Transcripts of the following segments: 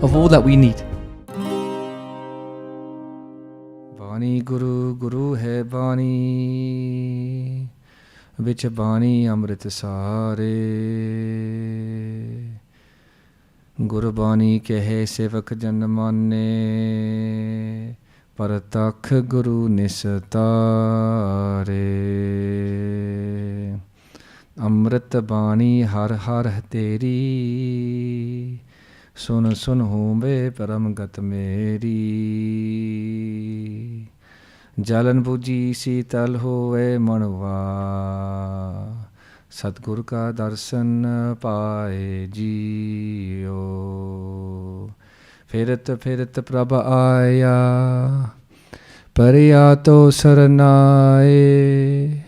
of all that we need. Bani Guru, Guru hai Bani, vich Bani Amrit Sare. Gurbani kehe sevak jan mane, Paratakh Guru Nistare. Amrit Bani har har teri, Sun sun hobe param gat meri. Jalan buji sital hoye manwa, Satgur ka darshan paaye jiyo. Firat firat prabh aaya, Pariya to sarnaye.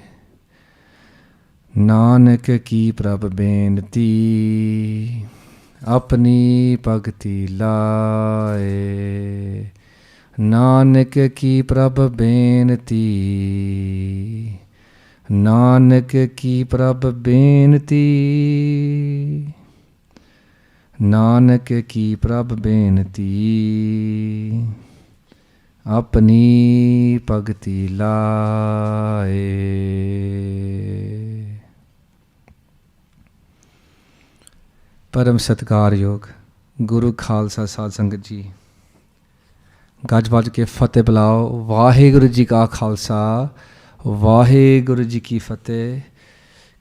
Nanak ki prabh benti, Apni bhakti laaye. Nanak ki prabh benti, Nanak ki prabh benti, Nanak ki prabh benti, Apni bhakti laaye. परम सत्कार योग गुरु खालसा साध संगत जी, गज बज के फतेह बुलाओ। वाहेगुरु जी का खालसा, वाहेगुरु जी की फतेह।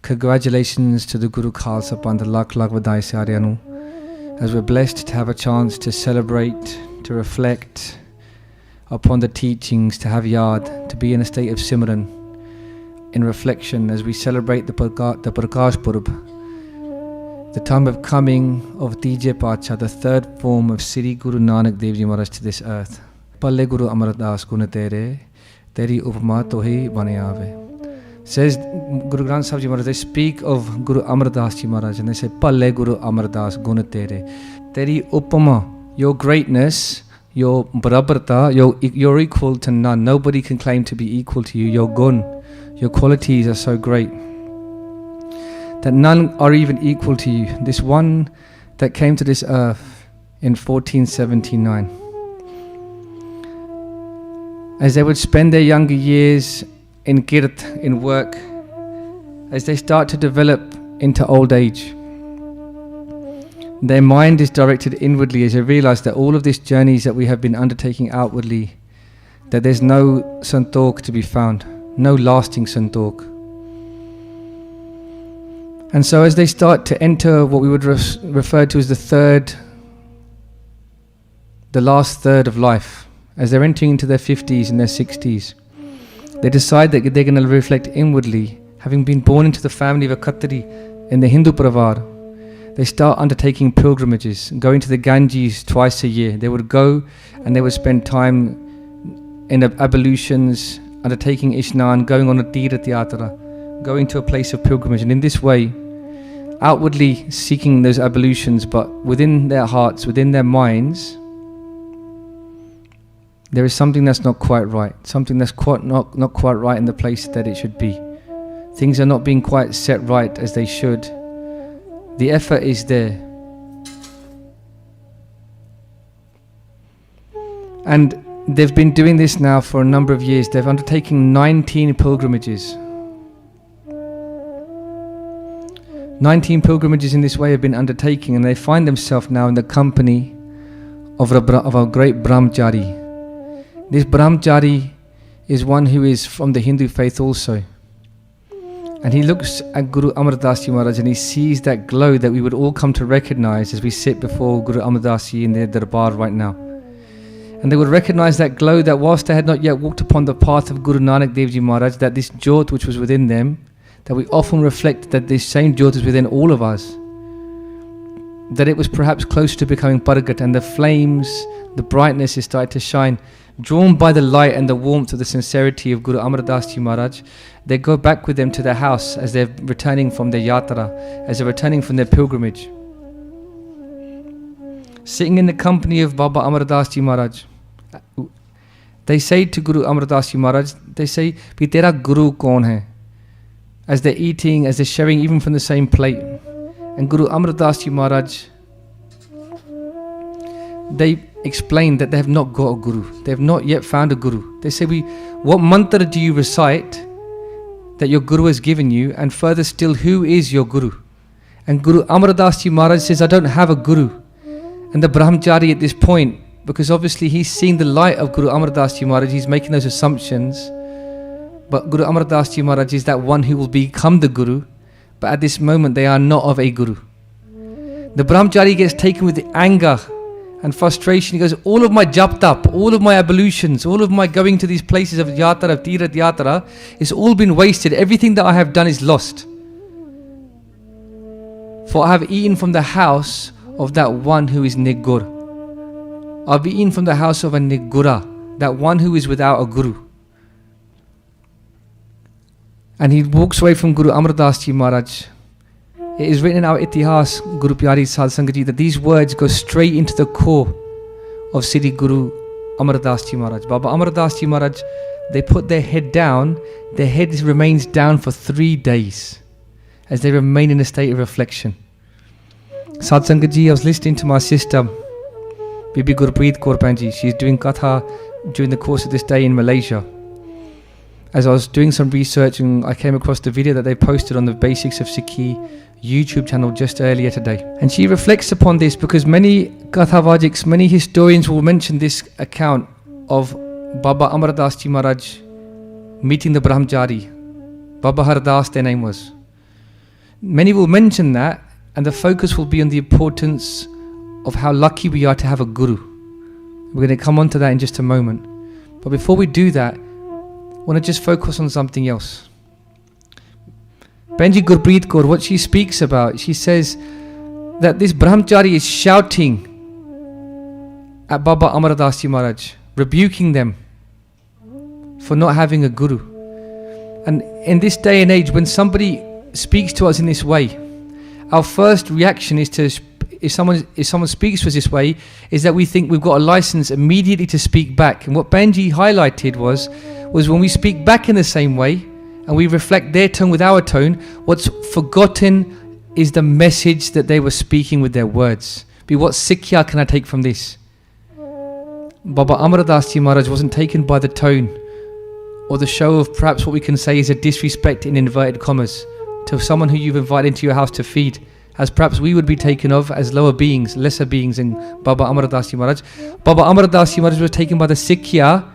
Congratulations to the Guru Khalsa Panth, lakh lakh vadai saariਆਂ ਨੂੰ, as we're blessed to have a chance to celebrate, to reflect upon the teachings, to have yad, to be in a state of simran, in reflection as we celebrate the Prakash Purab, the time of coming of DJ Pacha, the third form of Sri Guru Nanak Dev Ji Maharaj to this earth. Palle Guru Amardas Gun Tere, Teri Upama Tohi Bane Aave. Says Guru Granth Sahib Ji Maharaj, they speak of Guru Amardas Ji Maharaj and they say, Palle Guru Amardas Gun Tere, Teri Upama, your greatness, your barabarta, you're equal to none. Nobody can claim to be equal to you. Your gun, your qualities are so great that none are even equal to you. This one that came to this earth in 1479, as they would spend their younger years in kirt, in work, as they start to develop into old age, their mind is directed inwardly as they realize that all of these journeys that we have been undertaking outwardly, that there's no santokh to be found, no lasting santokh. And so as they start to enter what we would refer to as the last third of life, as they're entering into their 50s and their 60s, they decide that they're going to reflect inwardly. Having been born into the family of a Khatri in the Hindu Parivar, they start undertaking pilgrimages, going to the Ganges twice a year. They would go and they would spend time in ablutions, undertaking Ishnan, going on a Tirath Yatra, going to a place of pilgrimage, and in this way, outwardly seeking those ablutions, but within their hearts, within their minds, there is something that's not quite right, something that's not quite right in the place that it should be. Things are not being quite set right as they should. The effort is there. And they've been doing this now for a number of years. They've undertaken 19 pilgrimages. 19 pilgrimages in this way have been undertaken, and they find themselves now in the company of a great brahmachari. This brahmachari is one who is from the Hindu faith also. And he looks at Guru Amardas Ji Maharaj and he sees that glow that we would all come to recognize as we sit before Guru Amardas Ji in their darbar right now. And they would recognize that glow, that whilst they had not yet walked upon the path of Guru Nanak Dev Ji Maharaj, that this jyot which was within them, that we often reflect that this same jyot is within all of us, that it was perhaps close to becoming Paragat, and the flames, the brightness is starting to shine. Drawn by the light and the warmth of the sincerity of Guru Amardas Ji Maharaj, they go back with them to their house as they're returning from their yatra, as they're returning from their pilgrimage. Sitting in the company of Baba Amardas Ji Maharaj, they say to Guru Amardas Ji Maharaj, they say, "Bhi tera Guru kaun hai?" As they're eating, as they're sharing even from the same plate. And Guru Amardas Ji Maharaj they explain that they have not got a guru. They have not yet found a guru. They say, what mantra do you recite that your guru has given you? And further still, who is your guru? And Guru Amar Das Ji Maharaj says, I don't have a guru. And the Brahmachari at this point, because obviously he's seeing the light of Guru Amar Das Ji Maharaj, he's making those assumptions. But Guru Amar Das Ji Maharaj is that one who will become the guru. But at this moment, they are not of a guru. The Brahmachari gets taken with anger and frustration. He goes, all of my jap tap, all of my ablutions, all of my going to these places of yatra, of Tirath Yatra, it's all been wasted. Everything that I have done is lost. For I have eaten from the house of that one who is Nigur. I've eaten from the house of a Nigura, that one who is without a guru. And he walks away from Guru Amar Das Ji Maharaj. It is written in our Itihas, Guru Pyari Sadh Sangat Ji, that these words go straight into the core of Sri Guru Amar Das Ji Maharaj. Baba Amar Das Ji Maharaj, they put their head down, their head remains down for 3 days as they remain in a state of reflection. Sadh Sangat Ji, I was listening to my sister, Bibi Gurpreet Kaur Panji. She's doing katha during the course of this day in Malaysia. As I was doing some research, and I came across the video that they posted on the Basics of Sikhi YouTube channel just earlier today. And she reflects upon this because many Kathavajiks, many historians will mention this account of Baba Amar Das Ji Maharaj meeting the Brahmachari. Baba Hardas, their name was. Many will mention that, and the focus will be on the importance of how lucky we are to have a guru. We're going to come on to that in just a moment. But before we do that, I want to just focus on something else. Benji Gurpreet Kaur, what she speaks about, she says that this Brahmachari is shouting at Baba Amar Das Ji Maharaj, rebuking them for not having a guru. And in this day and age, when somebody speaks to us in this way, our first reaction is to, if someone speaks to us this way, is that we think we've got a license immediately to speak back. And what Benji highlighted was when we speak back in the same way and we reflect their tone with our tone, what's forgotten is the message that they were speaking with their words. But what Sikhya can I take from this? Baba Amar Das Ji Maharaj wasn't taken by the tone or the show of perhaps what we can say is a disrespect in inverted commas to someone who you've invited into your house to feed, as perhaps we would be taken of as lower beings, lesser beings in Baba Amar Das Ji Maharaj. Baba Amar Das Ji Maharaj was taken by the Sikhya,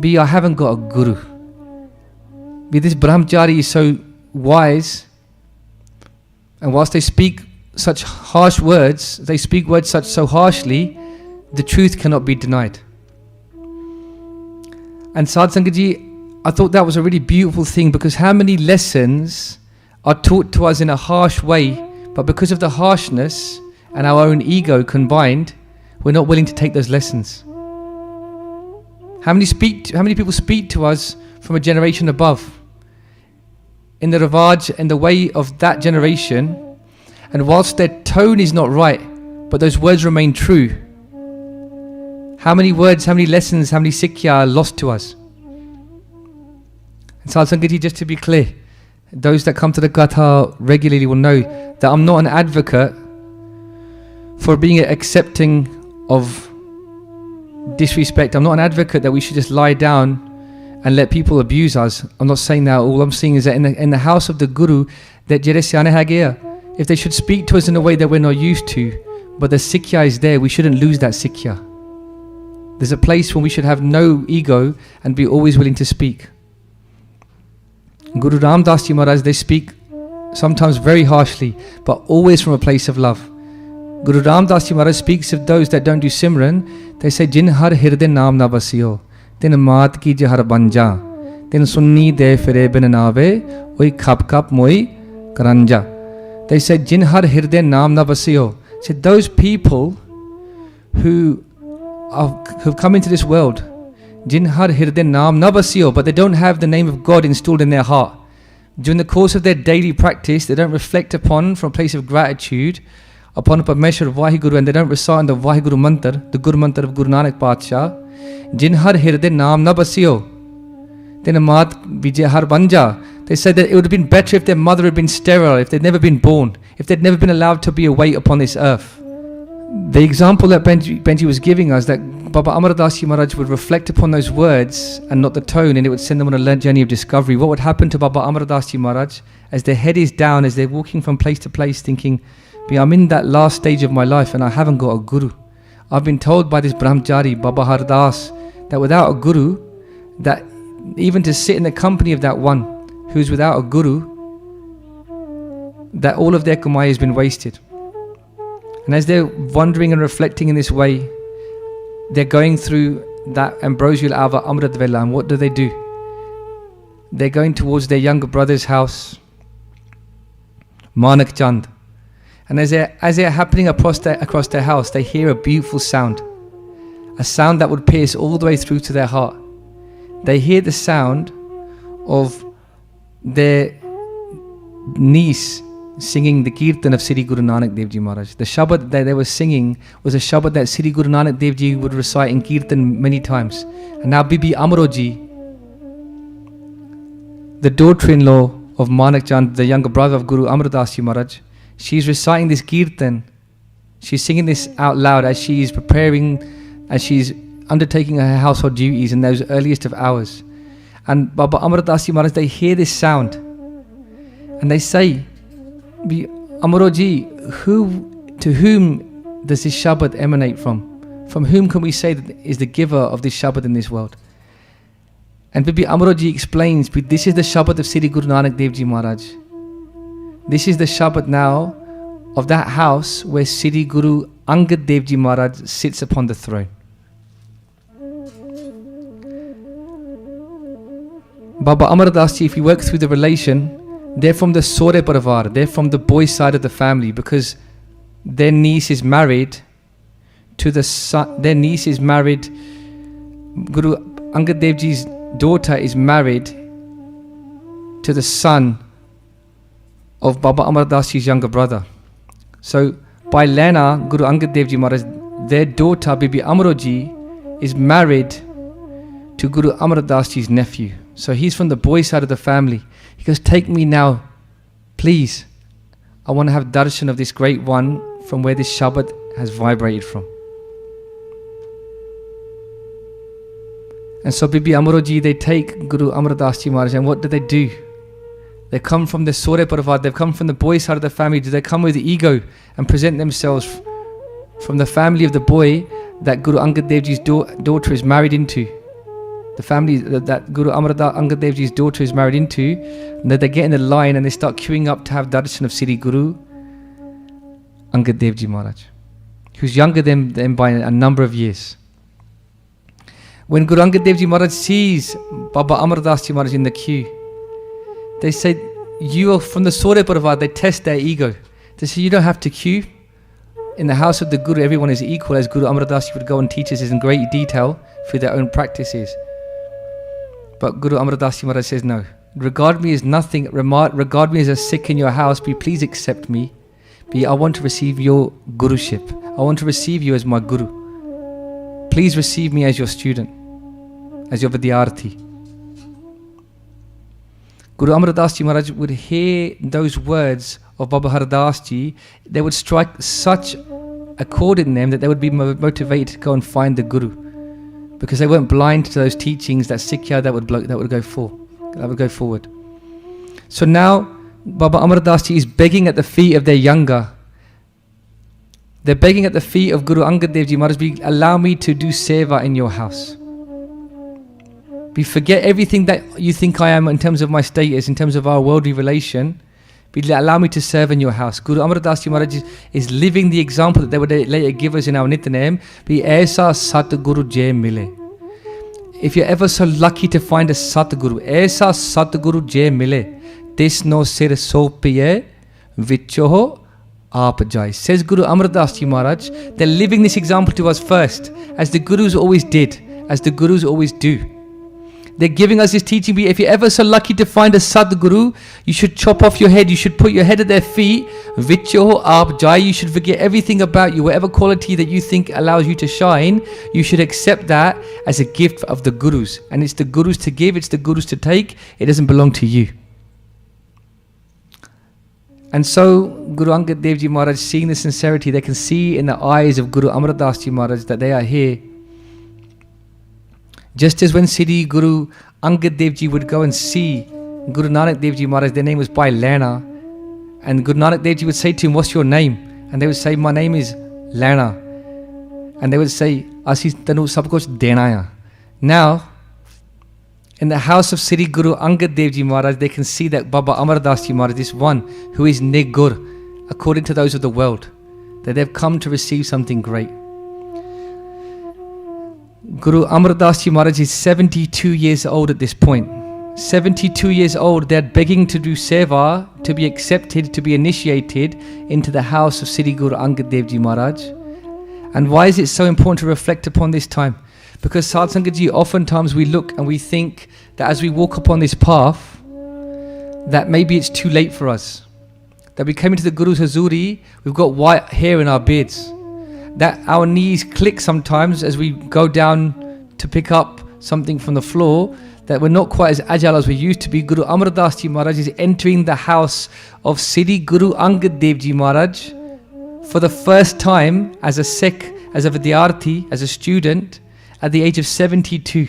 I haven't got a guru. This Brahmachari is so wise, and whilst they speak such harsh words, they speak words such so harshly, the truth cannot be denied. And Sadh Sangat Ji, I thought that was a really beautiful thing, because how many lessons are taught to us in a harsh way, but because of the harshness and our own ego combined, we're not willing to take those lessons. How many people speak to us from a generation above, in the Ravaj and the way of that generation, and whilst their tone is not right, but those words remain true, how many words, how many lessons, how many Sikhya are lost to us? And Sadh Sangat Ji, just to be clear, those that come to the Gatha regularly will know that I'm not an advocate for being accepting of disrespect. I'm not an advocate that we should just lie down and let people abuse us. I'm not saying that. All I'm saying is that in the house of the Guru, that if they should speak to us in a way that we're not used to, but the Sikhya is there, we shouldn't lose that Sikhya. There's a place where we should have no ego and be always willing to speak. Guru Ram Das Ji Maharaj, they speak sometimes very harshly, but always from a place of love. Guru Ram Das Ji Maharaj speaks of those that don't do Simran. They say, Jin har hirde naam na basiyo, tin maat ki har banja, tin sunni de fire bin naave, oi khap khap moi karanja. They said, Jin har hirde naam na basiyo. Said those people who've come into this world, Jin har hirde naam na basiyo, but they don't have the name of God installed in their heart. During the course of their daily practice, they don't reflect upon, from a place of gratitude, upon a measure of Waheguru, and they don't recite the Waheguru mantra, the Guru mantra of Guru Nanak Paatshah. Jin har hirde naam na basiyo, then maat vijay har banja. They said that it would have been better if their mother had been sterile, if they'd never been born, if they'd never been allowed to be away upon this earth. The example that Benji was giving us, that Baba Amar Das Ji Maharaj would reflect upon those words and not the tone, and it would send them on a journey of discovery. What would happen to Baba Amar Das Ji Maharaj as their head is down, as they're walking from place to place thinking, I'm in that last stage of my life and I haven't got a guru. I've been told by this Brahmachari, Baba Hardas, that without a guru, that even to sit in the company of that one who's without a guru, that all of their kamai has been wasted. And as they're wondering and reflecting in this way, they're going through that ambrosial ava Amrit Vela, and what do? They're going towards their younger brother's house, Manak Chand. And as they're happening across their house, they hear a beautiful sound, a sound that would pierce all the way through to their heart. They hear the sound of their niece singing the Kirtan of Sri Guru Nanak Dev Ji Maharaj. The Shabad that they were singing was a Shabad that Sri Guru Nanak Dev Ji would recite in Kirtan many times. And now Bibi Amroji, the daughter-in-law of Manak Chand, the younger brother of Guru Amar Das Ji Maharaj, she's reciting this Kirtan. She's singing this out loud as she is preparing, as she's undertaking her household duties in those earliest of hours. And Baba Amar Das Ji Maharaj, they hear this sound and they say, Amaroji, to whom does this Shabad emanate from? From whom can we say that is the giver of this Shabad in this world? And Bibi Amaroji explains, this is the Shabad of Sri Guru Nanak Dev Ji Maharaj. This is the Shabad now of that house where Sri Guru Angad Dev Ji Maharaj sits upon the throne. Baba Amar Das Ji, if we work through the relation, they're from the Sore Parivar, they're from the boy side of the family, because their niece is married to the son, Guru Angad Dev Ji's daughter is married to the son of Baba Amar Das Ji's younger brother. So by Lena, Guru Angad Dev Ji Maharaj, their daughter Bibi Amroji is married to Guru Amar Das Ji's nephew. So he's from the boy side of the family. He goes, take me now, please. I want to have darshan of this great one from where this Shabad has vibrated from. And so Bibi Amroji, they take Guru Amar Das Ji Maharaj, and what do? They come from the Sore Parivar, they've come from the boy side of the family. Do they come with ego and present themselves from the family of the boy that Guru Angad Dev Ji's daughter is married into? The family that Guru Angad Dev Ji's daughter is married into, and that they get in the line and they start queuing up to have darshan of Sri Guru Angad Dev Ji Maharaj, who's younger than them by a number of years. When Guru Angad Dev Ji Maharaj sees Baba Amar Das Ji Maharaj in the queue, they say, you are from the Sore Parivar. They test their ego. They say, you don't have to queue. In the house of the Guru, everyone is equal, as Guru Amar Das Ji would go and teach us in great detail through their own practices. But Guru Amar Das Ji Maharaj says, no, regard me as nothing, regard me as a Sikh in your house, please accept me. I want to receive your Guruship. I want to receive you as my Guru. Please receive me as your student, as your Vidyarthi. Guru Amar Das Ji Maharaj would hear those words of Baba Hardas Ji, they would strike such a chord in them that they would be motivated to go and find the Guru, because they weren't blind to those teachings, that Sikya that would go forward. So now Baba Amar Das Ji is begging at the feet of their younger. They're begging at the feet of Guru Angad Dev Ji Maharaj, allow me to do seva in your house. Forget everything that you think I am in terms of my status, in terms of our worldly relation. Allow me to serve in your house. Guru Amar Das Ji Maharaj is living the example that they would later give us in our Nityanem. Aisa Satguru Jay Mile. If you're ever so lucky to find a Satguru, Aisa Satguru Jay Mile, Tisno Sir Sopiye Vichoho Aap Jai. Says Guru Amar Das Ji Maharaj, they're living this example to us first, as the Gurus always did, as the Gurus always do. They're giving us this teaching. If you're ever so lucky to find a Sadguru, you should chop off your head. You should put your head at their feet. Vichoho Aap Jai. You should forget everything about you. Whatever quality that you think allows you to shine, you should accept that as a gift of the Gurus. And it's the Gurus to give, it's the Gurus to take. It doesn't belong to you. And so Guru Angad Dev Ji Maharaj, seeing the sincerity, they can see in the eyes of Guru Amar Das Ji Maharaj that they are here. Just as when Siddhi Guru Angad Dev Ji would go and see Guru Nanak Dev Ji Maharaj, their name was Bhai Lena, and Guru Nanak Dev Ji would say to him, "What's your name?" And they would say, "My name is Lena." And they would say, "Asi tanu sab kuch dena hai." Now, in the house of Siddhi Guru Angad Dev Ji Maharaj, they can see that Baba Amar Das Ji Maharaj, this one who is Nigur, according to those of the world, that they've come to receive something great. Guru Amar Das Ji Maharaj is 72 years old at this point. 72 years old, they're begging to do seva, to be accepted, to be initiated into the house of Siddhi Guru Angad Dev Ji Maharaj. And why is it so important to reflect upon this time? Because Sadh Sangat Ji, oftentimes we look and we think that as we walk upon this path, that maybe it's too late for us. That we came into the Guru's Hazuri, we've got white hair in our beards. That our knees click sometimes as we go down to pick up something from the floor, that we're not quite as agile as we used to be. Guru Amar Das Ji Maharaj is entering the house of Siddhi Guru Angad Dev Ji Maharaj for the first time as a Sikh, as a Vidyarthi, as a student, at the age of 72.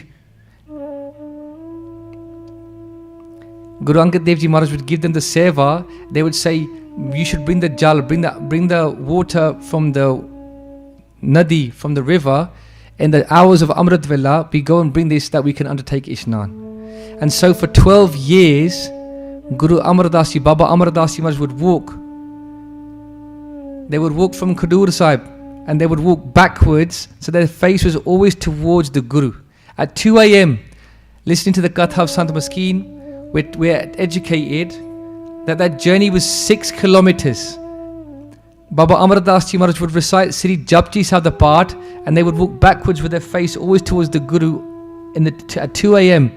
Guru Angad Dev Ji Maharaj would give them the seva. They would say, "You should bring the jal, bring the water from the nadi, from the river. In the hours of Amrit Vela, we go and bring this that we can undertake Ishnan." And so for 12 years, Guru Amar Das Ji, Baba Amar Das Ji Maharaj would walk. They would walk from Khadur Sahib and they would walk backwards, so their face was always towards the Guru. At 2 a.m., listening to the Katha of Sant Maskeen, we're educated that journey was 6 kilometers. Baba Amar Das Ji Maharaj would recite Sri Japji Sahib the part, and they would walk backwards with their face always towards the Guru at 2 a.m.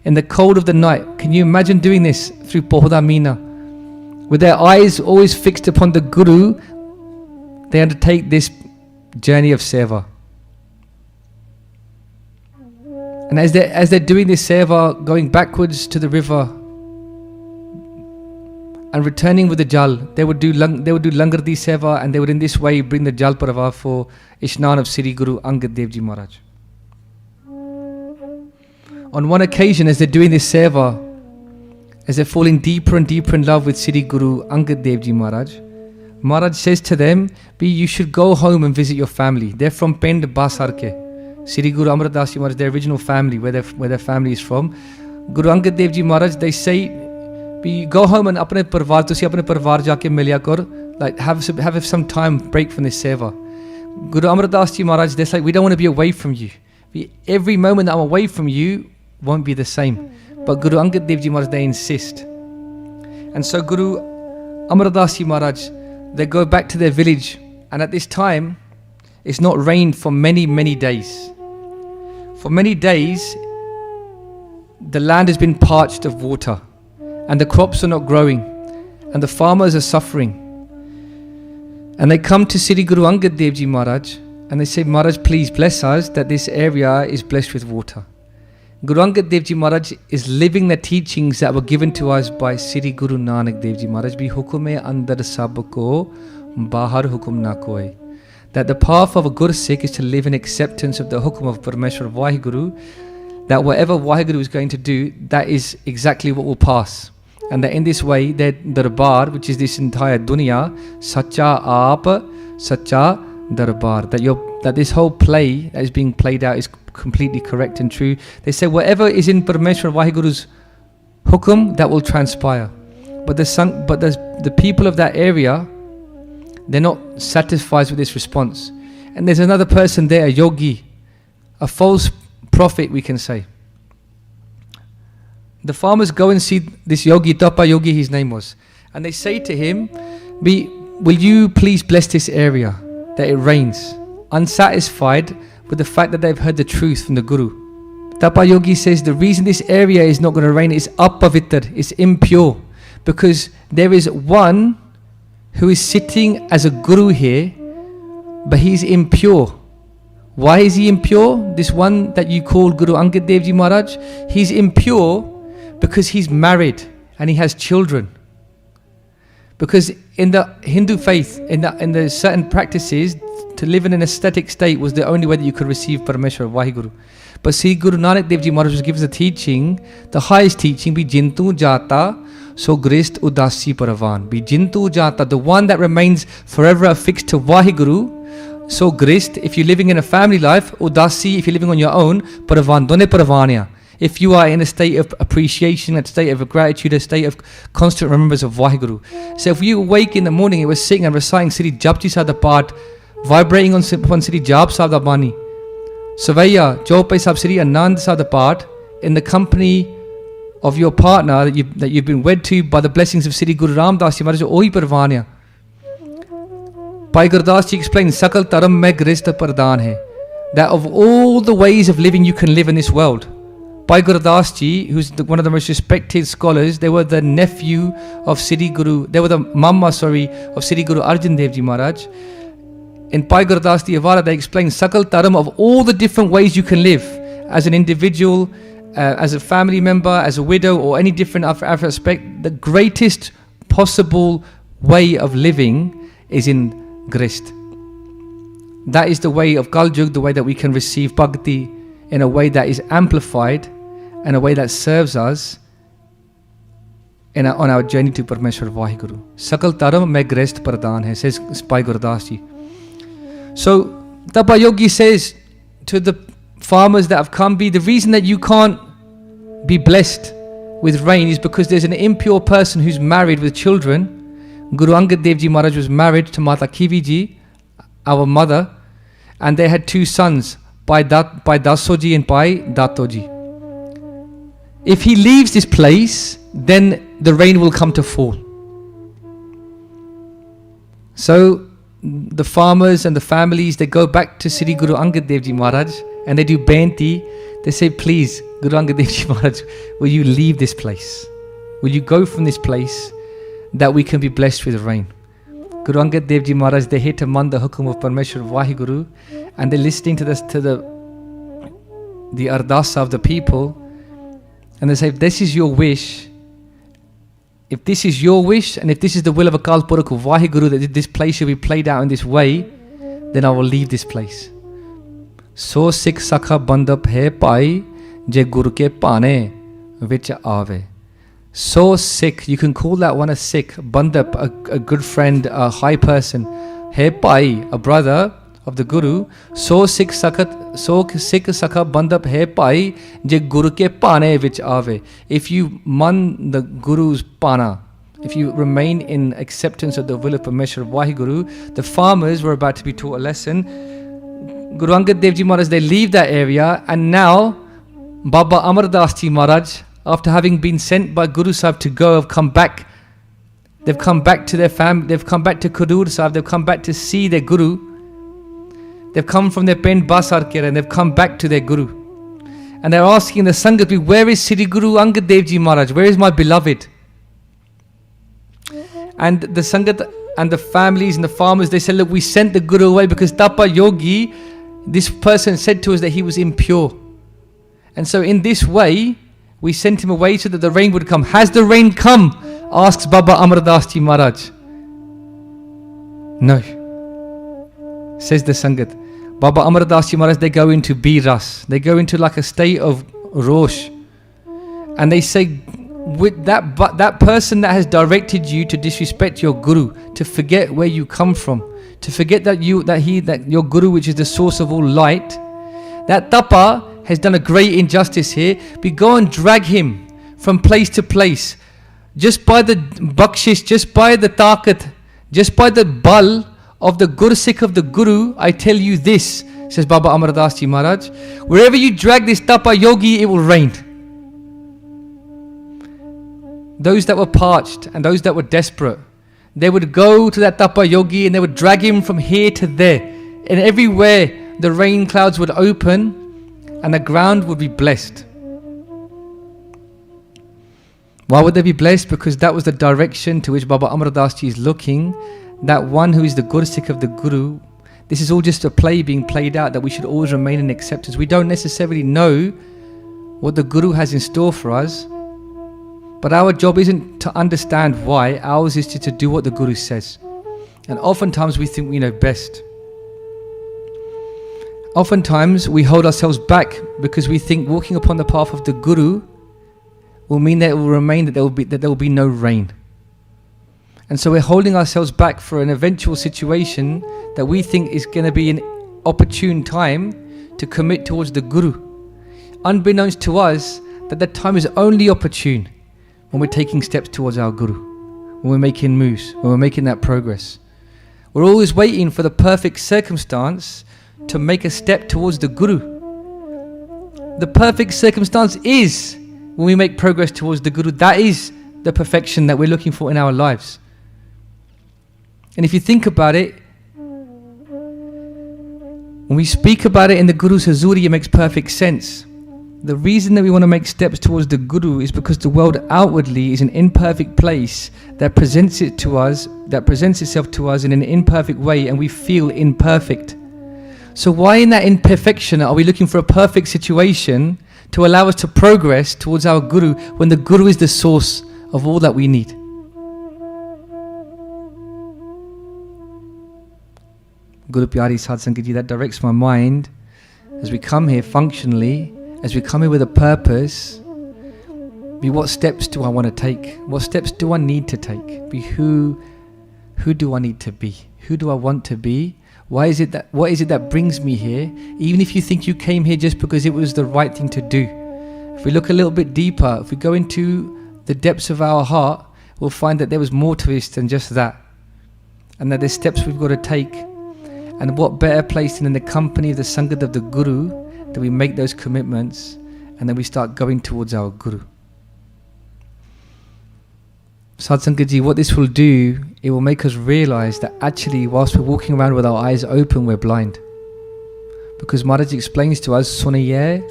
in the cold of the night. Can you imagine doing this through Pohoda Meena? With their eyes always fixed upon the Guru, they undertake this journey of seva. And as they're doing this seva, going backwards to the river and returning with the jal, they would do Langardi seva, and they would in this way bring the jal parava for Ishnan of Siddhi Guru Angad Dev Ji Maharaj. On one occasion, as they're doing this seva, as they're falling deeper and deeper in love with Siddhi Guru Angad Dev Ji Maharaj, Maharaj says to them, "You should go home and visit your family." They're from Pend Basarke. Siddhi Guru Amar Das Ji Maharaj, their original family, where their family is from. Guru Angad Dev Ji Maharaj, they say, "Go home and apne parvar, tusi apne parvar jaake milya kar, like have some time break from this seva." Guru Amar Das Ji Maharaj, they're like, "We don't want to be away from you. Every moment that I'm away from you won't be the same." But Guru Angad Dev Ji Maharaj, they insist. And so Guru Amar Das Ji Maharaj, they go back to their village, and at this time, it's not rained for many, many days. For many days, the land has been parched of water, and the crops are not growing, and the farmers are suffering. And they come to Siddhi Guru Angad Dev Ji Maharaj, and they say, "Maharaj, please bless us that this area is blessed with water." Guru Angad Dev Ji Maharaj is living the teachings that were given to us by Siddhi Guru Nanak Dev Ji Maharaj, "Bhi hukume andar sab ko, bahar hukum na koi." That the path of a Gur Sikh is to live in acceptance of the hukum of Parmeshwar Waheguru, that whatever Waheguru is going to do, that is exactly what will pass. And that in this way, their darbar, which is this entire dunya, sacha aap, sacha darbar, that this whole play that is being played out is completely correct and true. They say whatever is in Parmeshwar Waheguru's hukum, that will transpire. But the people of that area, they're not satisfied with this response. And there's another person there, a yogi, a false prophet, we can say. The farmers go and see this yogi, Tapa Yogi his name was, and they say to him, "Will you please bless this area, that it rains?" Unsatisfied with the fact that they've heard the truth from the Guru. Tapa Yogi says the reason this area is not going to rain is apavitr, it's impure, because there is one who is sitting as a Guru here, but he's impure. Why is he impure? This one that you call Guru Angad Dev Ji Maharaj, he's impure because he's married and he has children. Because in the Hindu faith, in the certain practices, to live in an aesthetic state was the only way that you could receive Parameshwar, Waheguru. But Sri Guru Nanak Dev Ji Maharaj gives the teaching, the highest teaching, be jintu jata so grist udasi paravan. Be jintu jata, the one that remains forever affixed to Waheguru. So grist, if you're living in a family life, udasi, if you're living on your own, paravan, done paravanya. If you are in a state of appreciation, a state of gratitude, a state of constant remembrance of Waheguru. So if you awake in the morning, it was sitting and reciting Sri Japji Sahib the part, vibrating on Sri Jap Sahib the Bani. Savaya, Jopai Sahib Sri Anand Sahib the part, in the company of your partner that you've been wed to by the blessings of Sri Guru Ramdas Ji Maharaj, Ohi Parvanya. Bhai Gurdas Ji explains, Sakal Taram Mein Grist Pardhan hai. That of all the ways of living you can live in this world, Bhai Gurdas Ji, who's one of the most respected scholars, they were the nephew of Sri Guru, they were the mama, of Sri Guru Arjan Dev Ji Maharaj. In Bhai Gurdas Ji Avara, they explain Sakal Taram of all the different ways you can live as an individual, as a family member, as a widow, or any different aspect. The greatest possible way of living is in Grist. That is the way of Kaljug, the way that we can receive Bhakti in a way that is amplified and a way that serves us on our journey to Parameshwar Waheguru. Sakal Taram mein Grist Pradhan hai, says Bhai Gurdas Ji. So Tapa Yogi says to the farmers that have come, the reason that you can't be blessed with rain is because there's an impure person who's married with children. Guru Angad Dev Ji Maharaj was married to Mata Kivi Ji, our mother, and they had two sons, Bhai Dasoji and Bhai Datoji. If he leaves this place, then the rain will come to fall. So the farmers and the families, they go back to Sri Guru Angad Dev Ji Maharaj and they do benti. They say, please, Guru Angad Dev Ji Maharaj, will you leave this place? Will you go from this place that we can be blessed with rain? Guru Angad Dev Ji Maharaj, they hear to man the hukum of Parameshwar Waheguru, and they're listening to the ardasa of the people, and they say, if this is your wish, if this is your wish, and if this is the will of Akal Purakh of Waheguru, that this place should be played out in this way, then I will leave this place. So Sikh Sakha Bandap hai pai, je Guru ke pane vich aave. So Sikh, you can call that one a Sikh, Bandap, a good friend, a high person, hai pai, a brother of the Guru. So Sikh Sakha Bandap hai pai, je Guru ke pane vich aave. If you man the Guru's pana, if you remain in acceptance of the will of Parameshwar Waheguru, the farmers were about to be taught a lesson. Guru Angad Dev Ji Maharaj, they leave that area, and now Baba Amar Das Ji Maharaj, after having been sent by Guru Sahib to go, have come back. They've come back to their family, they've come back to Khadur Sahib, they've come back to see their Guru. They've come from their Pen Basar Kira and they've come back to their Guru. And they're asking the Sangat, where is Sri Guru Angad Dev Ji Maharaj? Where is my beloved? And the Sangat and the families and the farmers, they said, look, we sent the Guru away because Tapa Yogi, this person said to us that he was impure. And so in this way, we sent him away so that the rain would come. Has the rain come? Asks Baba Amar Das Ji Maharaj. No. Says the Sangat. Baba Amar Das Ji Maharaj, they go into Biras. They go into like a state of Rosh. And they say, with that person that has directed you to disrespect your Guru, to forget where you come from, to forget that your Guru, which is the source of all light, that Tapa has done a great injustice here. We go and drag him from place to place, just by the bakshish, just by the taqat, just by the bal of the Gursikh of the Guru. I tell you this, says Baba Amar Das Ji Maharaj, wherever you drag this Tapa Yogi, it will rain. Those that were parched and those that were desperate, they would go to that Tapa Yogi and they would drag him from here to there. And everywhere the rain clouds would open and the ground would be blessed. Why would they be blessed? Because that was the direction to which Baba Amar Das Ji is looking. That one who is the Gursikh of the Guru. This is all just a play being played out, that we should always remain in acceptance. We don't necessarily know what the Guru has in store for us, But our job isn't to understand why, ours is to do what the Guru says. And oftentimes we think we know best. Oftentimes we hold ourselves back because we think walking upon the path of the Guru will mean that it will remain, that there will be no rain. And so we're holding ourselves back for an eventual situation that we think is going to be an opportune time to commit towards the Guru. Unbeknownst to us, that time is only opportune when we're taking steps towards our Guru, when we're making moves, when we're making that progress. We're always waiting for the perfect circumstance to make a step towards the Guru. The perfect circumstance is when we make progress towards the Guru. That is the perfection that we're looking for in our lives. And if you think about it, when we speak about it in the Guru's Hazuri, it makes perfect sense. The reason that we want to make steps towards the Guru is because the world outwardly is an imperfect place that presents itself to us in an imperfect way, and we feel imperfect. So why in that imperfection are we looking for a perfect situation to allow us to progress towards our Guru when the Guru is the source of all that we need? Guru Pyari Sad Sangat Ji, that directs my mind as we come here functionally, as we come here with a purpose. Be what steps do I want to take? What steps do I need to take? Be who do I need to be? Who do I want to be? What is it that brings me here? Even if you think you came here just because it was the right thing to do. If we look a little bit deeper, if we go into the depths of our heart, we'll find that there was more to this than just that. And that there's steps we've got to take. And what better place than in the company of the Sangat of the Guru that we make those commitments and then we start going towards our Guru. Sad Sangat Ji, what this will do, it will make us realize that actually whilst we're walking around with our eyes open, we're blind. Because Maharaj explains to us, Sunaye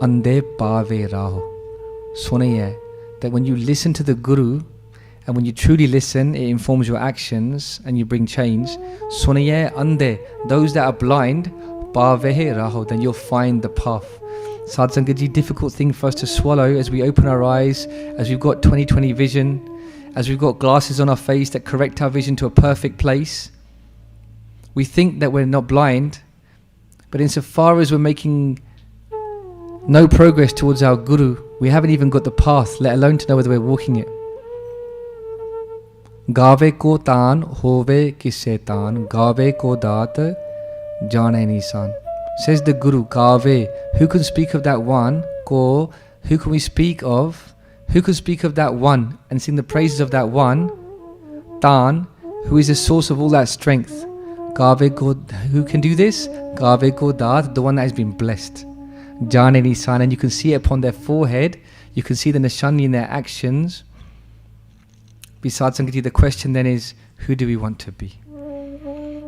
ande paave raho. Sunaye, that when you listen to the Guru, and when you truly listen, it informs your actions and you bring change. Sunaye ande, those that are blind, paave raho, then you'll find the path. Sad Sangat Ji, difficult thing for us to swallow as we open our eyes, as we've got 20/20 vision, as we've got glasses on our face that correct our vision to a perfect place. We think that we're not blind, but insofar as we're making no progress towards our Guru, we haven't even got the path, let alone to know whether we're walking it. Gave ko taan, hove kisse taan, gave ko daat, jane nisan. Says the Guru, Gave, who can speak of that one? Ko, who can we speak of? Who can speak of that one and sing the praises of that one? Taan, who is the source of all that strength. Gave ko, who can do this? Gave ko daat, the one that has been blessed. Jane nisan, and you can see it upon their forehead. You can see the nishani in their actions. Besides Sangat Ji, the question then is, who do we want to be?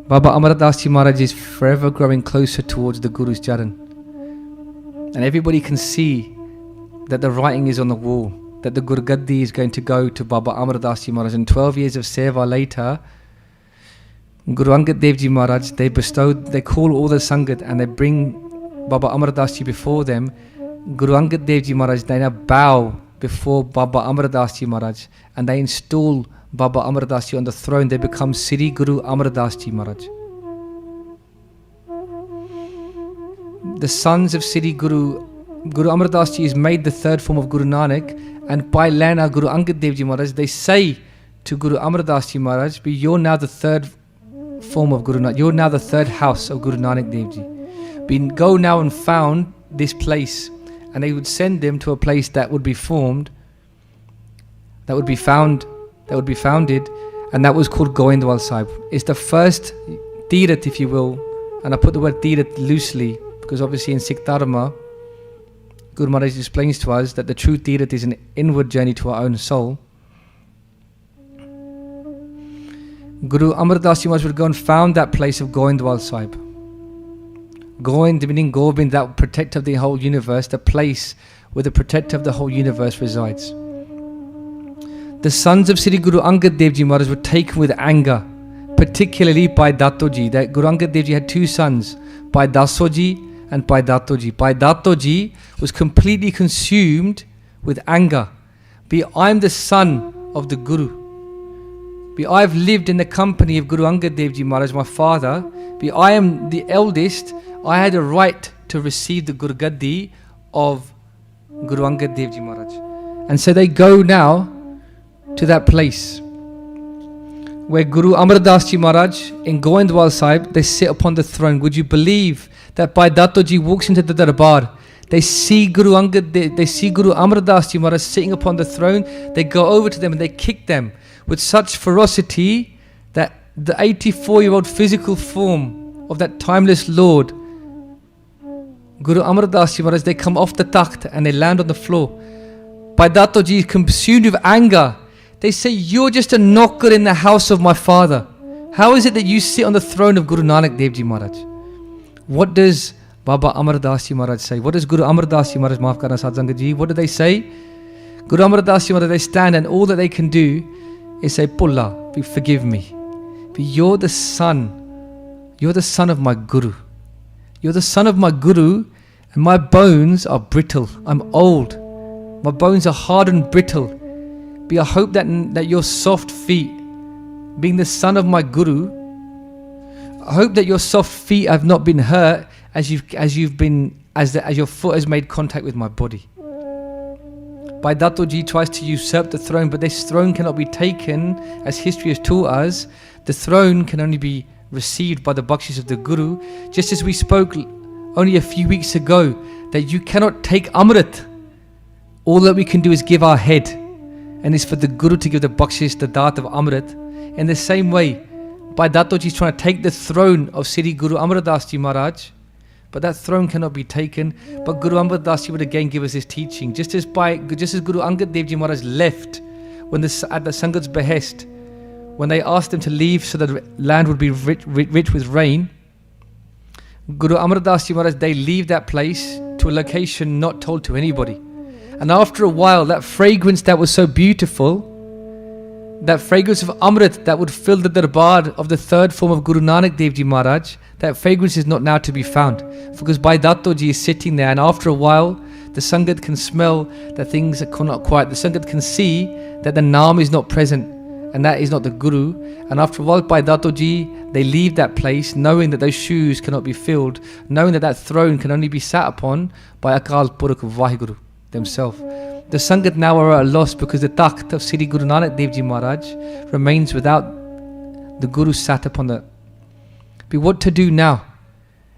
Baba Amar Das Ji Maharaj is forever growing closer towards the Guru's Charan. And everybody can see that the writing is on the wall, that the Gurgaddi is going to go to Baba Amar Das Ji Maharaj. And 12 years of seva later, Guru Angad Dev Ji Maharaj, they call all the Sangat and they bring Baba Amar Das Ji before them. Guru Angad Dev Ji Maharaj, they now bow before Baba Amar Das Ji Maharaj and they install Baba Amar Das Ji on the throne. They become Sri Guru Amar Das Ji Maharaj. The sons of Sri Guru Amar Das Ji is made the third form of Guru Nanak, and by Lena Guru Angad Dev Ji Maharaj, they say to Guru Amar Das Ji Maharaj, you're now the third form of Guru Nanak, you're now the third house of Guru Nanak Dev Ji. Go now and found this place. And they would send them to a place that would be formed, that would be founded, and that was called Goindwal Sahib. It's the first Tirat, if you will, and I put the word Tirat loosely because obviously in Sikh Dharma, Guru Maharaj explains to us that the true Tirat is an inward journey to our own soul. Guru Amar Das Ji Maharaj would go and found that place of Goindwal Sahib. Govind meaning Govind, that protector of the whole universe, the place where the protector of the whole universe resides. The sons of Sri Guru Angad Dev Ji Maharaj were taken with anger, particularly by Datoji. That Guru Angad Dev Ji had two sons, Bhai Dasoji and Bhai Datoji. Bhai Datoji was completely consumed with anger. Be I'm the son of the Guru. Be I've lived in the company of Guru Angad Dev Ji Maharaj, my father. Be I am the eldest. I had a right to receive the Guru Gaddi of Guru Angad Dev Ji Maharaj. And so they go now to that place where Guru Amar Das Ji Maharaj in Goindwal Sahib, they sit upon the throne. Would you believe that Bhai Dato Ji walks into the darbar, they see Guru Angad, they see Guru Amar Das Ji Maharaj sitting upon the throne, they go over to them and they kick them with such ferocity that the 84-year-old physical form of that timeless Lord, Guru Amar Das Ji Maharaj, they come off the takht and they land on the floor. Bhai Dato Ji is consumed with anger. They say, you're just a knocker in the house of my father. How is it that you sit on the throne of Guru Nanak Dev Ji Maharaj? What does Baba Amar Das Ji Maharaj say? What does Guru Amar Das Ji Maharaj, Maaf Karna Sadh Sangat Ji, what do they say? Guru Amar Das Ji Maharaj, they stand and all that they can do is say, Pulla, forgive me. But you're the son of my Guru. You're the son of my Guru and my bones are brittle. I'm old. My bones are hard and brittle. But I hope that your soft feet, being the son of my Guru, I hope that your soft feet have not been hurt as your foot has made contact with my body. Bhai Dato Ji tries to usurp the throne, but this throne cannot be taken, as history has taught us. The throne can only be received by the bakshish of the Guru. Just as we spoke only a few weeks ago, that you cannot take Amrit. All that we can do is give our head, and it's for the Guru to give the bakshish, the daat of Amrit. In the same way, Bhai Dato Ji is trying to take the throne of Sri Guru Amar Das Ji Maharaj, but that throne cannot be taken. But Guru Amar Das Ji would again give us this teaching. Just as Guru Angad Dev Ji Maharaj left at the Sangat's behest, when they asked him to leave so that the land would be rich with rain, Guru Amar Das Ji Maharaj, they leave that place to a location not told to anybody. And after a while, that fragrance that was so beautiful, that fragrance of Amrit that would fill the darbar of the third form of Guru Nanak Dev Ji Maharaj, that fragrance is not now to be found. Because Bhai Dato Ji is sitting there, and after a while, the Sangat can smell that things are not quiet. The Sangat can see that the Naam is not present, and that is not the Guru. And after a while, Bhai Dato Ji, they leave that place, knowing that those shoes cannot be filled, knowing that that throne can only be sat upon by Akal Purakh Waheguru themselves. The Sangat now are at a loss because the takht of Sri Guru Nanak Dev Ji Maharaj remains without the Guru sat upon the. But what to do now?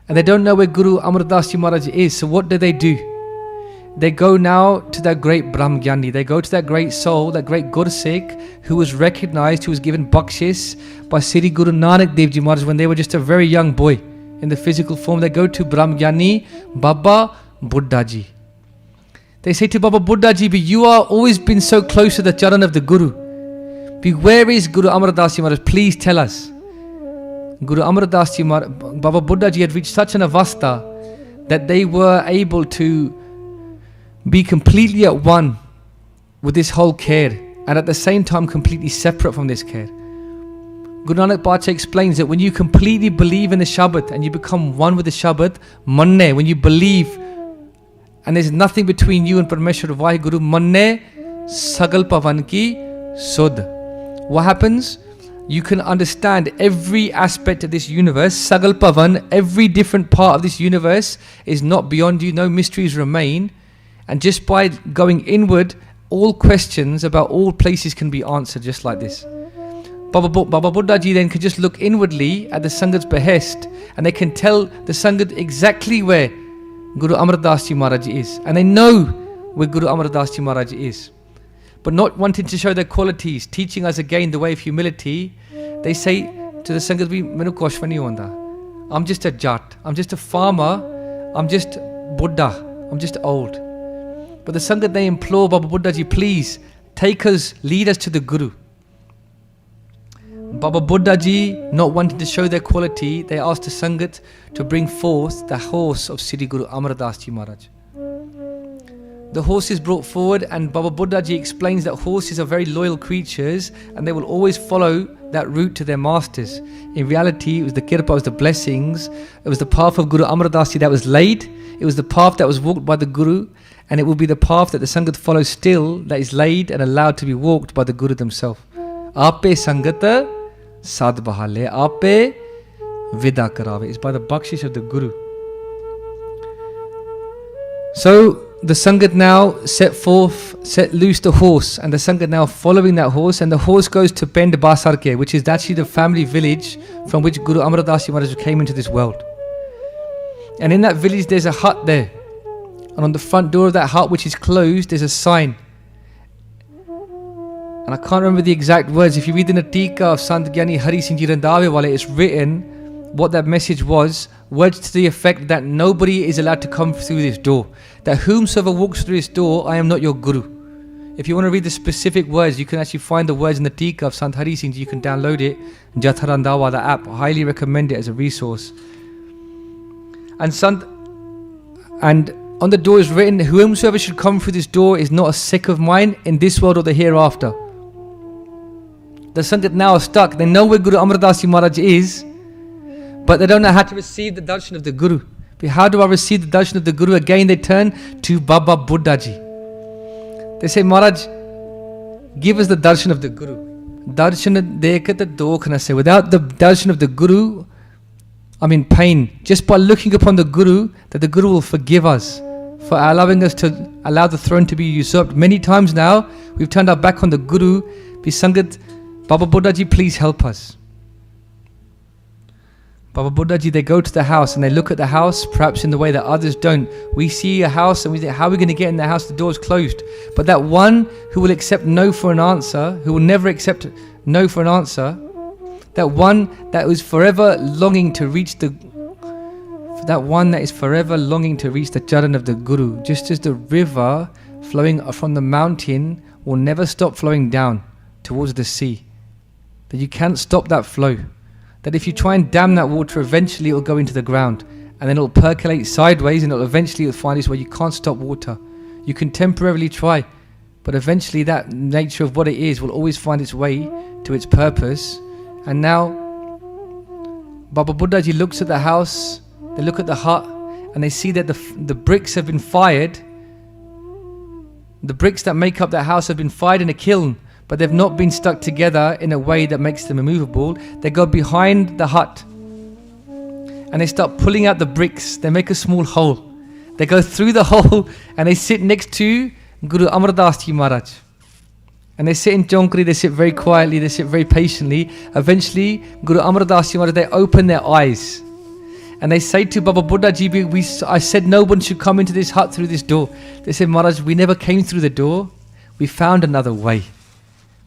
And they don't know where Guru Amar Das Ji Maharaj is, so what do? They go now to that great Brahmgyani, they go to that great soul, that great Gursikh who was recognized, who was given bakshis by Sri Guru Nanak Dev Ji Maharaj when they were just a very young boy in the physical form. They go to Brahmgyani Baba Buddha Ji. They say to Baba Buddha Ji, you are always been so close to the charan of the Guru. Where is Guru Amar Das Ji Maharaj? Please tell us. Guru Amar Das Ji Maharaj, Baba Buddha Ji had reached such an avastha that they were able to be completely at one with this whole care, and at the same time completely separate from this care. Guru Nanak Pacha explains that when you completely believe in the Shabad and you become one with the Shabad, manne, when you believe and there's nothing between you and Parmeshwar Waheguru, manne sagal pavan ki sud. What happens? You can understand every aspect of this universe. Sagal pavan, every different part of this universe is not beyond you. No mysteries remain. And just by going inward, all questions about all places can be answered just like this. Baba Buddha Ji then can just look inwardly at the Sangat's behest, and they can tell the Sangat exactly where Guru Amar Das Ji Maharaj is. And they know where Guru Amar Das Ji Maharaj is. But not wanting to show their qualities, teaching us again the way of humility, they say to the Sangat, Manu kuch nahi honda. I'm just a Jat, I'm just a farmer, I'm just Buddha, I'm just old. But the Sangat, they implore Baba Buddha Ji, please take us, lead us to the Guru. Baba Buddha Ji, not wanting to show their quality, they asked the Sangat to bring forth the horse of Sri Guru Amar Das Ji Maharaj. The horse is brought forward, and Baba Buddha Ji explains that horses are very loyal creatures and they will always follow that route to their masters. In reality, it was the kirpaa, it was the blessings, it was the path of Guru Amar Das Ji that was laid, it was the path that was walked by the Guru, and it will be the path that the Sangat follows still, that is laid and allowed to be walked by the Guru themselves. Ape Sangat Sad Bahale, Ape Vida Karave. It's by the bakshish of the Guru. So the Sangat now set loose the horse, and the Sangat now following that horse, and the horse goes to Pend Basarke, which is actually the family village from which Guru Amar Das Ji Maharaj came into this world. And in that village there's a hut there, and on the front door of that hut, which is closed, there's a sign. And I can't remember the exact words. If you read the Natika of Sant Gyani Hari Singh Ji Randhawe Wale, it's written what that message was, words to the effect that nobody is allowed to come through this door, that whomsoever walks through this door, I am not your Guru. If you want to read the specific words, you can actually find the words in the Tika of Sant Hari Singh Ji. You can download it, Jatha Randhawa, the app. I highly recommend it as a resource. And on the door is written, whomsoever should come through this door is not a Sikh of mine in this world or the hereafter. The Sangat now are stuck. They know where Guru Amar Das Ji Maharaj is, but they don't know how to receive the darshan of the Guru. But how do I receive the darshan of the Guru? Again they turn to Baba Buddha Ji. They say, Maharaj, give us the darshan of the Guru. Darshan dekhat dokh na se. Without the darshan of the Guru, I'm in pain. Just by looking upon the Guru, that the Guru will forgive us for allowing us to allow the throne to be usurped. Many times now, we've turned our back on the Guru. Be Sangat, Baba Buddha Ji, please help us. Baba Buddha Ji, they go to the house and they look at the house, perhaps in the way that others don't. We see a house and we think, how are we going to get in the house? The door's closed. But that one who will accept no for an answer, who will never accept no for an answer, that one that is forever longing to reach the charan of the Guru, just as the river flowing from the mountain will never stop flowing down towards the sea. That you can't stop that flow. That if you try and dam that water, eventually it will go into the ground, and then it will percolate sideways, and it'll eventually find its way. You can't stop water. You can temporarily try, but eventually that nature of what it is will always find its way to its purpose. And now Baba Buddha Ji looks at the house, they look at the hut, and they see that the bricks have been fired. The bricks that make up that house have been fired in a kiln, but they've not been stuck together in a way that makes them immovable. They go behind the hut and they start pulling out the bricks. They make a small hole. They go through the hole and they sit next to Guru Amar Das Ji Maharaj. And they sit in Jonkri, they sit very quietly, they sit very patiently. Eventually, Guru Amar Das Ji Maharaj, they open their eyes. And they say to Baba Buddha Ji, I said no one should come into this hut through this door. They said, Maharaj, we never came through the door. We found another way.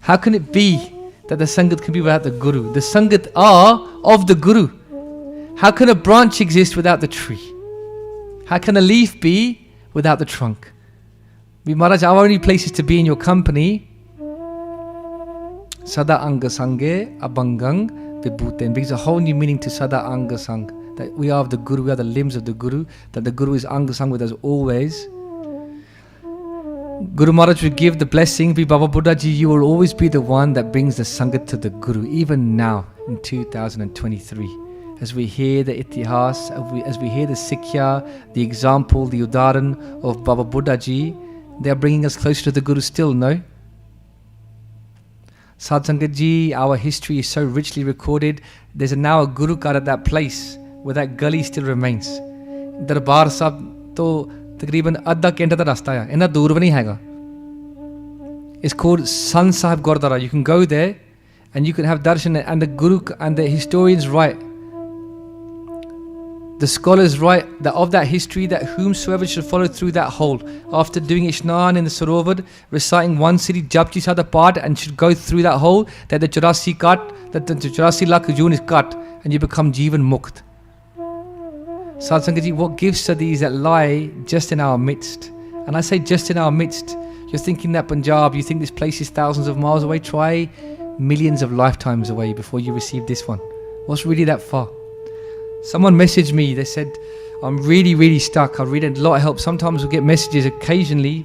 How can it be that the Sangat can be without the Guru? The Sangat are of the Guru. How can a branch exist without the tree? How can a leaf be without the trunk? Maharaj, our only place is to be in your company. Sada anga sange abangang vibhuten. Brings a whole new meaning to Sada anga sang. That we are of the Guru, we are the limbs of the Guru. That the Guru is anga sang with us always. Guru Maharaj will give the blessing, be Baba Buddha Ji, you will always be the one that brings the Sangat to the Guru, even now in 2023. As we hear the itihas, as we hear the Sikhya, the example, the udaran of Baba Buddha Ji, they are bringing us closer to the Guru still, no? Sadh Sangat Ji, our history is so richly recorded. There's now a Guru Kar at that place where that gully still remains. Darbar Sahib to तकरीबन आधा घंटे का रास्ता है, इतना दूर भी नहीं हैगा. It's called Sant Sahib Gurdwara. You can go there and you can have darshan, and the Guru and the historians write, the scholars write that of that history, that whomsoever should follow through that hole after doing Ishnan in the Sarovar, reciting one city Japji Sahib Path, and should go through that hole, that the 84 lakh June is cut and you become Jeevan Mukt. Sadh Sangat Ji, what gifts are these that lie just in our midst? And I say just in our midst. You're thinking that Punjab, you think this place is thousands of miles away. Try millions of lifetimes away before you receive this one. What's really that far? Someone messaged me, they said, I'm really stuck. I read a lot of help. Sometimes we'll get messages occasionally.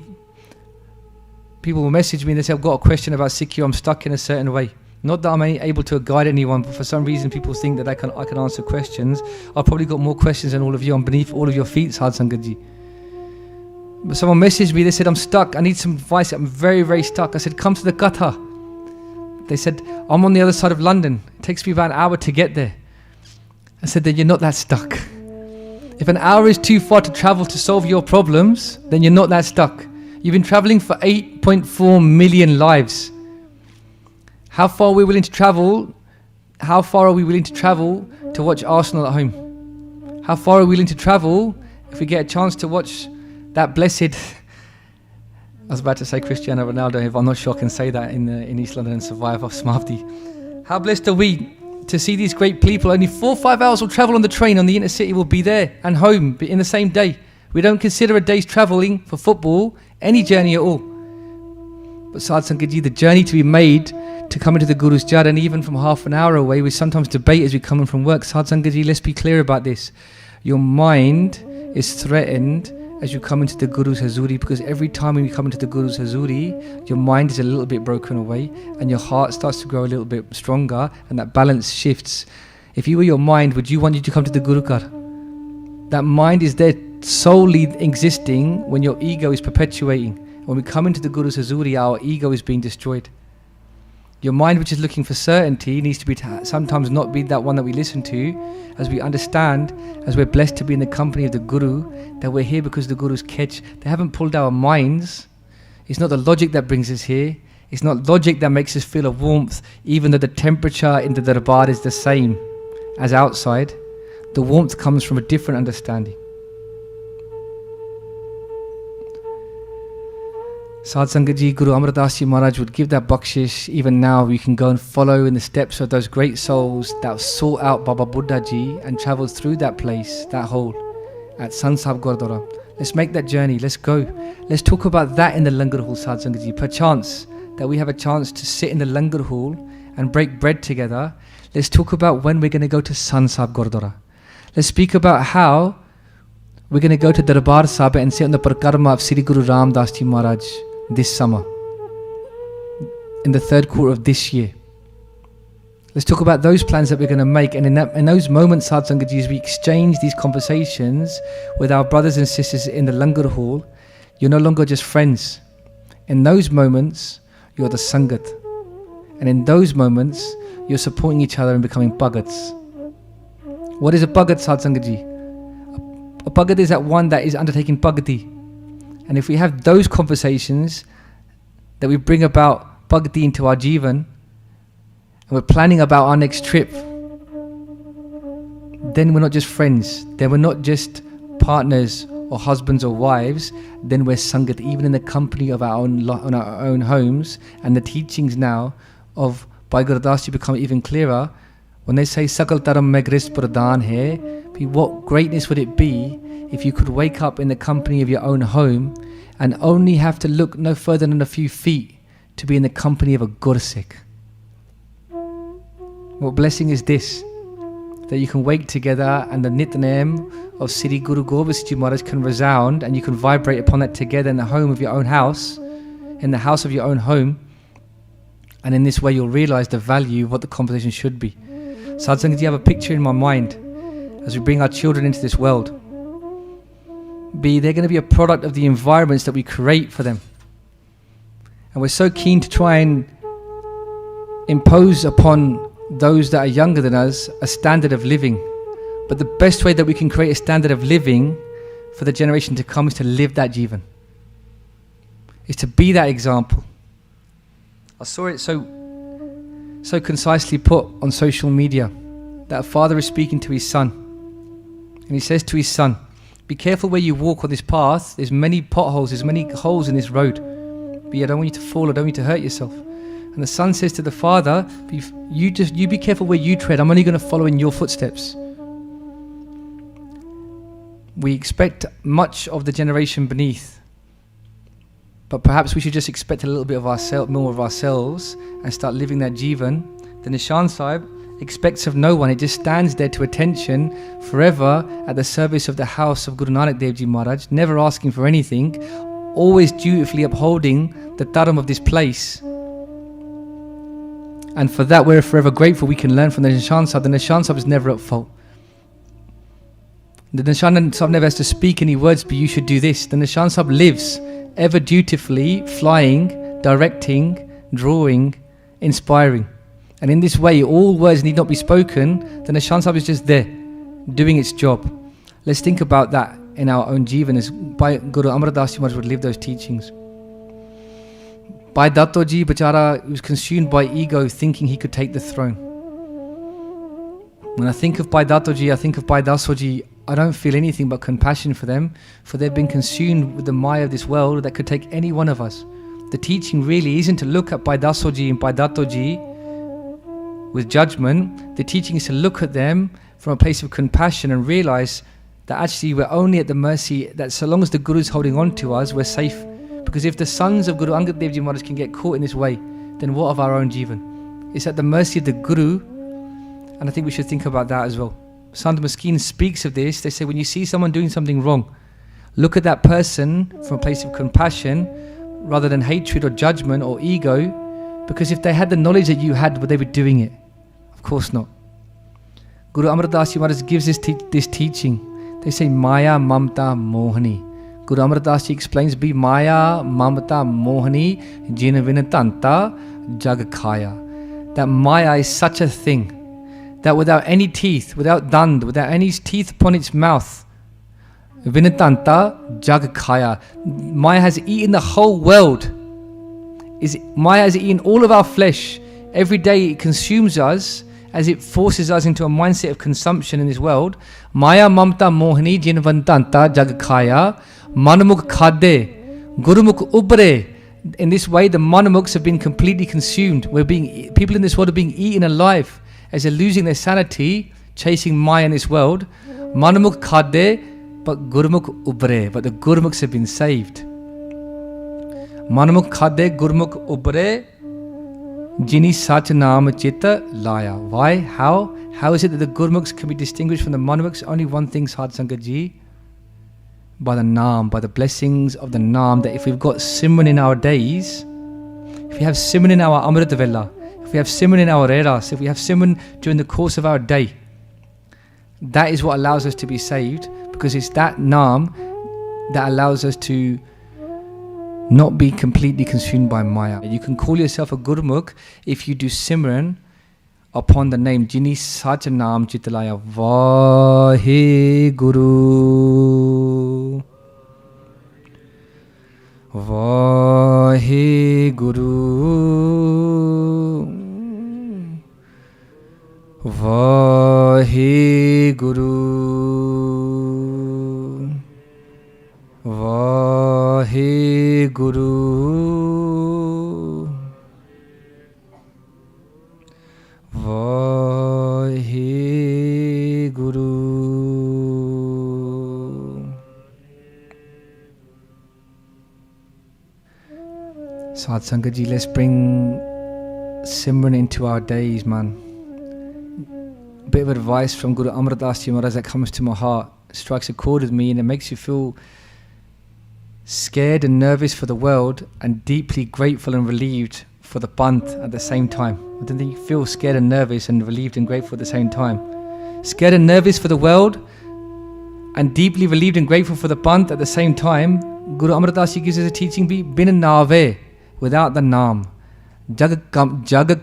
People will message me and they say, I've got a question about Sikhi, I'm stuck in a certain way. Not that I'm able to guide anyone, but for some reason people think that I can answer questions. I've probably got more questions than all of you. I'm beneath all of your feet, Sad Sangat Ji. But someone messaged me, they said, I'm stuck, I need some advice, I'm very, very stuck. I said, come to the Katha. They said, I'm on the other side of London. It takes me about an hour to get there. I said, then you're not that stuck. If an hour is too far to travel to solve your problems, then you're not that stuck. You've been traveling for 8.4 million lives. How far are we willing to travel? How far are we willing to travel to watch Arsenal at home? How far are we willing to travel if we get a chance to watch that blessed... I was about to say Cristiano Ronaldo, if I'm not sure I can say that in East London and survive off Smavdi. How blessed are we to see these great people? Only 4 or 5 hours will travel on the train on the inner city, will be there and home in the same day. We don't consider a day's travelling for football any journey at all. But Sad Sangat Ji, the journey to be made to come into the Guru's Jad, and even from half an hour away, we sometimes debate as we come in from work. Sad Sangat Ji, let's be clear about this. Your mind is threatened as you come into the Guru's Hazuri, because every time when you come into the Guru's Hazuri, your mind is a little bit broken away and your heart starts to grow a little bit stronger, and that balance shifts. If you were your mind, would you want you to come to the Guru Kar? That mind is there solely existing when your ego is perpetuating. When we come into the Guru's Hazuri, our ego is being destroyed. Your mind, which is looking for certainty, needs to be sometimes not be that one that we listen to, as we understand, as we're blessed to be in the company of the Guru, that we're here because the Guru's catch. They haven't pulled our minds. It's not the logic that brings us here. It's not logic that makes us feel a warmth, even though the temperature in the darbar is the same as outside. The warmth comes from a different understanding. Sad Sangat Ji, Guru Amar Das Ji Maharaj would give that bakshish. Even now we can go and follow in the steps of those great souls that sought out Baba Buddha Ji and travelled through that place, that hole at Sant Sahib Gurdwara. Let's make that journey, let's go. Let's talk about that in the Langar Hall, Sad Sangat Ji. Perchance that we have a chance to sit in the Langar Hall and break bread together. Let's talk about when we're going to go to Sant Sahib Gurdwara. Let's speak about how we're going to go to Darbar Sahib and sit on the Parakrama of Sri Guru Ram Das Ji Maharaj this summer, in the 3rd quarter of this year. Let's talk about those plans that we're going to make, and in those moments, Sad Sangat Ji, as we exchange these conversations with our brothers and sisters in the Langar Hall, you're no longer just friends. In those moments, you're the Sangat, and in those moments, you're supporting each other and becoming Bhagats. What is a Bhagat, Sad Sangat Ji? A Bhagat is that one that is undertaking Bhagati. And if we have those conversations, that we bring about Bhagati into our Jivan, and we're planning about our next trip, then we're not just friends, then we're not just partners or husbands or wives, then we're Sangat, even in the company of our own homes. And the teachings now of Bhai Gurdas Ji become even clearer. When they say Sakal Taram Mein Grist Pradhan Hai, what greatness would it be if you could wake up in the company of your own home and only have to look no further than a few feet to be in the company of a Gursikh? What blessing is this? That you can wake together and the Nitnem of Sri Guru Gobind Singh Ji Maharaj can resound, and you can vibrate upon that together in the home of your own house, in the house of your own home. And in this way you'll realize the value of what the conversation should be. Sad Sangat Ji, I have a picture in my mind as we bring our children into this world. They're going to be a product of the environments that we create for them. And we're so keen to try and impose upon those that are younger than us a standard of living. But the best way that we can create a standard of living for the generation to come is to live that Jivan. Is to be that example. I saw it so concisely put on social media, that a father is speaking to his son. And he says to his son, be careful where you walk on this path. There's many potholes, there's many holes in this road. But I don't want you to fall, I don't want you to hurt yourself. And the son says to the father, you be careful where you tread. I'm only going to follow in your footsteps. We expect much of the generation beneath, but perhaps we should just expect a little bit of more of ourselves and start living that Jivan. The Nishan Sahib expects of no one. It just stands there to attention forever at the service of the house of Guru Nanak Dev Ji Maharaj, never asking for anything, always dutifully upholding the dharam of this place. And for that, we're forever grateful. We can learn from the Nishan Sahib. The Nishan Sahib is never at fault. The Nishan Sahib never has to speak any words, but you should do this. The Nishan Sahib lives ever dutifully, flying, directing, drawing, inspiring. And in this way, all words need not be spoken. The Nishan Sahib is just there, doing its job. Let's think about that in our own jivan, as Guru Amar Das Ji Maharaj would live those teachings. Bhai Dato Ji, Bachara, he was consumed by ego, thinking he could take the throne. When I think of Bhai Dato Ji, I think of Bhai Daso Ji, I don't feel anything but compassion for them, for they've been consumed with the maya of this world that could take any one of us. The teaching really isn't to look at Bhai Daso Ji and Bhai Dato Ji with judgment. The teaching is to look at them from a place of compassion and realize that actually we're only at the mercy, that so long as the Guru is holding on to us, we're safe. Because if the sons of Guru Angad Dev Ji Maharaj can get caught in this way, then what of our own jivan? It's at the mercy of the Guru, and I think we should think about that as well. Sant Maskeen speaks of this. They say when you see someone doing something wrong, look at that person from a place of compassion rather than hatred or judgment or ego, because if they had the knowledge that you had, would they be doing it? Of course not. Guru Amar Das Ji Maharaj gives this teaching. They say Maya Mamta Mohani. Guru Amar Das Ji explains, be Maya Mamta Mohani Jina Vinatanta Jag Khaya. That Maya is such a thing that without any teeth, without dand, without any teeth upon its mouth, Vinatanta Jag Khaya. Maya has eaten the whole world. Maya has eaten all of our flesh. Every day it consumes us as it forces us into a mindset of consumption in this world. Maya Mamta Mohani Jinvantanta Jag Khaya Manamukh Khade Gurumukh Ubre. In this way, the Manamukhs have been completely consumed. People in this world are being eaten alive as they're losing their sanity, chasing Maya in this world. Manamukh Khade, but Gurumukh Ubre. But the Gurumukhs have been saved. Manamukh Khade Gurumukh Ubre Jini Sach Naam Chitta Laya. Why? How? How is it that the Gurmukhs can be distinguished from the Manamukhs? Only one thing, Sadh Sangat Ji. By the Naam, by the blessings of the Naam. That if we've got Simran in our days, if we have Simran in our Amrit Vela, if we have Simran in our Reras, if we have Simran during the course of our day, that is what allows us to be saved, because it's that Naam that allows us to not be completely consumed by Maya. You can call yourself a Gurmukh if you do Simran upon the name Jini Sach Naam Chitalaya. Waheguru Waheguru Waheguru Waheguru Waheguru. Sadh Sangat Ji, let's bring Simran into our days, man. A bit of advice from Guru Amar Das Ji Maharaj that comes to my heart, strikes a chord with me, and it makes you feel scared and nervous for the world and deeply grateful and relieved for the Panth at the same time. I don't think you feel scared and nervous and relieved and grateful at the same time. Scared and nervous for the world and deeply relieved and grateful for the Panth at the same time. Guru Amar Das Ji gives us a teaching, be bin naave, without the Naam. Jag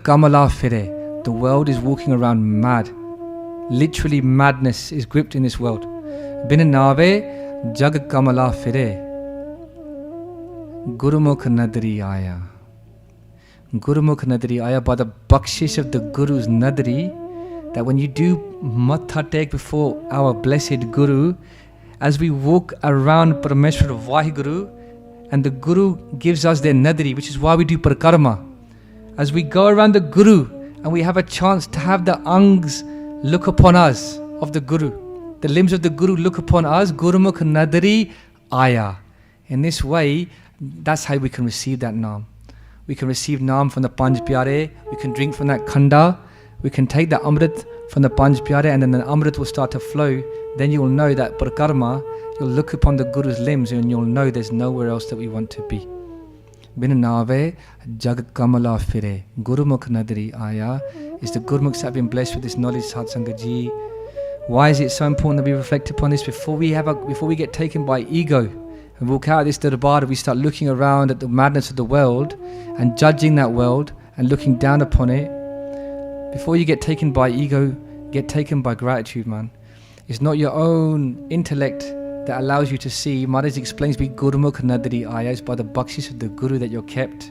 Kamala Fire. The world is walking around mad. Literally madness is gripped in this world. Bin naave Jag Kamala Fire. Gurumukh Nadri Aya. Gurumukh Nadri Aya, by the bakshish of the Guru's Nadri, that when you do Matha Tek before our blessed Guru, as we walk around Parameshwar of Waheguru, and the Guru gives us their Nadri, which is why we do Parikrama. As we go around the Guru and we have a chance to have the Angs look upon us of the Guru, the limbs of the Guru look upon us, Gurumukh Nadri Aya. In this way, that's how we can receive that Naam. We can receive Naam from the Panj Piare, we can drink from that Khanda, we can take the Amrit from the Panj Piare, and then the Amrit will start to flow. Then you will know that Parikrama, you'll look upon the Guru's limbs and you'll know there's nowhere else that we want to be. bin nave jag kamala fire. Gurumukh nadri aya is the Gurmukhs that have been blessed with this knowledge, Sadh Sangat Ji. Why is it so important that we reflect upon this before we get taken by ego and walk out of this darbar? We start looking around at the madness of the world and judging that world and looking down upon it. Before you get taken by ego, get taken by gratitude, man. It's not your own intellect that allows you to see. Maharaj explains, "Be Gurmukh nadri aya." It's by the bakshis of the Guru that you're kept.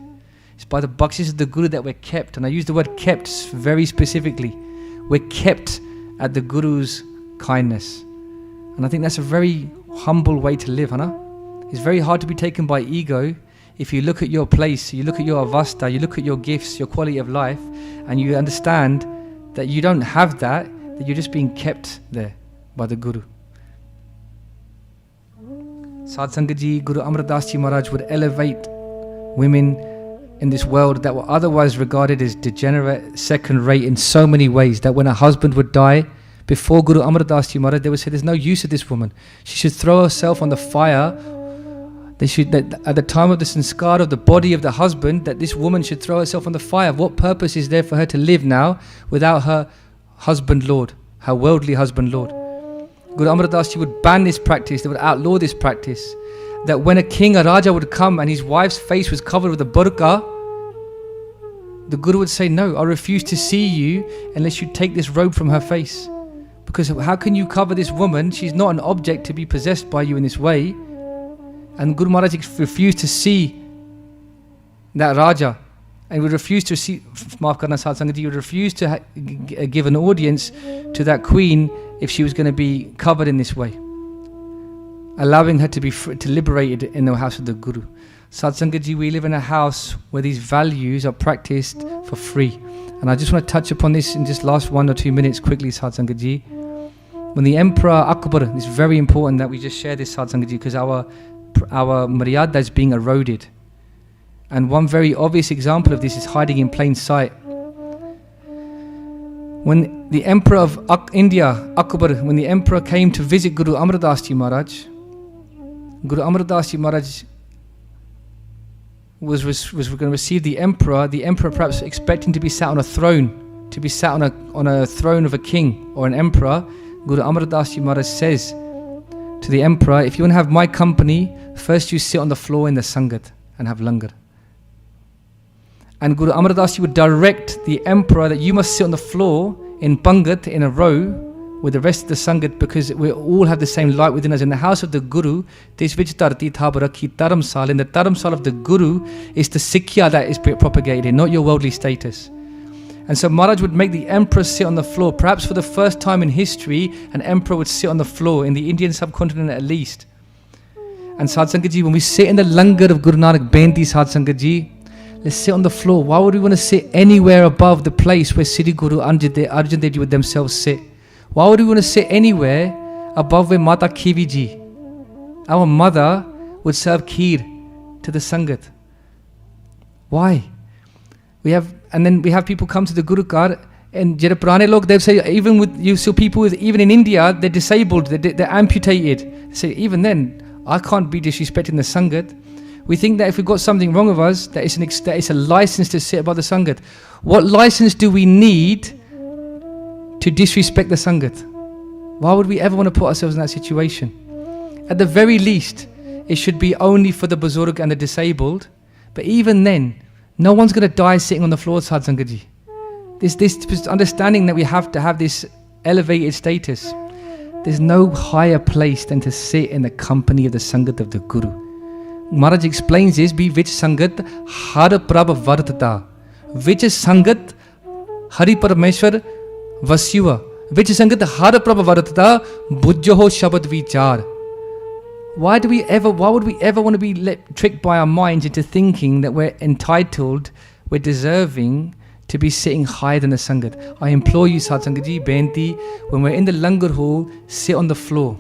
It's by the bakshis of the Guru that we're kept. And I use the word kept very specifically. We're kept at the Guru's kindness. And I think that's a very humble way to live, Hana? It's very hard to be taken by ego if you look at your place, you look at your avasta, you look at your gifts, your quality of life, and you understand that you don't have that you're just being kept there by the Guru. Sadh Sangat Ji, Guru Amar Das Ji Maharaj would elevate women in this world that were otherwise regarded as degenerate, second rate in so many ways, that when a husband would die, before Guru Amar Das Ji Maharaj, they would say, "There's no use of this woman. She should throw herself on the fire." That at the time of the sanskar of the body of the husband, that this woman should throw herself on the fire. What purpose is there for her to live now without her husband Lord, her worldly husband Lord? Guru Amar Das Ji would ban this practice, they would outlaw this practice. That when a king, a Raja would come and his wife's face was covered with a burqa, the Guru would say, "No, I refuse to see you unless you take this robe from her face. Because how can you cover this woman? She's not an object to be possessed by you in this way." And Guru Maharaj refused to see that Raja, and would refuse to see, Maaf karna Sadh Sangat Ji, would refuse to give an audience to that queen if she was going to be covered in this way, allowing her to be to liberated in the house of the Guru. Sadh Sangat Ji, we live in a house where these values are practiced for free. And I just want to touch upon this in just last 1 or 2 minutes quickly, Sadh Sangat Ji. When the Emperor Akbar, it's very important that we just share this, Sadh Sangat Ji, because our maryada is being eroded. And one very obvious example of this is hiding in plain sight. When the Emperor of India, Akbar, when the Emperor came to visit Guru Amar Das Ji Maharaj, Guru Amar Das Ji Maharaj was going to receive the Emperor perhaps expecting to be sat on a throne, to be sat on a throne of a king or an emperor. Guru Amar Das Ji Maharaj says to the Emperor, "If you want to have my company, first you sit on the floor in the Sangat and have langar." And Guru Amar Das Ji would direct the Emperor that you must sit on the floor in Pangat, in a row, with the rest of the Sangat, because we all have the same light within us. In the house of the Guru, this vich tarti thabarakhi taramsal, in the taramsal of the Guru is the Sikhya that is propagated, not your worldly status. And so Maharaj would make the Emperor sit on the floor. Perhaps for the first time in history, an Emperor would sit on the floor, in the Indian subcontinent at least. And Sadh Sangat Ji, when we sit in the langar of Guru Nanak Benti, Sadh Sangat Ji, let's sit on the floor. Why would we want to sit anywhere above the place where Sri Guru Arjan Dev Ji would themselves sit? Why would we want to sit anywhere above where Mata Khivi Ji, our mother, would serve kheer to the Sangat? Why? And then we have people come to the Guru Kar, and jere purane log, they'll say, even with you, so people even in India, they're disabled, they're amputated. They say, even then, I can't be disrespecting the Sangat. We think that if we've got something wrong with us, that it's a license to sit above the Sangat. What license do we need to disrespect the Sangat? Why would we ever want to put ourselves in that situation? At the very least, it should be only for the Buzurg and the disabled. But even then, no one's going to die sitting on the floor, Sadh Sangat Ji. This understanding that we have to have this elevated status. There's no higher place than to sit in the company of the Sangat of the Guru. Maharaj explains this, "Be which Sangat har prabh vartata." Which Sangat Hari Parameshwar Vasyuva. Which Sangat har prabh vartata bujjoho shabad vichar. Why would we ever want to be tricked by our minds into thinking that we're entitled, we're deserving to be sitting higher than the Sangat? I implore you, Sadh Sangat Ji, Benti, when we're in the langar hall, sit on the floor.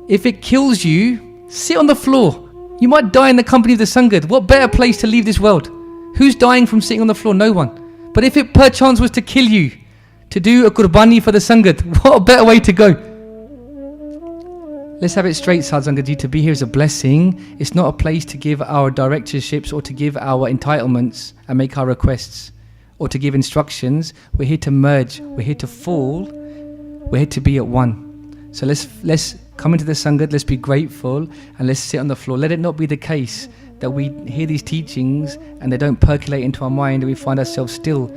If it kills you, sit on the floor. You might die in the company of the Sangat. What better place to leave this world? Who's dying from sitting on the floor? No one. But if it perchance was to kill you, to do a qurbani for the Sangat, what a better way to go? Let's have it straight, Sad Sangat Ji. To be here is a blessing. It's not a place to give our directorships or to give our entitlements and make our requests or to give instructions. We're here to merge. We're here to fall. We're here to be at one. So let's come into the Sangat. Let's be grateful and let's sit on the floor. Let it not be the case that we hear these teachings and they don't percolate into our mind and we find ourselves still,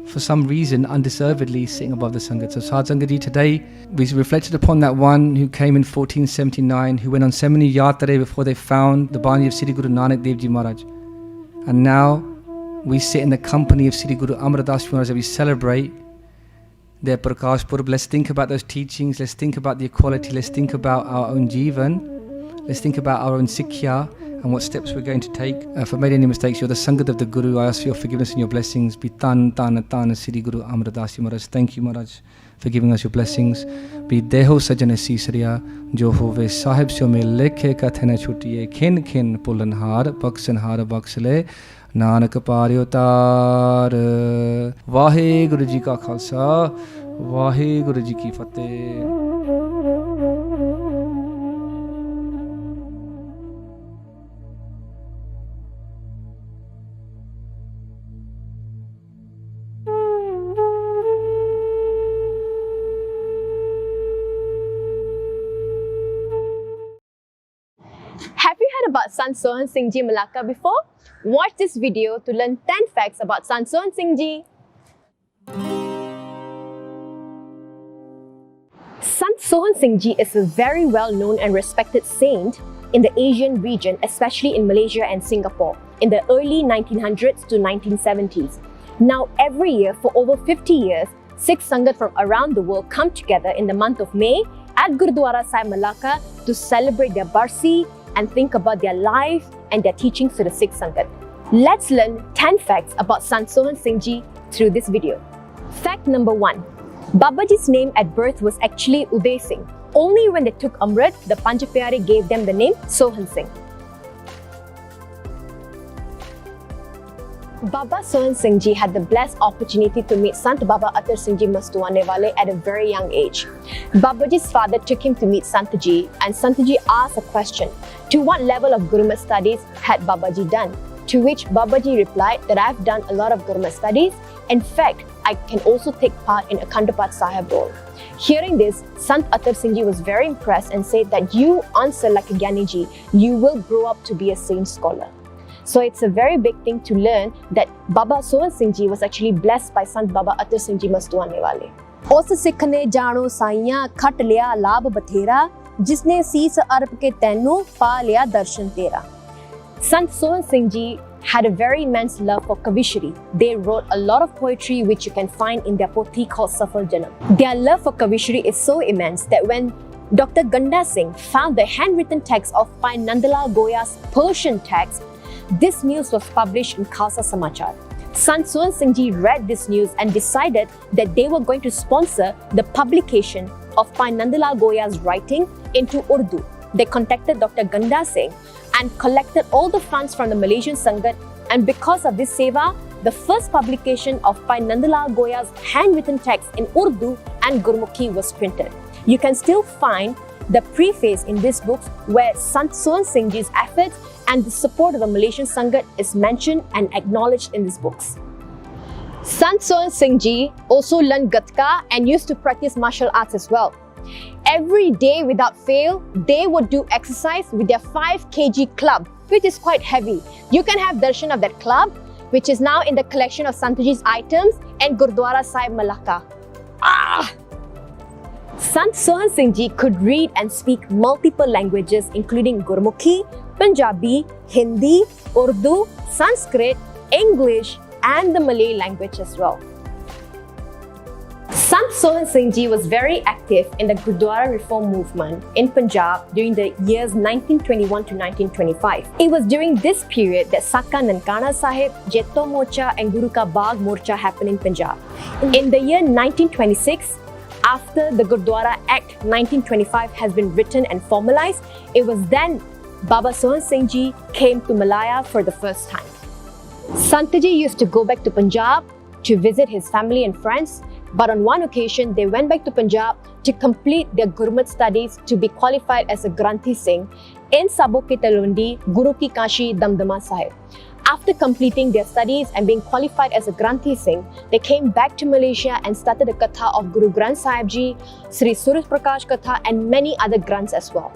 for some reason, undeservedly sitting above the Sangat. So Sad Sangat Ji, today we reflected upon that one who came in 1479, who went on so many yatre before they found the Bani of Sri Guru Nanak Dev Ji Maharaj. And now we sit in the company of Sri Guru Amar Das Ji Maharaj and we celebrate their Prakash Purab. Let's think about those teachings. Let's think about the equality. Let's think about our own Jivan. Let's think about our own Sikhya and what steps we're going to take. If I made any mistakes, you're the Sangat of the Guru. I ask for your forgiveness and your blessings. Be tan Sri Guru Amar Das Ji Maharaj. Thank you, Maharaj, for giving us your blessings. Be deho sajan sisriya jo hove sahib syo me lekhe kathena chutiye khin khin pulanhar baksanhar baksle nanak apaar utar. Waheguru Ji ka Khalsa, Waheguru Ji ki Fateh. Have you heard about Sant Sohan Singh Ji Malacca before? Watch this video to learn 10 facts about Sant Sohan Singh Ji. Sant Sohan Singh Ji is a very well-known and respected saint in the Asian region, especially in Malaysia and Singapore, in the early 1900s to 1970s. Now, every year for over 50 years, Sikh Sangat from around the world come together in the month of May at Gurudwara Sahib Malacca to celebrate their Barsi and think about their life and their teachings to the Sikh Sangat. Let's learn 10 facts about Sant Sohan Singh Ji through this video. Fact number 1. Babaji's name at birth was actually Uday Singh. Only when they took Amrit, the Piara gave them the name Sohan Singh. Baba Sohan Singh Ji had the blessed opportunity to meet Sant Baba Atar Singh Ji Mastuanewale at a very young age. Babaji's father took him to meet Sant Ji, and Sant Ji asked a question: to what level of Gurmat studies had Babaji done? To which Babaji replied that I've done a lot of Gurmat studies. In fact, I can also take part in a Khandapat Sahib role. Hearing this, Sant Atar Singh Ji was very impressed and said that you answer like a Gyani Ji, you will grow up to be a saint scholar. So it's a very big thing to learn that Baba Sohan Singh Ji was actually blessed by Sant Baba Atar Singh Ji Mastuanewale. Us Sikh ne jaano saiyan khat liya laab bathera, jisne sees arp ke tenu pa liya darshan tera. Sant Sohan Singh Ji had a very immense love for Kavishri. They wrote a lot of poetry which you can find in their pothi called Safal Janam. Their love for Kavishri is so immense that when Dr. Ganda Singh found the handwritten text of Bhai Nandalal Goya's Persian text, this news was published in Khalsa Samachar. Sant Sohan Singh Ji read this news and decided that they were going to sponsor the publication of Bhai Nandalal Goya's writing into Urdu. They contacted Dr. Ganda Singh and collected all the funds from the Malaysian Sangat, and because of this seva, the first publication of Bhai Nandalal Goya's handwritten text in Urdu and Gurmukhi was printed. You can still find the preface in this book where Sant Sohan Singh Ji's efforts and the support of the Malaysian Sangat is mentioned and acknowledged in these books. Sant Sohan Singh Ji also learned Gatka and used to practice martial arts as well. Every day without fail, they would do exercise with their 5 kg club, which is quite heavy. You can have darshan of that club, which is now in the collection of Sant Ji's items and Gurudwara Sahib Malacca. Sant Sohan Singh Ji could read and speak multiple languages including Gurmukhi, Punjabi, Hindi, Urdu, Sanskrit, English and the Malay language as well. Sant Sohan Singh Ji was very active in the Gurdwara reform movement in Punjab during the years 1921 to 1925. It was during this period that Saka Nankana Sahib, Jetto Morcha and Guru Ka Bagh Morcha happened in Punjab. In the year 1926, after the Gurdwara Act 1925 has been written and formalized, it was then Baba Sohan Singh Ji came to Malaya for the first time. Sant Ji used to go back to Punjab to visit his family and friends. But on one occasion, they went back to Punjab to complete their Gurmat studies to be qualified as a Granthi Singh in Sabo Ki Talundi, Guru Ki Kashi, Damdama Sahib. After completing their studies and being qualified as a Granthi Singh, they came back to Malaysia and started the Katha of Guru Granth Saheb Jee, Sri Suraj Prakash Katha and many other Granths as well.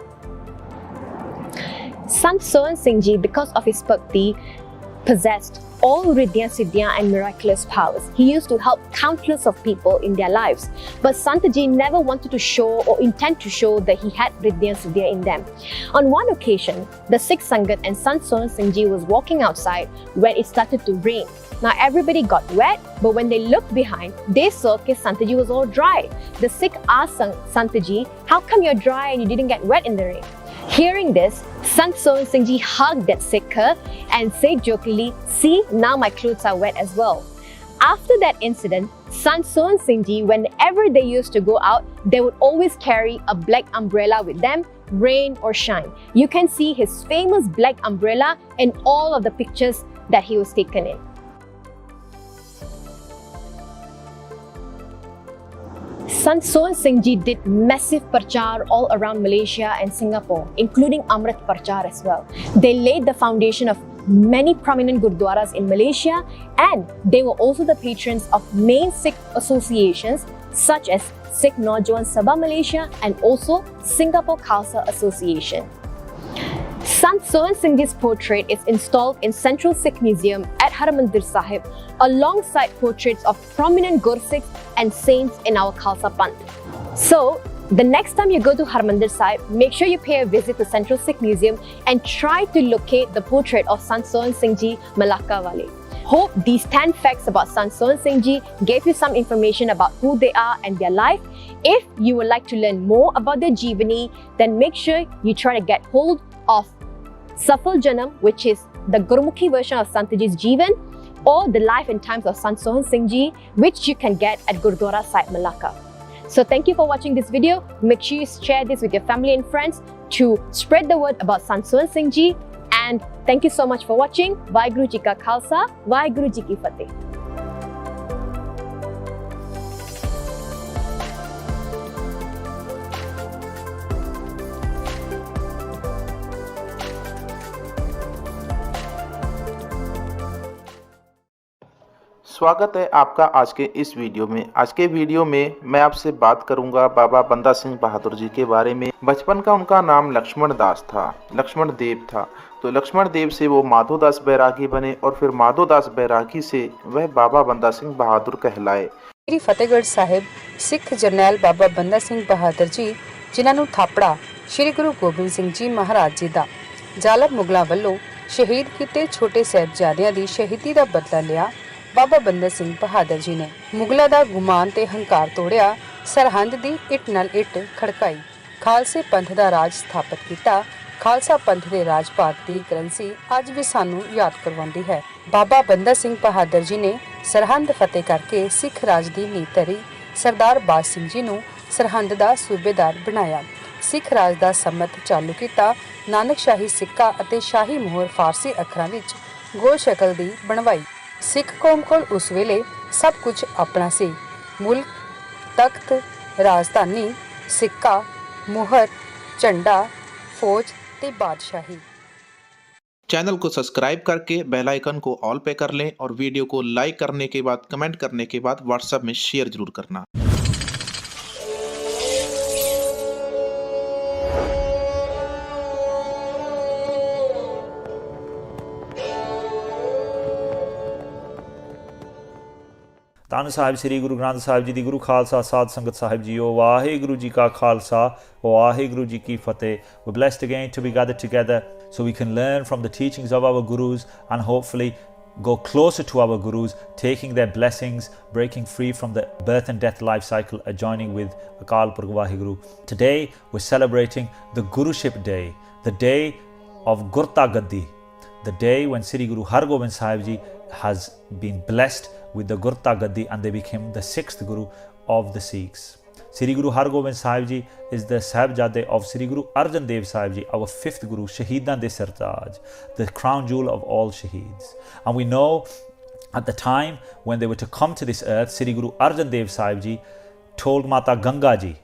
Sant Sohan Singh Ji, because of his bhakti, possessed all Riddhiyan, Siddhiyan and miraculous powers. He used to help countless of people in their lives. But Sant Ji never wanted to show or intend to show that he had Riddhiyan, Siddhiyan in them. On one occasion, the Sikh Sangat and Sant Sohan Singh Ji was walking outside when it started to rain. Now everybody got wet, but when they looked behind, they saw that Sant Ji was all dry. The Sikh asked Sant Ji, "How come you're dry and you didn't get wet in the rain?" Hearing this, Sant Sohan Singh Ji hugged that Sikh and said jokingly, "See, now my clothes are wet as well." After that incident, Sant Sohan Singh Ji, whenever they used to go out, they would always carry a black umbrella with them, rain or shine. You can see his famous black umbrella in all of the pictures that he was taken in. Sant Sohan Singh Ji did massive parchar all around Malaysia and Singapore, including Amrit Parchar as well. They laid the foundation of many prominent gurdwaras in Malaysia, and they were also the patrons of main Sikh associations such as Sikh Naujawan Sabha Malaysia and also Singapore Khalsa Association. Sant Sohan Singh Ji's portrait is installed in Central Sikh Museum at Harmandir Sahib alongside portraits of prominent Gursikhs and saints in our Khalsa Panth. So, the next time you go to Harmandir Sahib, make sure you pay a visit to Central Sikh Museum and try to locate the portrait of Sant Sohan Singh Ji Malacca Wale. Hope these 10 facts about Sant Sohan Singh Ji gave you some information about who they are and their life. If you would like to learn more about their Jeevani, then make sure you try to get hold of Safal Janam, which is the Gurmukhi version of Sant Ji's Jeevan, or the Life and Times of Sant Sohan Singh Ji, which you can get at Gurdwara Sahib Malacca. So thank you for watching this video. Make sure you share this with your family and friends to spread the word about Sant Sohan Singh Ji. And thank you so much for watching. Waheguru Ji Ka Khalsa, Waheguru Ji Ki Fateh. स्वागत है आपका आज के इस video में। आज के video में मैं आपसे बात करूंगा बाबा बंदा सिंह बहादुर जी के बारे में। बचपन का उनका नाम लक्ष्मण दास था, लक्ष्मण देव था। तो लक्ष्मण देव से वो माधोदास बैरागी बने और फिर माधोदास बैरागी से वह बाबा बंदा सिंह बहादुर कहलाए। श्री फतेहगढ़ साहिब सिख जरनैल बाबा बंदा सिंह बहादुर जी, जिन्हां नूं थापड़ा श्री गुरु गोबिंद सिंह जी महाराज जी दा जालम मुगलों ਵੱਲੋਂ शहीद किए छोटे साहिबजादियां दी शहीदी का बदला लिया। बाबा बंदा सिंह बहादुर जी ने मुगलों का गुमान ते हंकार तोड़िया, सरहंद दी इट नाल इट खड़काई, खालसे पंथ का राज स्थापित किया। खालसा पंथ के राजपाट की करंसी अज भी सानू याद करवाती है। बाबा बंदा सिंह बहादुर जी ने सरहंद फतेह करके सिख राज की नींह धरी। सरदार बाज सिंह जी नूं सरहंद का सूबेदार बनाया। सिख राज का समत चालू किया। नानक शाही सिक्का अते शाही मोहर फारसी अखरां विच गोल शक्ल दी बनवाई। सिख कौम कोल उस वेले सब कुछ अपना सी, मुल्क, तख्त, राजधानी, सिक्का, मुहर, झंडा, फौज ते बादशाही। चैनल को सब्सक्राइब करके बेल आइकन को ऑल पे कर लें और वीडियो को लाइक करने के बाद कमेंट करने के बाद व्हाट्सएप में शेयर जरूर करना। ਧੰਨ ਸਾਹਿਬ ਸ੍ਰੀ ਗੁਰੂ ਗ੍ਰੰਥ ਸਾਹਿਬ ਜੀ ਦੀ ਗੁਰੂ ਖਾਲਸਾ ਸਾਧ ਸੰਗਤ ਸਾਹਿਬ ਜੀਓ, ਵਾਹਿਗੁਰੂ ਜੀ ਕਾ ਖਾਲਸਾ, ਵਾਹਿਗੁਰੂ ਜੀ ਕੀ ਫਤਿਹ। We're blessed again to be gathered together so we can learn from the teachings of our gurus and hopefully go closer to our gurus, taking their blessings, breaking free from the birth and death life cycle, joining with Akal Purkh Waheguru. Today we're celebrating the Guruship Day, the day of Gurta Gaddi, the day when Sri Guru Har Gobind Sahib Ji has been blessed with the Gurta Gaddi and they became the 6th Guru of the Sikhs. Sri Guru Har Gobind Sahib Ji is the Sahibzade of Sri Guru Arjan Dev Sahib Ji, our 5th Guru, Shaheedan de Sartaj, the crown jewel of all Shaheeds. And we know At the time when they were to come to this earth, Sri Guru Arjan Dev Sahib Ji told Mata Ganga Ji,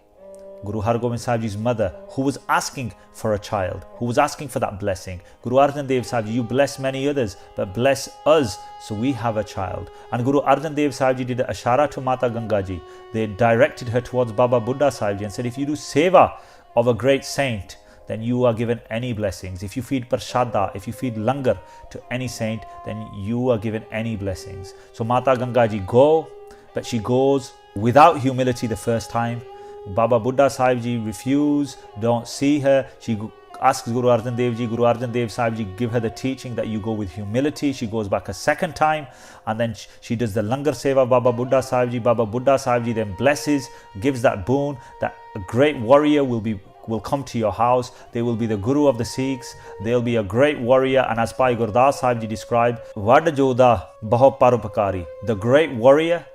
Guru Har Gobind Sahib Ji's mother, who was asking for a child, who was asking for that blessing, Guru Arjan Dev Sahib Ji, you bless many others, but bless us so we have a child. And Guru Arjan Dev Sahib Ji did an ashara to Mata Ganga Ji. They directed her towards Baba Buddha Sahib Ji and said, if you do seva of a great saint, then you are given any blessings. If you feed prashada, if you feed langar to any saint, then you are given any blessings. So Mata Ganga Ji go, but she goes without humility the first time. Baba Buddha Sahib Ji refuse, don't see her. She asks Guru Arjan Dev Ji, Guru Arjan Dev Sahib Ji give her the teaching that you go with humility. She goes back a second time and then she does the langar seva Baba Buddha Sahib Ji. Baba Buddha Sahib Ji then blesses, gives that boon that a great warrior will come to your house. They will be the Guru of the Sikhs. They'll be a great warrior. And as Bhai Gurdas Sahib Ji described, Vad Joda Baho Paropakari, the great warrior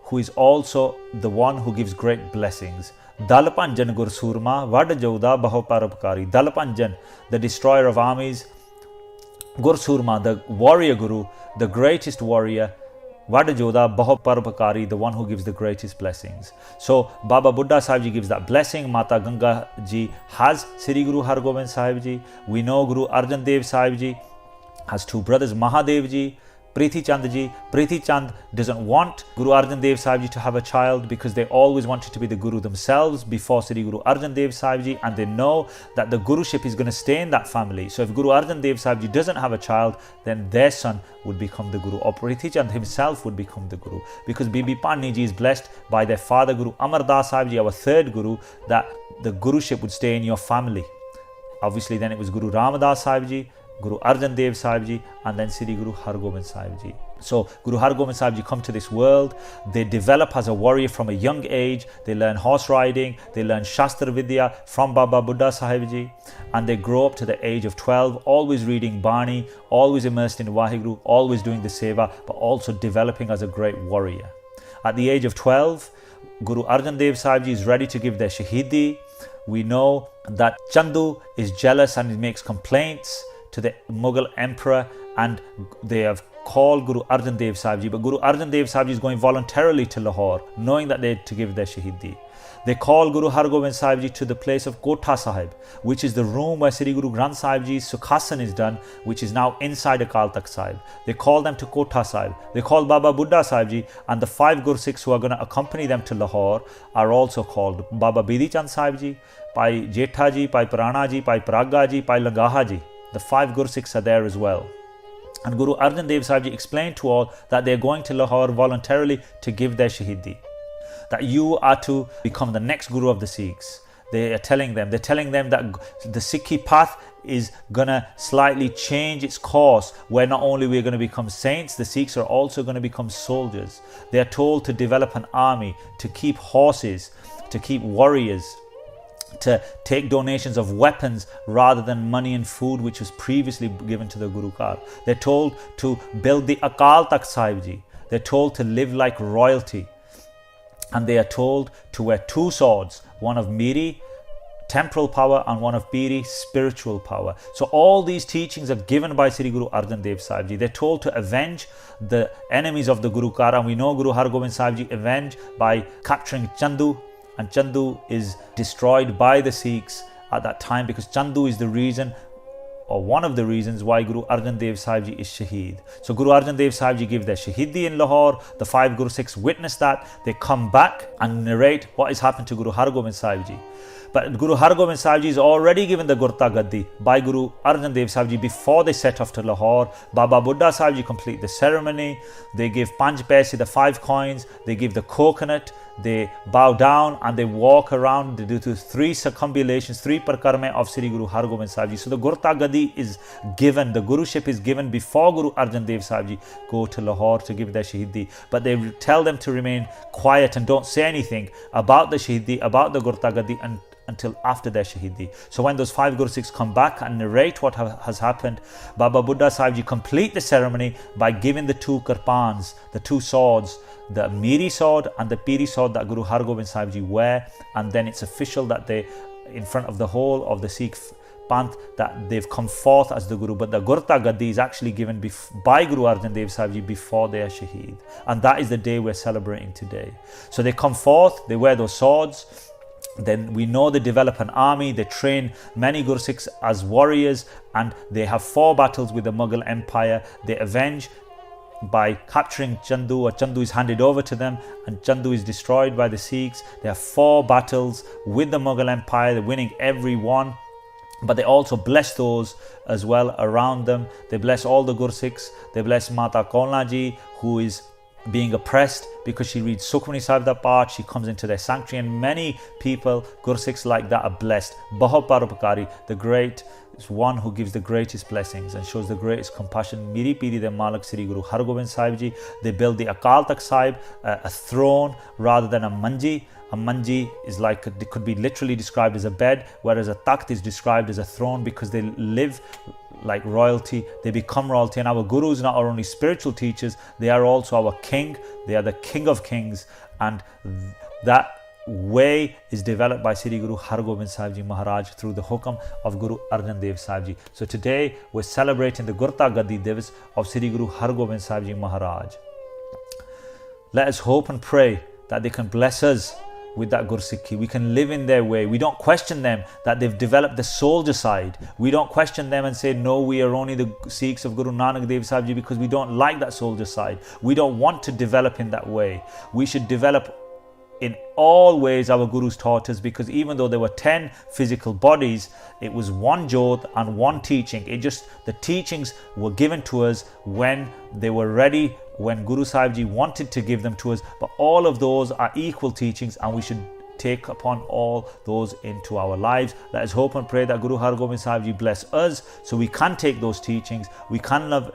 who is also the one who gives great blessings. Dalpanjan Gur Surma, Vad Joda Baho Paropakari. Dalpanjan, the destroyer of armies. Gur Surma, the warrior Guru, the greatest warrior. Vad Joda Baho Paropakari, the one who gives the greatest blessings. So Baba Buddha Sahib Ji gives that blessing. Mata Ganga Ji has Sri Guru Har Gobind Sahib Ji. We know Guru Arjan Dev Sahib Ji has two brothers, Mahadev Ji, Prithi Chand Ji. Prithi Chand doesn't want Guru Arjan Dev Sahib Ji to have a child because they always wanted to be the Guru themselves before Sri Guru Arjan Dev Sahib Ji, and they know that the Guruship is going to stay in that family. So if Guru Arjan Dev Sahib Ji doesn't have a child, then their son would become the Guru, or Prithi Chand himself would become the Guru, because Bibi Pani Ji is blessed by their father Guru Amar Das Sahib Ji, our third Guru, that the Guruship would stay in your family. Obviously then it was Guru Ramadas Sahib Ji, Guru Arjan Dev Sahib Ji, and then Sri Guru Har Gobind Sahib Ji. So Guru Har Gobind Sahib Ji come to this world. They develop as a warrior from a young age. They learn horse riding. They learn Shastra Vidya from Baba Buddha Sahib Ji. And they grow up to the age of 12, always reading Bani, always immersed in Waheguru, always doing the seva, but also developing as a great warrior. At the age of 12, Guru Arjan Dev Sahib Ji is ready to give their Shahidi. We know that Chandu is jealous and he makes complaints to the Mughal emperor, and they have called Guru Arjan Dev Sahib Ji, but Guru Arjan Dev Sahib Ji is going voluntarily to Lahore, knowing that they're to give their Shahidi. They call Guru Har Gobind Sahib Ji to the place of Kotha Sahib, which is the room where Sri Guru Granth Sahib Ji's Sukhasan is done, which is now inside Akal Takht Sahib. They call them to Kotha Sahib. They call Baba Buddha Sahib Ji, and the 5 Gursikhs who are going to accompany them to Lahore are also called Baba Bidhi Chand Sahib Ji, Bhai Jetha Ji, Bhai Purana Ji, Bhai Praga Ji, Bhai Langaha Ji. The 5 Gursikhs are there as well. And Guru Arjan Dev Sahib Ji explained to all that they are going to Lahore voluntarily to give their Shahidi. That you are to become the next Guru of the Sikhs. They're telling them that the Sikhi path is gonna slightly change its course, where not only we're going to become saints, the Sikhs are also going to become soldiers. They are told to develop an army, to keep horses, to keep warriors, to take donations of weapons rather than money and food, which was previously given to the Guru Kar. They're told to build the Akal Takht Sahib Ji. They're told to live like royalty. And they are told to wear 2 swords, one of Miri, temporal power, and one of Piri, spiritual power. So all these teachings are given by Sri Guru Arjan Dev Sahib Ji. They're told to avenge the enemies of the Guru Kar, and we know Guru Har Gobind Sahib Ji avenged by capturing Chandu, and Chandu is destroyed by the Sikhs at that time, because Chandu is the reason, or one of the reasons, why Guru Arjan Dev Sahib Ji is Shaheed. So Guru Arjan Dev Sahib Ji give their Shahidi in Lahore. The 5 Guru Sikhs witness that. They come back and narrate what has happened to Guru Har Gobind Sahib Ji. But Guru Har Gobind Sahib Ji is already given the Gurta Gaddi by Guru Arjan Dev Sahib Ji before they set off to Lahore. Baba Buddha Sahib Ji complete the ceremony. They give Panj Paise, the 5 coins. They give the coconut. They bow down and they walk around. They do 3 circumambulations, 3 parkarme of Sri Guru Har Gobind Sahib Ji. So the Gurta Gaddi is given, the Guruship is given before Guru Arjan Dev Sahib Ji go to Lahore to give their Shahidi. But they tell them to remain quiet and don't say anything about the Shahidi, about the Gurta Gaddi, until after their Shahidi. So when those 5 Guru Sikhs come back and narrate what has happened, Baba Buddha Sahib Ji complete the ceremony by giving the 2 kirpans, the 2 swords, the Miri sword and the Piri sword that Guru Har Gobind Sahib Ji wear, and then it's official that they, in front of the whole of the Sikh Panth that they've come forth as the Guru, but the Gurta Gaddi is actually given by Guru Arjan Dev Sahib Ji before they are Shaheed. And that is the day we're celebrating today. So they come forth, they wear those swords. Then we know they develop an army, they train many Gursikhs as warriors, and they have 4 battles with the Mughal Empire. They avenge by capturing Chandu, or Chandu is handed over to them, and Chandu is destroyed by the Sikhs. There are 4 battles with the Mughal Empire, they're winning every one. But they also bless those as well around them. They bless all the Gursikhs. They bless Mata Kaulna Ji, who is being oppressed because she reads Sukhmani Sahib da Paath. She comes into their sanctuary, and many people, Gursikhs like that, are blessed. Bahut Paropakari, the great, is one who gives the greatest blessings and shows the greatest compassion. Miri Piri de Malik Sri Guru Har Gobind Sahib Ji. They build the Akal Takht Sahib, a throne rather than a manji. A manji is like, it could be literally described as a bed, whereas a takht is described as a throne, because they live like royalty, they become royalty. And our gurus not only spiritual teachers, they are also our king. They are the king of kings, and that way is developed by Sri Guru Har Gobind Sahib Ji Maharaj through the hukam of Guru Arjan Dev Sahib Ji. So today we're celebrating the Gurta Gaddi Divas of Sri Guru Har Gobind Sahib Ji Maharaj. Let us hope and pray that they can bless us with that Gursikhi. We can live in their way. We don't question them that they've developed the soldier side. We don't question them and say, no, we are only the Sikhs of Guru Nanak Dev Sahib Ji, because we don't like that soldier side. We don't want to develop in that way. We should develop in all ways our Gurus taught us, because even though there were 10 physical bodies, it was one Jodh and one teaching. The teachings were given to us when they were ready, when Guru Sahib Ji wanted to give them to us. But all of those are equal teachings, and we should take upon all those into our lives. Let us hope and pray that Guru Har Gobind Sahib Ji bless us, so we can take those teachings, we can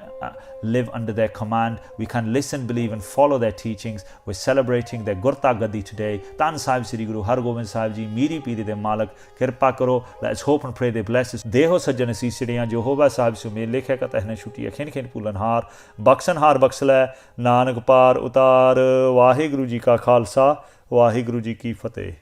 live under their command, we can listen, believe and follow their teachings. We're celebrating their Gurta Gaddi today. Tan Sahib Sri Guru Har Gobind Sahib Ji Miri Piri de Malik Kirpa Karo. Let us hope and pray they bless us. Deho Sajjan Asisidiyaan Jehovah Sahib Sumir Lekha Ka Tehne Shuti Akhin Khin Pulan Har Baksan Har Baksala Nanak Par Utar. Waheguru Ji Ka Khalsa, Waheguru Ji Ki Fateh.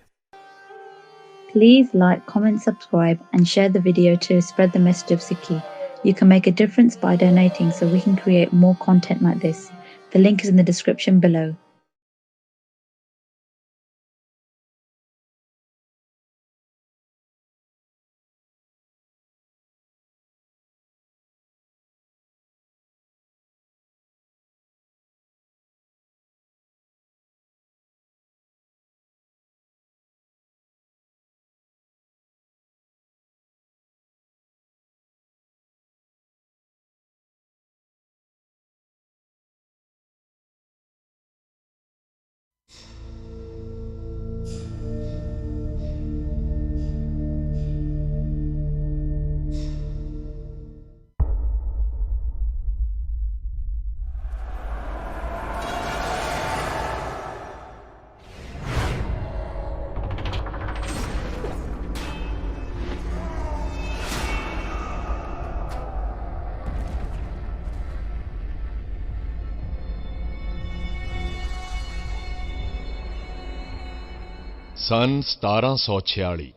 Please like, comment, subscribe and share the video to spread the message of Sikhi. You can make a difference by donating so we can create more content like this. The link is in the description below. ਸਨ 1746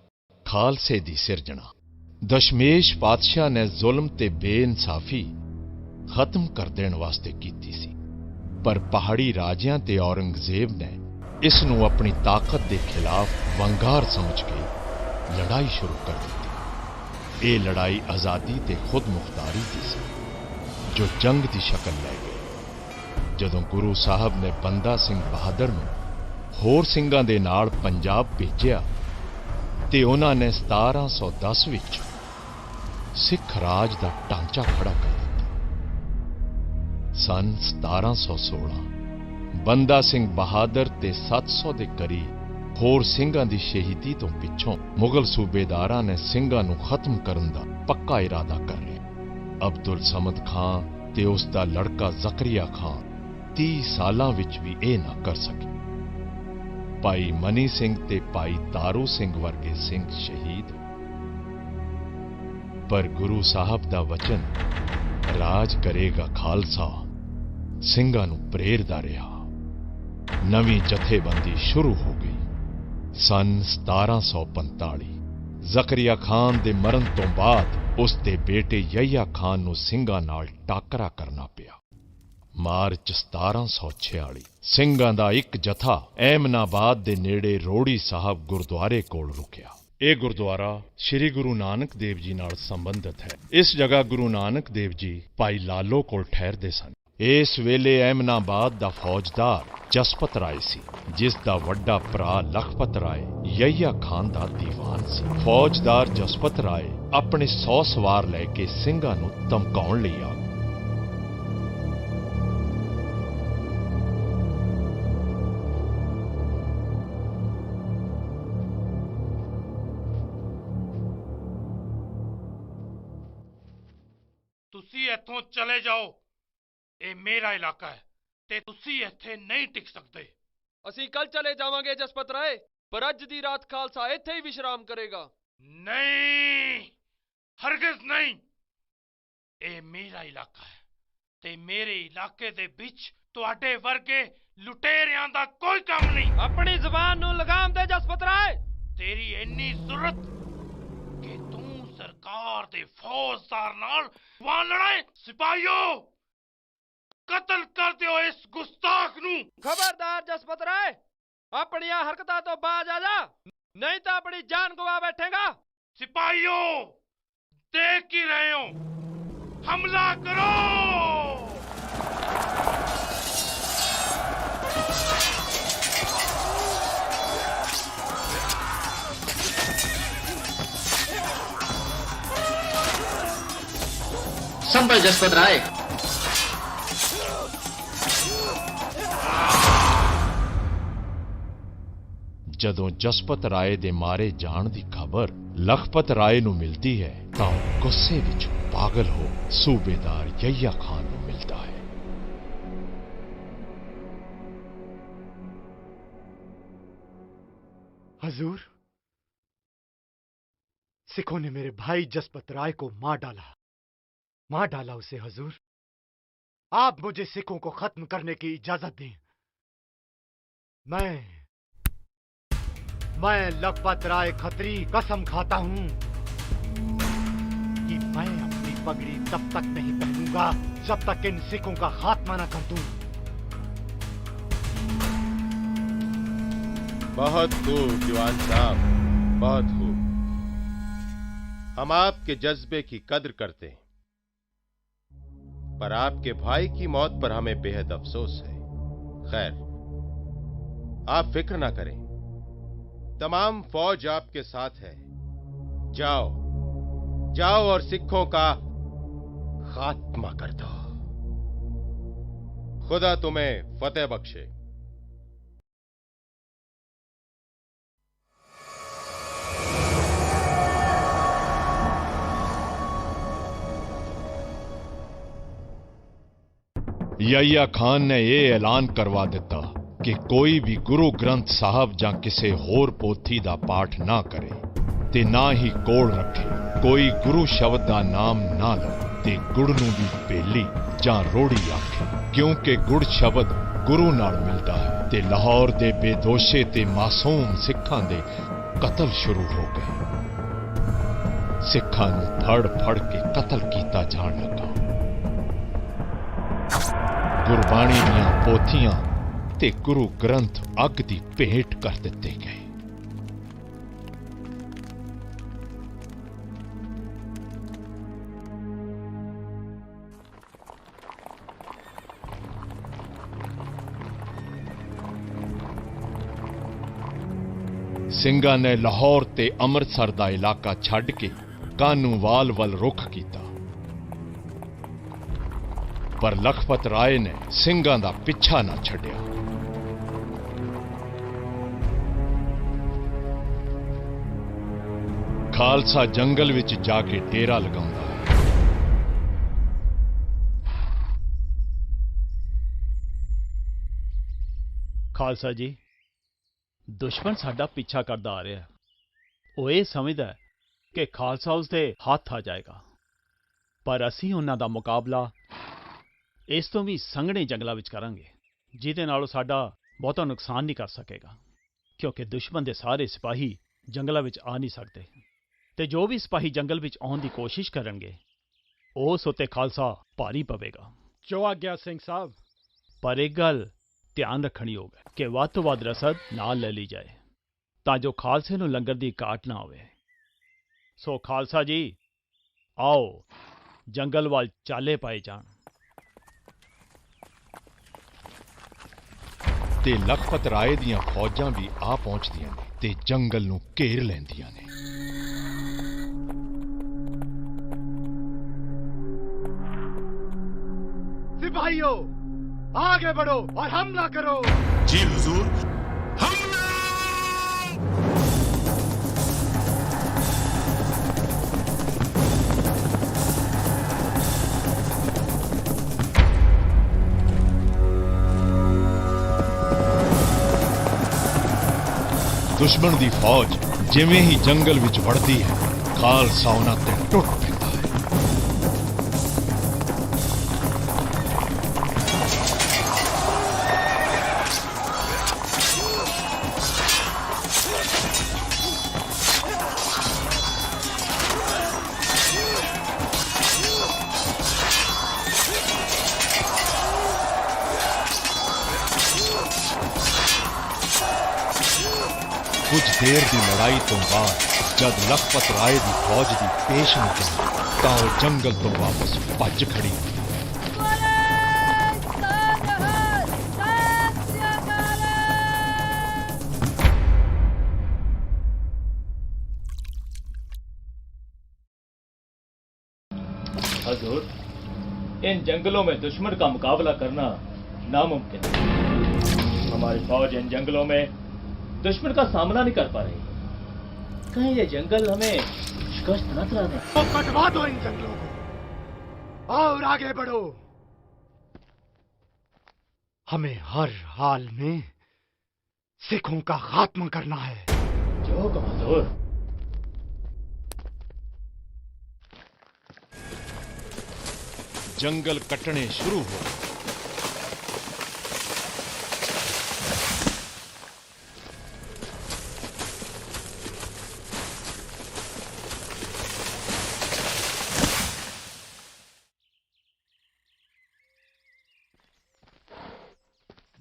ਖਾਲਸੇ ਦੀ ਸਿਰਜਣਾ। ਦਸ਼ਮੇਸ਼ ਪਾਤਸ਼ਾਹ ਨੇ ਜ਼ੁਲਮ ਤੇ ਬੇਇਨਸਾਫੀ ਖਤਮ ਕਰ ਦੇਣ ਵਾਸਤੇ ਕੀਤੀ ਸੀ, ਪਰ ਪਹਾੜੀ ਰਾਜਿਆਂ ਤੇ ਔਰੰਗਜ਼ੇਬ ਨੇ ਇਸ ਨੂੰ ਆਪਣੀ ਤਾਕਤ ਦੇ ਖਿਲਾਫ ਵੰਗਾਰ ਸਮਝ ਕੇ ਲੜਾਈ ਸ਼ੁਰੂ ਕਰ ਦਿੱਤੀ। ਇਹ ਲੜਾਈ ਆਜ਼ਾਦੀ ਤੇ ਖੁਦ ਮੁਖਤਾਰੀ ਦੀ ਸੀ, ਜੋ ਜੰਗ ਦੀ ਸ਼ਕਲ ਲੈ ਗਈ। ਜਦੋਂ ਗੁਰੂ ਸਾਹਿਬ ਨੇ ਬੰਦਾ ਸਿੰਘ ਬਹਾਦਰ ਨੂੰ ਹੋਰ ਸਿੰਘਾਂ ਦੇ ਨਾਲ ਪੰਜਾਬ ਭੇਜਿਆ ਤੇ ਉਹਨਾਂ ਨੇ 1710 ਵਿੱਚ ਸਿੱਖ ਰਾਜ ਦਾ ਢਾਂਚਾ ਖੜਾ ਕਰ ਦਿੱਤਾ। ਸਨ 1716 ਬੰਦਾ ਸਿੰਘ ਬਹਾਦਰ ਤੇ 700 ਦੇ ਕਰੀਬ ਹੋਰ ਸਿੰਘਾਂ ਦੀ ਸ਼ਹੀਦੀ ਤੋਂ ਪਿੱਛੋਂ ਮੁਗਲ ਸੂਬੇਦਾਰਾਂ ਨੇ ਸਿੰਘਾਂ ਨੂੰ ਖਤਮ ਕਰਨ ਦਾ ਪੱਕਾ ਇਰਾਦਾ ਕਰ ਲਿਆ। ਅਬਦੁਲ ਸਮਦ ਖਾਂ ਤੇ ਉਸ ਦਾ ਲੜਕਾ ਜ਼ਕਰੀਆ ਖਾਂ 30 ਸਾਲਾਂ ਵਿੱਚ ਵੀ ਇਹ ਨਾ ਕਰ ਸਕੇ। ਭਾਈ ਮਨੀ ਸਿੰਘ ਤੇ ਭਾਈ ਤਾਰੂ ਸਿੰਘ ਵਰਗੇ ਸਿੰਘ ਸ਼ਹੀਦ, ਪਰ ਗੁਰੂ ਸਾਹਿਬ ਦਾ ਵਚਨ ਰਾਜ ਕਰੇਗਾ ਖਾਲਸਾ ਸਿੰਘਾਂ ਨੂੰ ਪ੍ਰੇਰਦਾ ਰਿਹਾ। ਨਵੀਂ ਜਥੇਬੰਦੀ ਸ਼ੁਰੂ ਹੋ ਗਈ। ਸਨ 1745 ਜ਼ਕਰੀਆ ਖਾਨ ਦੇ ਮਰਨ ਤੋਂ ਬਾਅਦ ਉਸ ਦੇ ਬੇਟੇ ਯਹੀਆ ਖਾਨ ਨੂੰ ਸਿੰਘਾਂ ਨਾਲ ਟਾਕਰਾ ਕਰਨਾ ਪਿਆ। ਮਾਰਚ 1746 ਸਿੰਘਾਂ ਦਾ ਇੱਕ ਜਥਾ ਐਮਨਾਬਾਦ ਦੇ ਨੇੜੇ ਰੋੜੀ ਸਾਹਿਬ ਗੁਰਦੁਆਰੇ ਕੋਲ ਰੁਕਿਆ। ਇਹ ਗੁਰਦੁਆਰਾ ਸ੍ਰੀ ਗੁਰੂ ਨਾਨਕ ਦੇਵ ਜੀ ਨਾਲ ਸੰਬੰਧਿਤ ਹੈ। ਇਸ ਜਗ੍ਹਾ ਗੁਰੂ ਨਾਨਕ ਦੇਵ ਜੀ ਭਾਈ ਲਾਲੋ ਕੋਲ ਠਹਿਰਦੇ ਸਨ। ਇਸ ਵੇਲੇ ਐਮਨਾਬਾਦ ਦਾ ਫੌਜਦਾਰ ਜਸਪਤ ਰਾਏ ਸੀ, ਜਿਸ ਦਾ ਵੱਡਾ ਭਰਾ ਲਖਪਤ ਰਾਏ ਯਹੀਆ ਖਾਨ ਦਾ ਦੀਵਾਨ ਸੀ। ਫੌਜਦਾਰ ਜਸਪਤ ਰਾਏ ਆਪਣੇ 100 ਸਵਾਰ ਲੈ ਕੇ ਸਿੰਘਾਂ ਨੂੰ ਧਮਕਾਉਣ ਲਈ ਆ। ਤੁਸੀਂ ਇੱਥੋਂ ਚਲੇ ਜਾਓ, ਇਹ ਮੇਰਾ ਇਲਾਕਾ ਹੈ ਤੇ ਤੁਸੀਂ ਇੱਥੇ ਨਹੀਂ ਟਿਕ ਸਕਦੇ। ਅਸੀਂ ਕੱਲ ਚਲੇ ਜਾਵਾਂਗੇ ਜਸਪਤ ਰਾਏ, ਪਰ ਅੱਜ ਦੀ ਰਾਤ ਖਾਲਸਾ ਇੱਥੇ ਹੀ ਵਿਸ਼ਰਾਮ ਕਰੇਗਾ। ਨਹੀਂ, ਹਰਗਿਜ਼ ਨਹੀਂ। ਇਹ ਮੇਰਾ ਇਲਾਕਾ ਹੈ ਤੇ ਮੇਰੇ ਇਲਾਕੇ ਦੇ ਵਿੱਚ ਤੁਹਾਡੇ ਵਰਗੇ ਲੁਟੇਰਿਆਂ ਦਾ ਕੋਈ ਕੰਮ ਨਹੀਂ। ਆਪਣੀ ਜ਼ੁਬਾਨ ਨੂੰ ਲਗਾਮ ਦੇ ਜਸਪਤ ਰਾਏ। ਤੇਰੀ ਇੰਨੀ ਜ਼ਰੂਰਤ ਕਿ ਤੂੰ ਸਰਕਾਰ ਦੇ ਫੌਜਦਾਰ ਨਾਲ ਲੜਾਏ। ਸਿਪਾਹੀਓ, ਕਤਲ ਕਰ ਦਿਓ ਇਸ ਗੁਸਤਾਖ ਨੂੰ। ਖਬਰਦਾਰ ਜਸਪਤ ਰਾਏ, ਆਪਣੀਆਂ ਹਰਕਤਾਂ ਤੋਂ ਬਾਜ਼ ਆ ਜਾ, ਨਹੀਂ ਤਾਂ ਆਪਣੀ ਜਾਨ ਗਵਾ ਬੈਠੇਗਾ। ਸਿਪਾਹੀਓ, ਦੇਖ ਹੀ ਰਹੇ ਹੋ, ਹਮਲਾ ਕਰੋ। संभल जसपत राय। ਜਦੋਂ ਜਸਪਤ ਰਾਏ ਦੇ ਮਾਰੇ ਜਾਣ ਦੀ ਖਬਰ ਲਖਪਤ ਰਾਏ ਨੂੰ ਮਿਲਦੀ ਹੈ ਤਾਂ ਉਹ ਗੁੱਸੇ ਵਿੱਚ ਪਾਗਲ ਹੋ ਸੂਬੇਦਾਰ ਯਹੀਆ ਖਾਨ ਨੂੰ ਮਿਲਦਾ ਹੈ। हजूर, सिखों ने मेरे भाई जसपत राय को मार डाला उसे। हजूर, आप मुझे सिखों को खत्म करने की इजाजत दें। मैं लखपत राय खत्री कसम खाता हूं कि मैं अपनी पगड़ी तब तक नहीं पहनूंगा जब तक इन सिखों का खात्मा न कर दूं। बहुत खूब जवान साहब, बहुत खूब। हम आपके जज्बे की कद्र करते हैं, पर आपके भाई की मौत पर हमें बेहद अफसोस है। खैर, आप फिक्र ना करें, तमाम फौज आपके साथ है। जाओ और सिखों का खात्मा कर दो। खुदा तुम्हें फतेह बख्शे। ਯਹੀਆ ਖਾਨ ਨੇ ਇਹ ਐਲਾਨ ਕਰਵਾ ਦਿੱਤਾ ਕਿ ਕੋਈ ਵੀ ਗੁਰੂ ਗ੍ਰੰਥ ਸਾਹਿਬ ਜਾਂ ਕਿਸੇ ਹੋਰ ਪੋਥੀ ਦਾ ਪਾਠ ਨਾ ਕਰੇ ਤੇ ਨਾ ਹੀ ਕੋਲ ਰੱਖੇ, ਕੋਈ ਗੁਰੂ ਸ਼ਬਦ ਦਾ ਨਾਮ ਨਾ ਲਵੇ ਤੇ ਗੁੜ ਨੂੰ ਵੀ ਭੇਲੀ ਜਾਂ ਰੋੜੀ ਆਖੇ, ਕਿਉਂਕਿ ਗੁੜ ਸ਼ਬਦ ਗੁਰੂ ਨਾਲ ਮਿਲਦਾ ਹੈ। ਤੇ ਲਾਹੌਰ ਦੇ ਬੇਦੋਸ਼ੇ ਤੇ ਮਾਸੂਮ ਸਿੱਖਾਂ ਦੇ ਕਤਲ ਸ਼ੁਰੂ ਹੋ ਗਏ। ਸਿੱਖਾਂ ਨੂੰ ਫੜ ਕੇ ਕਤਲ ਕੀਤਾ ਜਾਣ ਲੱਗਾ। ਗੁਰਬਾਣੀ ਦੀਆਂ ਪੋਥੀਆਂ ਤੇ ਗੁਰੂ ਗ੍ਰੰਥ ਅੱਗ ਦੀ ਭੇਟ ਕਰ ਦਿੱਤੇ ਗਏ। ਸਿੰਘਾਂ ਨੇ ਲਾਹੌਰ ਤੇ ਅੰਮ੍ਰਿਤਸਰ ਦਾ ਇਲਾਕਾ ਛੱਡ ਕੇ ਕਾਨੂੰਵਾਲ ਵੱਲ ਰੁਖ ਕੀਤਾ, ਪਰ ਲਖਪਤ ਰਾਏ ਨੇ ਸਿੰਘਾਂ ਦਾ ਪਿੱਛਾ ਨਾ ਛੱਡਿਆ। ਖਾਲਸਾ ਜੰਗਲ ਵਿੱਚ ਜਾ ਕੇ ਡੇਰਾ ਲਗਾਉਂਦਾ ਹੈ। ਖਾਲਸਾ ਜੀ, ਦੁਸ਼ਮਣ ਸਾਡਾ ਪਿੱਛਾ ਕਰਦਾ ਆ ਰਿਹਾ ਹੈ। ਉਹ ਇਹ ਸਮਝਦਾ ਹੈ ਕਿ ਖਾਲਸਾ ਉਸ ਦੇ ਹੱਥ ਆ ਜਾਏਗਾ, ਪਰ ਅਸੀਂ ਉਹਨਾਂ ਦਾ ਮੁਕਾਬਲਾ ਇਸ ਤੋਂ ਵੀ ਸੰਘਣੇ ਜੰਗਲਾਂ ਵਿੱਚ ਕਰਾਂਗੇ, ਜਿਹਦੇ ਨਾਲ ਉਹ ਸਾਡਾ ਬਹੁਤਾ ਨੁਕਸਾਨ ਨਹੀਂ ਕਰ ਸਕੇਗਾ, ਕਿਉਂਕਿ ਦੁਸ਼ਮਣ ਦੇ ਸਾਰੇ ਸਿਪਾਹੀ ਜੰਗਲਾਂ ਵਿੱਚ ਆ ਨਹੀਂ ਸਕਦੇ। ਤੇ ਜੋ ਵੀ ਸਿਪਾਹੀ ਜੰਗਲ ਵਿੱਚ ਆਉਣ ਦੀ ਕੋਸ਼ਿਸ਼ ਕਰਨਗੇ ਉਸ ਉੱਤੇ ਖਾਲਸਾ ਭਾਰੀ ਪਵੇਗਾ। ਜੋ ਆਗਿਆ ਸਿੰਘ ਸਾਹਿਬ। ਪਰ ਇੱਕ ਗੱਲ ਧਿਆਨ ਰੱਖਣ ਯੋਗ ਹੈ ਕਿ ਵੱਧ ਤੋਂ ਵੱਧ ਰਸਦ ਨਾਲ ਲੈ ਲਈ ਜਾਏ ਤਾਂ ਜੋ ਖਾਲਸੇ ਨੂੰ ਲੰਗਰ ਦੀ ਘਾਟ ਨਾ ਹੋਵੇ। ਸੋ ਖਾਲਸਾ ਜੀ ਆਓ ਜੰਗਲ ਵੱਲ ਚਾਲੇ ਪਾਏ ਜਾਣ। ਤੇ ਲਖਪਤ ਰਾਏ ਦੀਆਂ ਫੌਜਾਂ ਵੀ ਆ ਪਹੁੰਚਦੀਆਂ ਨੇ ਤੇ ਜੰਗਲ ਨੂੰ ਘੇਰ ਲੈਂਦੀਆਂ ਨੇ। सिपाहियों आगे बढ़ो और हमला करो। जी हुजूर, हमला! ਦੁਸ਼ਮਣ ਦੀ ਫੌਜ ਜਿਵੇਂ ਹੀ ਜੰਗਲ ਵਿੱਚ ਵੜਦੀ ਹੈ ਖਾਲਸਾ ਉਹਨਾਂ ਤੇ ਟੁੱਟ ਪੈਂਦਾ ਹੈ। ਕੁਝ ਦੇਰ ਦੀ ਲੜਾਈ ਤੋਂ ਬਾਅਦ ਜਦ ਲਖਪਤ ਰਾਏ ਦੀ ਫੌਜ ਦੀ ਪੇਸ਼ ਨਹੀਂ ਜਾਂਦੀ ਤਾਂ ਉਹ ਜੰਗਲ ਤੋਂ ਵਾਪਸ ਭੱਜ ਖੜੀ। हजूर, इन जंगलों में दुश्मन का मुकाबला करना नामुमकिन है। हमारी फौज इन जंगलों में दुश्मन का सामना नहीं कर पा रही। कहीं ये जंगल हमें शिकस्त न करा दे। तो कटवा दो इन जंगलों को और आगे बढ़ो। हमें हर हाल में सिखों का खात्मा करना है। जो कमांडर। जंगल कटने शुरू हो।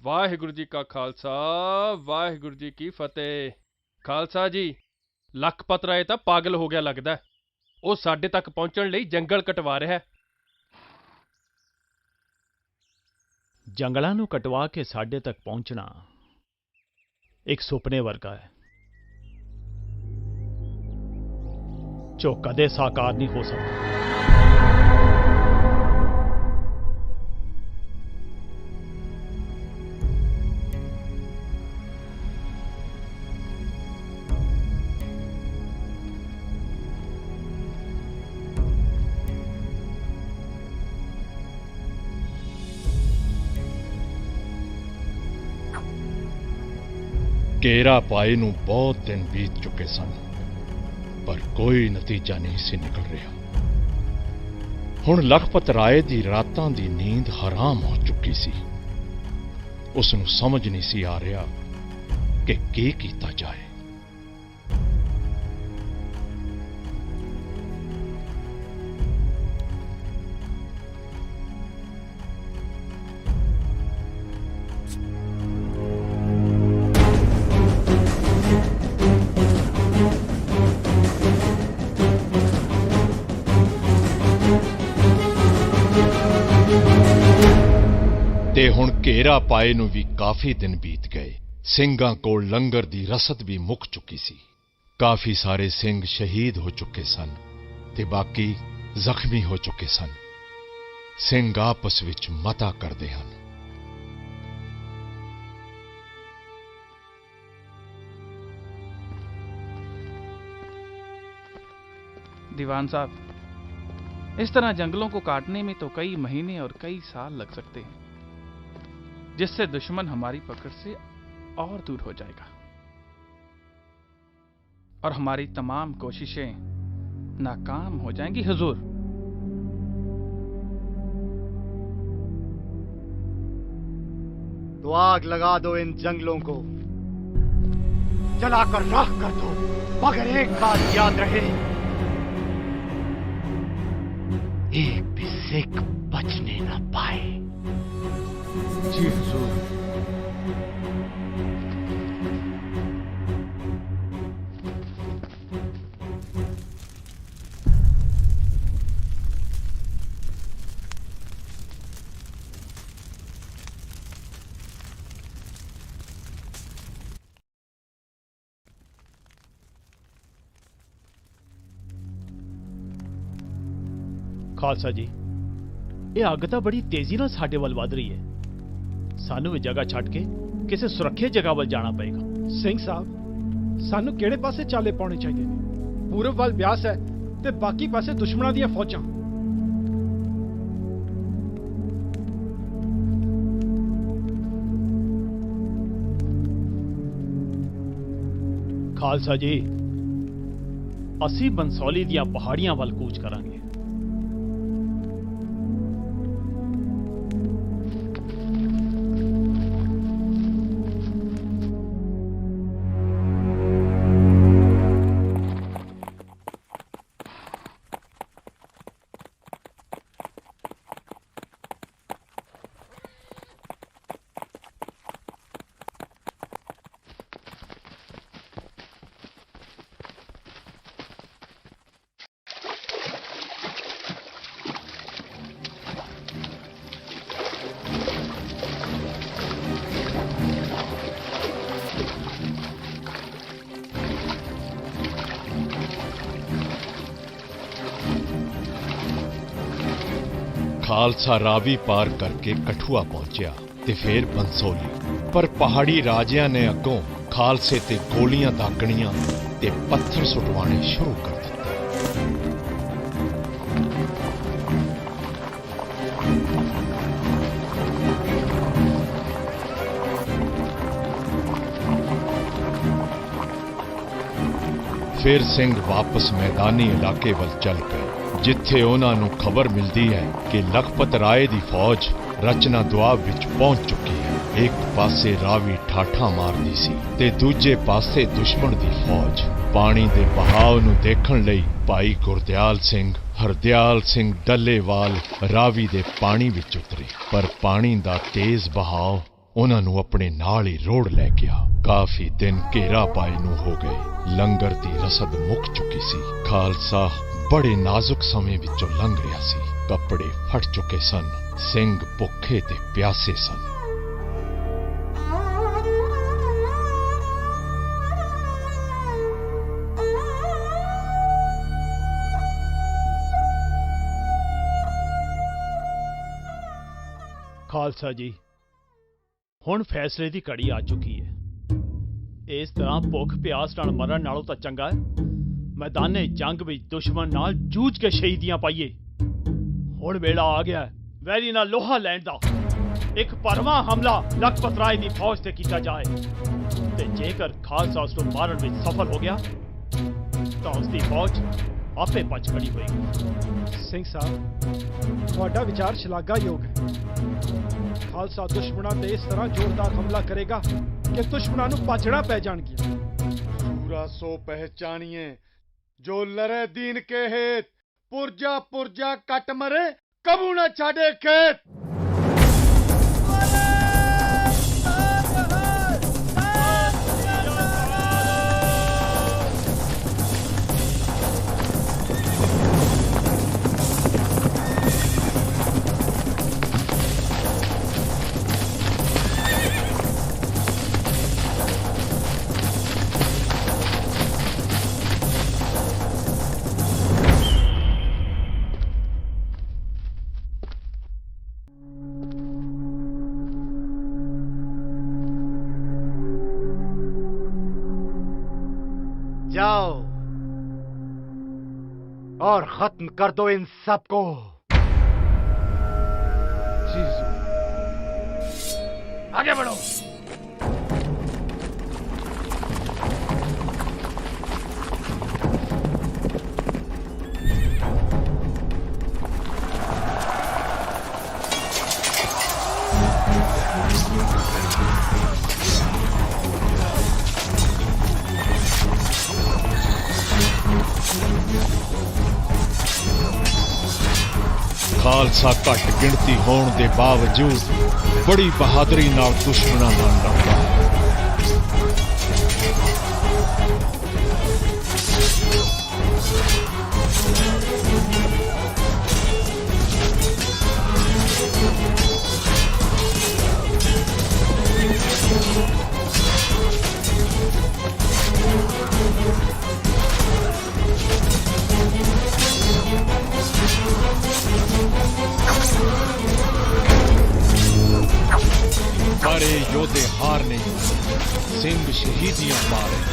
ਵਾਹਿਗੁਰੂ ਜੀ ਕਾ ਖਾਲਸਾ ਵਾਹਿਗੁਰੂ ਜੀ ਕੀ ਫਤਿਹ। ਖਾਲਸਾ ਜੀ, ਲਖਪਤ ਰਾਏ ਤਾਂ ਪਾਗਲ ਹੋ ਗਿਆ ਲੱਗਦਾ। ਉਹ ਸਾਡੇ ਤੱਕ ਪਹੁੰਚਣ ਲਈ ਜੰਗਲ ਕਟਵਾ ਰਿਹਾ ਹੈ। ਜੰਗਲਾਂ ਨੂੰ ਕਟਵਾ ਕੇ ਸਾਡੇ ਤੱਕ ਪਹੁੰਚਣਾ ਇੱਕ ਸੁਪਨੇ ਵਰਗਾ ਹੈ ਜੋ ਕਦੇ ਸਾਕਾਰ ਨਹੀਂ ਹੋ ਸਕਦਾ। ਘੇਰਾ ਪਾਏ ਨੂੰ ਬਹੁਤ ਦਿਨ ਬੀਤ ਚੁੱਕੇ ਸਨ ਪਰ ਕੋਈ ਨਤੀਜਾ ਨਹੀਂ ਸੀ ਨਿਕਲ ਰਿਹਾ। ਹੁਣ ਲਖਪਤ ਰਾਏ ਦੀ ਰਾਤਾਂ ਦੀ ਨੀਂਦ ਹਰਾਮ ਹੋ ਚੁੱਕੀ ਸੀ। ਉਸ ਨੂੰ ਸਮਝ ਨਹੀਂ ਸੀ ਆ ਰਿਹਾ ਕਿ ਕੀ ਕੀਤਾ ਜਾਏ। ਤੇ ਹੁਣ ਘੇਰਾ ਪਾਏ ਨੂੰ ਵੀ ਕਾਫੀ ਦਿਨ ਬੀਤ ਗਏ। ਸਿੰਘਾਂ ਕੋਲ ਲੰਗਰ ਦੀ ਰਸਦ ਵੀ ਮੁੱਕ ਚੁੱਕੀ ਸੀ। ਕਾਫੀ ਸਾਰੇ ਸਿੰਘ ਸ਼ਹੀਦ ਹੋ ਚੁੱਕੇ ਸਨ ਤੇ ਬਾਕੀ ਜ਼ਖਮੀ ਹੋ ਚੁੱਕੇ ਸਨ। ਸਿੰਘ ਆਪਸ ਵਿੱਚ ਮਤਾ ਕਰਦੇ ਹਨ। दीवान साहब, इस तरह जंगलों को काटने में तो कई महीने और कई साल लग सकते हैं, जिससे दुश्मन हमारी पकड़ से और दूर हो जाएगा और हमारी तमाम कोशिशें नाकाम हो जाएंगी। हुजूर, तो आग लगा दो इन जंगलों को, जलाकर राख कर दो, मगर एक बात याद रहे, एक भी सिख बचने न पाए। जी हुजूर। ਖਾਲਸਾ ਜੀ, ਇਹ ਅੱਗ ਤਾਂ ਬੜੀ ਤੇਜ਼ੀ ਨਾਲ ਸਾਡੇ ਵੱਲ ਵੱਧ ਰਹੀ ਹੈ। ਸਾਨੂੰ ਇਹ ਜਗ੍ਹਾ ਛੱਡ ਕੇ ਕਿਸੇ ਸੁਰੱਖਿਅਤ ਜਗ੍ਹਾ ਵੱਲ ਜਾਣਾ ਪਏਗਾ। ਸਿੰਘ ਸਾਹਿਬ, ਸਾਨੂੰ ਕਿਹੜੇ ਪਾਸੇ ਚਾਲੇ ਪਾਉਣੇ ਚਾਹੀਦੇ ਨੇ? ਪੂਰਬ ਵੱਲ ਬਿਆਸ ਹੈ ਤੇ ਬਾਕੀ ਪਾਸੇ ਦੁਸ਼ਮਣਾਂ ਦੀਆਂ ਫੌਜਾਂ। ਖਾਲਸਾ ਜੀ, ਅਸੀਂ ਬੰਸੌਲੀ ਦੀਆਂ ਪਹਾੜੀਆਂ ਵੱਲ ਕੂਚ ਕਰਾਂਗੇ। ਖਾਲਸਾ ਰਾਵੀ ਪਾਰ ਕਰਕੇ ਕਠੂਆ ਪਹੁੰਚਿਆ ਤੇ ਫੇਰ ਬੰਸੋਲੀ। ਪਰ ਪਹਾੜੀ ਰਾਜਿਆਂ ਨੇ ਅੱਗੋਂ ਖਾਲਸੇ ਤੇ ਗੋਲੀਆਂ ਦਾਗਣੀਆਂ ਤੇ ਪੱਥਰ ਸੁਟਵਾਣੇ ਸ਼ੁਰੂ ਕਰ ਦਿੱਤੇ। ਫਿਰ ਸਿੰਘ ਵਾਪਸ ਮੈਦਾਨੀ ਇਲਾਕੇ ਵੱਲ ਚੱਲ ਪਏ, ਜਿੱਥੇ ਉਹਨਾਂ ਨੂੰ ਖਬਰ ਮਿਲਦੀ ਹੈ ਕਿ ਲਖਪਤ ਰਾਏ ਦੀ ਫੌਜ ਰਚਨਾ ਦੁਆਬ ਵਿੱਚ ਪਹੁੰਚ ਚੁੱਕੀ ਹੈ। ਇੱਕ ਪਾਸੇ ਰਾਵੀ ਠਾਠਾਂ ਮਾਰਦੀ ਸੀ ਤੇ ਦੂਜੇ ਪਾਸੇ ਦੁਸ਼ਮਣ ਦੀ ਫੌਜ। ਪਾਣੀ ਦੇ ਬਹਾਵ ਨੂੰ ਦੇਖਣ ਲਈ ਭਾਈ ਗੁਰਦਿਆਲ ਸਿੰਘ, ਹਰਦਿਆਲ ਸਿੰਘ ਡੱਲੇਵਾਲ ਰਾਵੀ ਦੇ ਪਾਣੀ ਵਿੱਚ ਉਤਰੇ, ਪਰ ਪਾਣੀ ਦਾ ਤੇਜ਼ ਬਹਾਵ ਉਹਨਾਂ ਨੂੰ ਆਪਣੇ ਨਾਲ ਹੀ ਰੋੜ ਲੈ ਗਿਆ। ਕਾਫੀ ਦਿਨ ਘੇਰਾ ਪਾਏ ਨੂੰ ਹੋ ਗਏ। ਲੰਗਰ ਦੀ ਰਸਦ ਮੁੱਕ ਚੁੱਕੀ ਸੀ। ਖਾਲਸਾ ਬੜੇ ਨਾਜ਼ੁਕ ਸਮੇਂ ਵਿੱਚੋਂ ਲੰਘ ਰਿਹਾ ਸੀ। ਕੱਪੜੇ ਫਟ ਚੁੱਕੇ ਸਨ। ਸਿੰਘ ਭੁੱਖੇ ਤੇ ਪਿਆਸੇ ਸਨ। ਖਾਲਸਾ ਜੀ, ਹੁਣ ਫੈਸਲੇ ਦੀ ਘੜੀ ਆ ਚੁੱਕੀ ਹੈ। ਇਸ ਤਰ੍ਹਾਂ ਭੁੱਖ ਪਿਆਸ ਨਾਲ ਮਰਨ ਨਾਲੋਂ ਤਾਂ ਚੰਗਾ ਹੈ ਮੈਦਾਨੇ ਜੰਗ ਵਿੱਚ ਦੁਸ਼ਮਣ ਨਾਲ ਜੂਝ ਕੇ ਸ਼ਹੀਦੀਆਂ ਪਾਈਏ। ਹੁਣ ਵੇਲਾ ਆ ਗਿਆ ਵੈਰੀ ਨਾਲ ਲੋਹਾ ਲੈਣ ਦਾ। ਇੱਕ ਭਰਵਾਂ ਹਮਲਾ ਲਖਪਤ ਰਾਏ ਦੀ ਫੌਜ ਤੇ ਕੀਤਾ ਜਾਏ ਤੇ ਜੇਕਰ ਖਾਲਸਾ ਉਸ ਨੂੰ ਮਾਰਨ ਵਿੱਚ ਸਫਲ ਹੋ ਗਿਆ ਤਾਂ ਉਸ ਦੀ ਫੌਜ ਆਪੇ ਪਛ ਖੜੀ ਹੋਏਗੀ। ਸਿੰਘ ਸਾਹਿਬ, ਤੁਹਾਡਾ ਵਿਚਾਰ ਸ਼ਲਾਘਾਯੋਗ ਹੈ। ਖਾਲਸਾ ਦੁਸ਼ਮਣਾਂ ਤੇ ਇਸ ਤਰ੍ਹਾਂ ਜ਼ੋਰਦਾਰ ਹਮਲਾ ਕਰੇਗਾ ਕਿ ਦੁਸ਼ਮਣਾਂ ਨੂੰ ਪਾਛੜਾ ਪੈ ਜਾਣਗੀਆਂ। सूरा सो पहचानिए जो लरे दीन के हेत, पुरजा पुरजा कट मरे कबू न छाड़े खेत। जाओ और खत्म कर दो इन सबको। आगे बढ़ो। ਖਾਲਸਾ ਘੱਟ ਗਿਣਤੀ ਹੋਣ ਦੇ ਬਾਵਜੂਦ ਬੜੀ ਬਹਾਦਰੀ ਨਾਲ ਦੁਸ਼ਮਣਾਂ ਨਾਲ ਲੜਦਾ ਹੈ। पर ये योद्धे हार नहीं माने, सिंह शहीदियां मारे।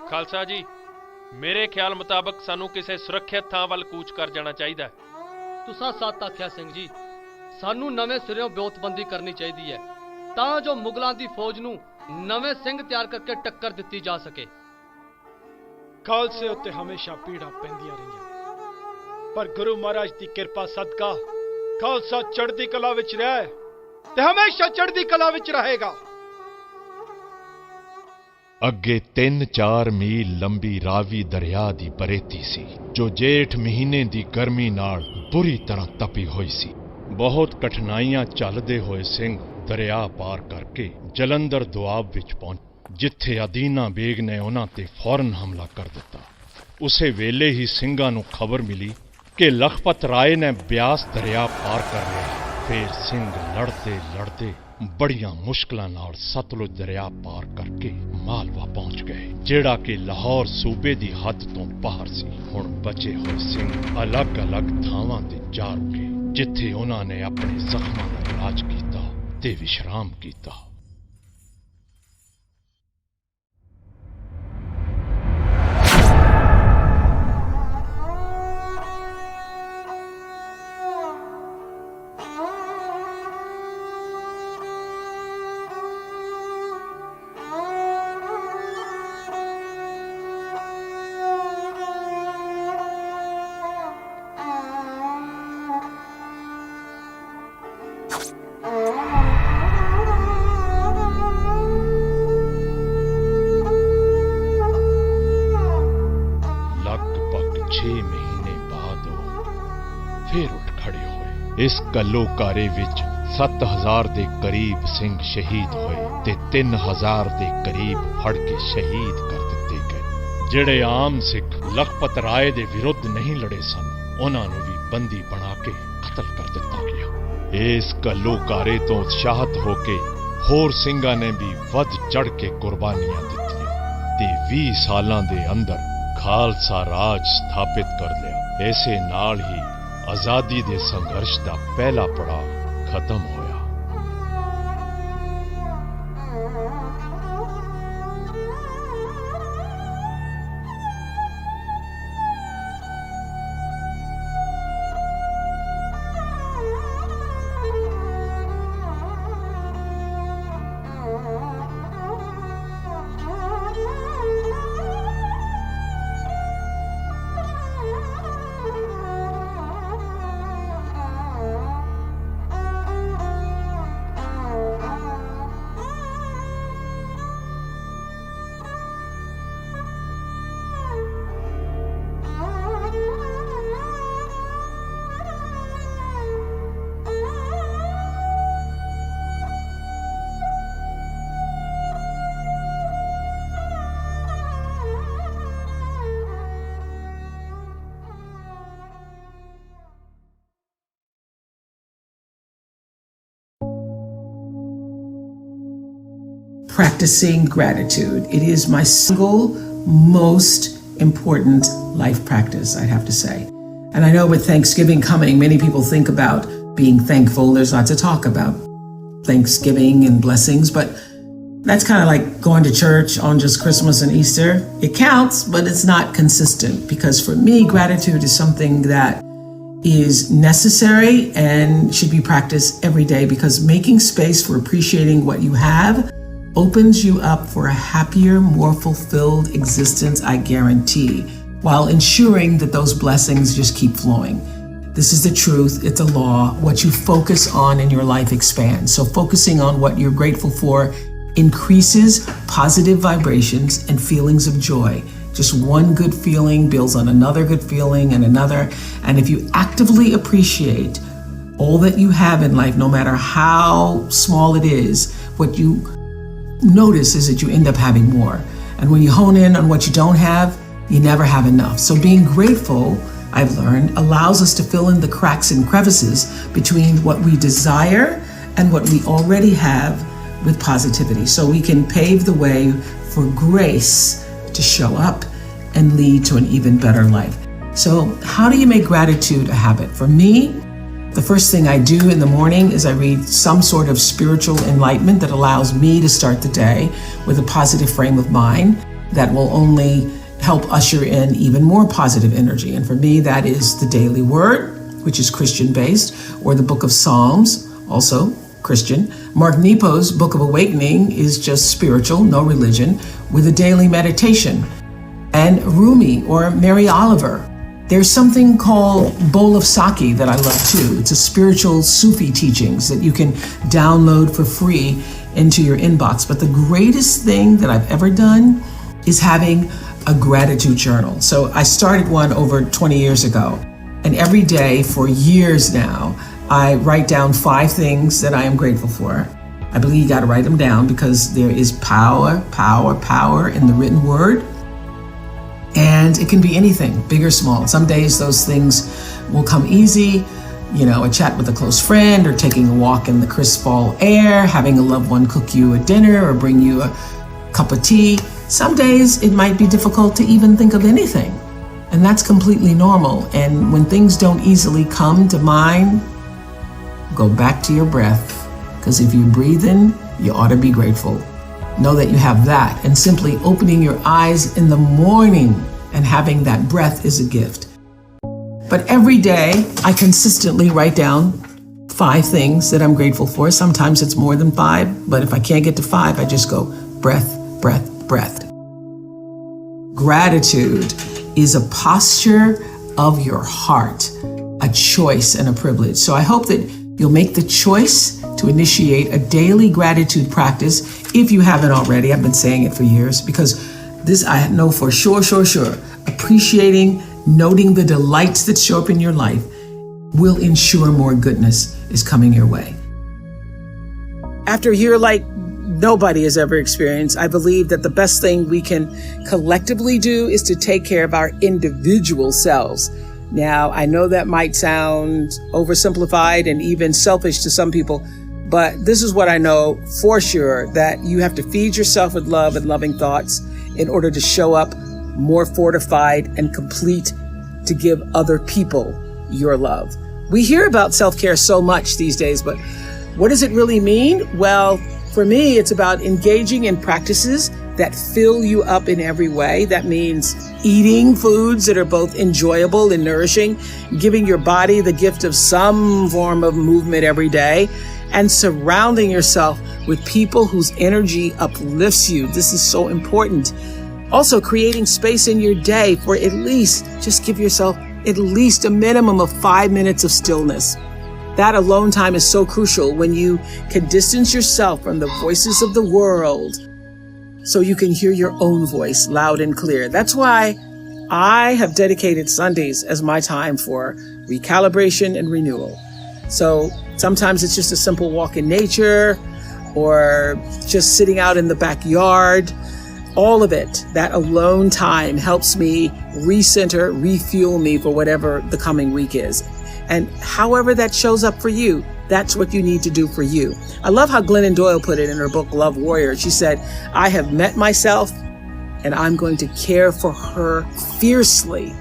ਖਾਲਸਾ ਜੀ, ਮੇਰੇ ਖਿਆਲ ਮੁਤਾਬਕ ਸਾਨੂੰ ਕਿਸੇ ਸੁਰੱਖਿਅਤ ਥਾਂ ਵੱਲ ਕੂਚ ਕਰ ਜਾਣਾ ਚਾਹੀਦਾ ਹੈ। ਤੁਸਾਂ ਸੱਚ ਆਖਿਆ ਸਿੰਘ ਜੀ, ਸਾਨੂੰ ਨਵੇਂ ਸਿਰਿਓਂ ਵਿਉਂਤਬੰਦੀ ਕਰਨੀ ਚਾਹੀਦੀ ਹੈ ਤਾਂ ਜੋ ਮੁਗਲਾਂ ਦੀ ਫੌਜ ਨੂੰ ਨਵੇਂ ਸਿੰਘ ਤਿਆਰ ਕਰਕੇ ਟੱਕਰ ਦਿੱਤੀ ਜਾ ਸਕੇ। ਖਾਲਸੇ ਉੱਤੇ ਹਮੇਸ਼ਾ ਪੀੜਾਂ ਪੈਂਦੀਆਂ ਰਹੀਆਂ, ਪਰ ਗੁਰੂ ਮਹਾਰਾਜ ਦੀ ਕਿਰਪਾ ਸਦਕਾ ਖਾਲਸਾ ਚੜ੍ਹਦੀ ਕਲਾ ਵਿੱਚ ਰਿਹਾ ਹੈ ਤੇ ਹਮੇਸ਼ਾ ਚੜ੍ਹਦੀ ਕਲਾ ਵਿੱਚ ਰਹੇਗਾ। ਅੱਗੇ 3-4 ਮੀਲ ਲੰਬੀ ਰਾਵੀ ਦਰਿਆ ਦੀ ਬਰੇਤੀ ਸੀ ਜੋ ਜੇਠ ਮਹੀਨੇ ਦੀ ਗਰਮੀ ਨਾਲ ਬੁਰੀ ਤਰ੍ਹਾਂ ਤਪੀ ਹੋਈ ਸੀ। ਬਹੁਤ ਕਠਿਨਾਈਆਂ ਚੱਲਦੇ ਹੋਏ ਸਿੰਘ ਦਰਿਆ ਪਾਰ ਕਰਕੇ ਜਲੰਧਰ ਦੁਆਬ ਵਿੱਚ ਪਹੁੰਚ, ਜਿੱਥੇ ਅਦੀਨਾ ਬੇਗ ਨੇ ਉਹਨਾਂ ਤੇ ਫੌਰਨ ਹਮਲਾ ਕਰ ਦਿੱਤਾ। ਉਸੇ ਵੇਲੇ ਹੀ ਸਿੰਘਾਂ ਨੂੰ ਖਬਰ ਮਿਲੀ ਕਿ ਲਖਪਤ ਰਾਏ ਨੇ ਬਿਆਸ ਦਰਿਆ ਪਾਰ ਕਰ ਲਿਆ। ਫਿਰ ਸਿੰਘ ਲੜਦੇ ਲੜਦੇ ਬੜੀਆਂ ਮੁਸ਼ਕਲਾਂ ਨਾਲ ਸਤਲੁਜ ਦਰਿਆ ਪਾਰ ਕਰਕੇ ਮਾਲਵਾ ਪਹੁੰਚ ਗਏ, ਜਿਹੜਾ ਕਿ ਲਾਹੌਰ ਸੂਬੇ ਦੀ ਹੱਦ ਤੋਂ ਬਾਹਰ ਸੀ। ਹੁਣ ਬਚੇ ਹੋਏ ਸਿੰਘ ਅਲੱਗ-ਅਲੱਗ ਥਾਵਾਂ ਤੇ ਜਾ ਰੁਕੇ, ਜਿੱਥੇ ਉਹਨਾਂ ਨੇ ਆਪਣੇ ਜ਼ਖਮਾਂ ਦਾ ਇਲਾਜ ਕੀਤਾ ਤੇ ਵਿਸ਼ਰਾਮ ਕੀਤਾ। ਇਸ ਕੱਲੋਕਾਰੇ ਵਿੱਚ 7000 ਦੇ ਕਰੀਬ ਸਿੰਘ ਸ਼ਹੀਦ ਹੋਏ ਤੇ 3000 ਦੇ ਕਰੀਬ ਫੜ ਕੇ ਸ਼ਹੀਦ ਕਰ ਦਿੱਤੇ ਗਏ। ਜਿਹੜੇ ਆਮ ਸਿੱਖ ਲਖਪਤ ਰਾਏ ਦੇ ਵਿਰੁੱਧ ਨਹੀਂ ਲੜੇ ਸਨ, ਉਹਨਾਂ ਨੂੰ ਵੀ ਬੰਦੀ ਬਣਾ ਕੇ ਕਤਲ ਕਰ ਦਿੱਤਾ ਗਿਆ। ਇਸ ਕੱਲੋਕਾਰੇ ਤੋਂ ਸ਼ਹਾਦਤ ਹੋ ਕੇ ਹੋਰ ਸਿੰਘਾਂ ਨੇ ਵੀ ਵੱਧ ਚੜ ਕੇ ਕੁਰਬਾਨੀਆਂ ਦਿੱਤੀਆਂ ਤੇ 20 ਸਾਲਾਂ ਦੇ ਅੰਦਰ ਖਾਲਸਾ ਰਾਜ ਸਥਾਪਿਤ ਕਰ ਲਿਆ। ਇਸੇ ਨਾਲ ਹੀ ਆਜ਼ਾਦੀ ਦੇ ਸੰਘਰਸ਼ ਦਾ ਪਹਿਲਾ ਪੜਾਅ ਖਤਮ ਹੋਇਆ। practicing gratitude. It is my single most important life practice, I'd have to say. And I know with Thanksgiving coming, many people think about being thankful. There's lots of talk about Thanksgiving and blessings, but that's kind of like going to church on just Christmas and Easter. It counts, but it's not consistent, because for me, gratitude is something that is necessary and should be practiced every day, because making space for appreciating what you have opens you up for a happier, more fulfilled existence, I guarantee, while ensuring that those blessings just keep flowing. This is the truth. It's a law. What you focus on in your life expands. So focusing on what you're grateful for increases positive vibrations and feelings of joy. Just one good feeling builds on another good feeling and another. And if you actively appreciate all that you have in life, no matter how small it is, what you notice is that you end up having more. And when you hone in on what you don't have, you never have enough. So being grateful, I've learned, allows us to fill in the cracks and crevices between what we desire and what we already have with positivity. So we can pave the way for grace to show up and lead to an even better life. So how do you make gratitude a habit? For me, the first thing I do in the morning is I read some sort of spiritual enlightenment that allows me to start the day with a positive frame of mind that will only help usher in even more positive energy. And for me, that is the Daily Word, which is Christian-based, or the Book of Psalms, also Christian. Mark Nepo's Book of Awakening is just spiritual, no religion, with a daily meditation. And Rumi or Mary Oliver. There's something called Bowl of Sake that I love too. It's a spiritual Sufi teachings that you can download for free into your inbox. But the greatest thing that I've ever done is having a gratitude journal. So I started one over 20 years ago. And every day for years now, I write down 5 things that I am grateful for. I believe you got to write them down, because there is power in the written word. And it can be anything, big or small. Some days those things will come easy, a chat with a close friend, or taking a walk in the crisp fall air, having a loved one cook you a dinner or bring you a cup of tea. Some days it might be difficult to even think of anything. And that's completely normal. And when things don't easily come to mind, go back to your breath, because if you're breathing, you ought to be grateful. Know that you have that, and simply opening your eyes in the morning and having that breath is a gift. But every day, I consistently write down 5 things that I'm grateful for. Sometimes it's more than 5, but if I can't get to 5, I just go breath, breath, breath. Gratitude is a posture of your heart, a choice and a privilege. So I hope that you'll make the choice to initiate a daily gratitude practice if you haven't already. I've been saying it for years, because this I know for sure. Appreciating, noting the delights that show up in your life will ensure more goodness is coming your way. After a year like nobody has ever experienced, I believe that the best thing we can collectively do is to take care of our individual selves. Now, I know that might sound oversimplified and even selfish to some people, but this is what I know for sure, that you have to feed yourself with love and loving thoughts in order to show up more fortified and complete to give other people your love. We hear about self-care so much these days, but what does it really mean? Well, for me, it's about engaging in practices that fill you up in every way. That means eating foods that are both enjoyable and nourishing, giving your body the gift of some form of movement every day, and surrounding yourself with people whose energy uplifts you. This is so important. Also, creating space in your day for at least, just give yourself at least a minimum of 5 minutes of stillness. That alone time is so crucial when you can distance yourself from the voices of the world so you can hear your own voice loud and clear. That's why I have dedicated Sundays as my time for recalibration and renewal. So sometimes it's just a simple walk in nature or just sitting out in the backyard. All of it, that alone time helps me recenter, refuel me for whatever the coming week is. And however that shows up for you, that's what you need to do for you. I love how Glennon Doyle put it in her book, Love Warrior. She said, I have met myself and I'm going to care for her fiercely.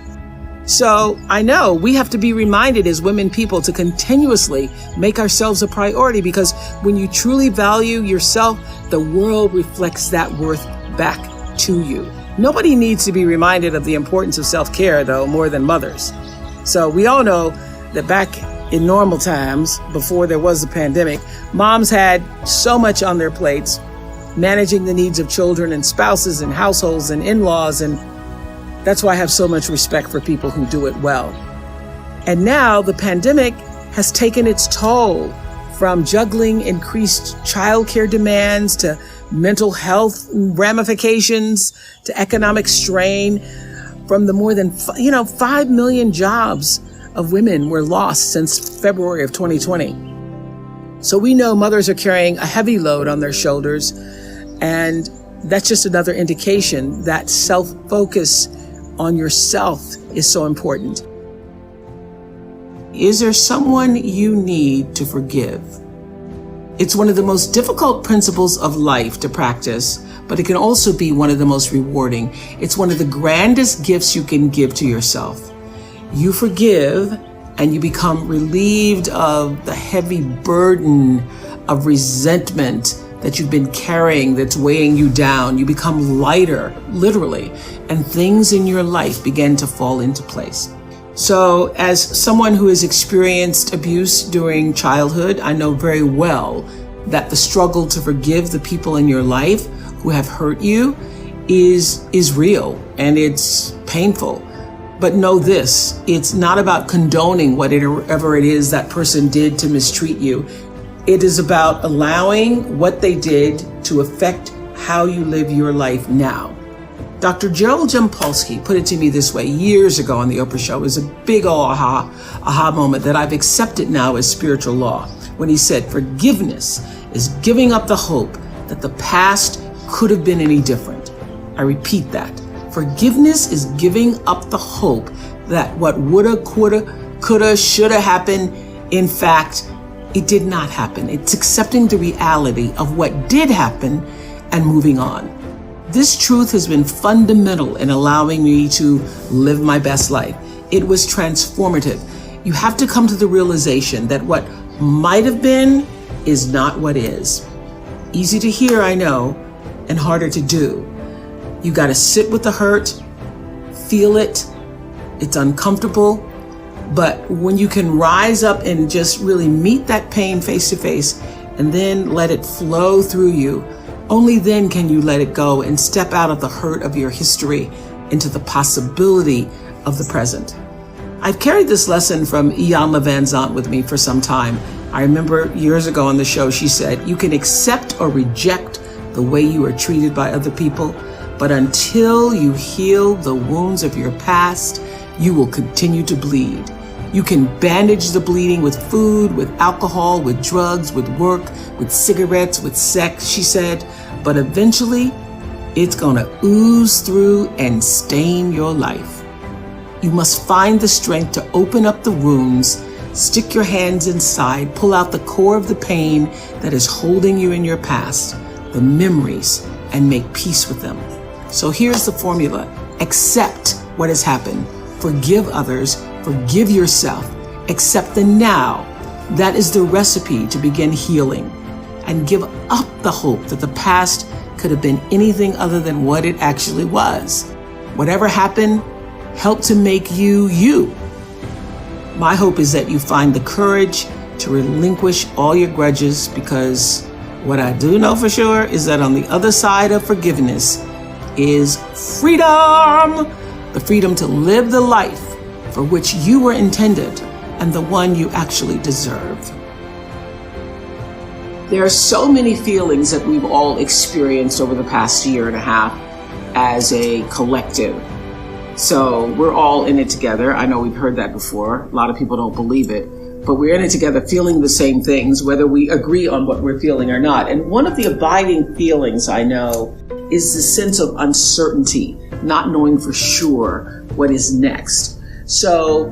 So I know we have to be reminded as women people to continuously make ourselves a priority, because when you truly value yourself, the world reflects that worth back to you. Nobody needs to be reminded of the importance of self-care, though, more than mothers. So we all know that back in normal times, before there was the pandemic, moms had so much on their plates, managing the needs of children and spouses and households and in-laws, and that's why I have so much respect for people who do it well. And now the pandemic has taken its toll, from juggling increased childcare demands to mental health ramifications to economic strain. From the more than 5 million jobs of women were lost since February of 2020. So we know mothers are carrying a heavy load on their shoulders, and that's just another indication that self-focus on yourself is so important. Is there someone you need to forgive? It's one of the most difficult principles of life to practice, but it can also be one of the most rewarding. It's one of the grandest gifts you can give to yourself. You forgive and you become relieved of the heavy burden of resentment that you've been carrying that's weighing you down. You become lighter, literally, and things in your life begin to fall into place. So as someone who has experienced abuse during childhood, I know very well that the struggle to forgive the people in your life who have hurt you is real and it's painful. But know this, it's not about condoning whatever it is that person did to mistreat you. It is about allowing what they did to affect how you live your life now. Dr. Gerald Jampolsky put it to me this way years ago on the Oprah Show. It was a big aha moment that I've accepted now as spiritual law, when he said, forgiveness is giving up the hope that the past could have been any different. I repeat that. Forgiveness is giving up the hope that what woulda, coulda, shoulda happened, in fact, it did not happen. It's accepting the reality of what did happen and moving on. This truth has been fundamental in allowing me to live my best life. It was transformative. You have to come to the realization that what might have been is not what is. Easy to hear, I know, and harder to do. You got to sit with the hurt, feel it. It's uncomfortable, but when you can rise up and just really meet that pain face to face and then let it flow through you, only then can you let it go and step out of the hurt of your history into the possibility of the present. I've carried this lesson from Iyanla Vanzant with me for some time. I remember years ago on the show, she said, you can accept or reject the way you are treated by other people, but until you heal the wounds of your past, you will continue to bleed. You can bandage the bleeding with food, with alcohol, with drugs, with work, with cigarettes, with sex, she said, but eventually it's gonna ooze through and stain your life. You must find the strength to open up the wounds, stick your hands inside, pull out the core of the pain that is holding you in your past, the memories, and make peace with them. So here's the formula. Accept what has happened. Forgive others. Forgive yourself. Accept the now. That is the recipe to begin healing. And give up the hope that the past could have been anything other than what it actually was. Whatever happened, help to make you, you. My hope is that you find the courage to relinquish all your grudges, because what I do know for sure is that on the other side of forgiveness is freedom. The freedom to live the life for which you were intended and the one you actually deserve. There are so many feelings that we've all experienced over the past year and a half as a collective. So we're all in it together. I know we've heard that before. A lot of people don't believe it, but we're in it together feeling the same things, whether we agree on what we're feeling or not. And one of the abiding feelings I know is the sense of uncertainty, not knowing for sure what is next. So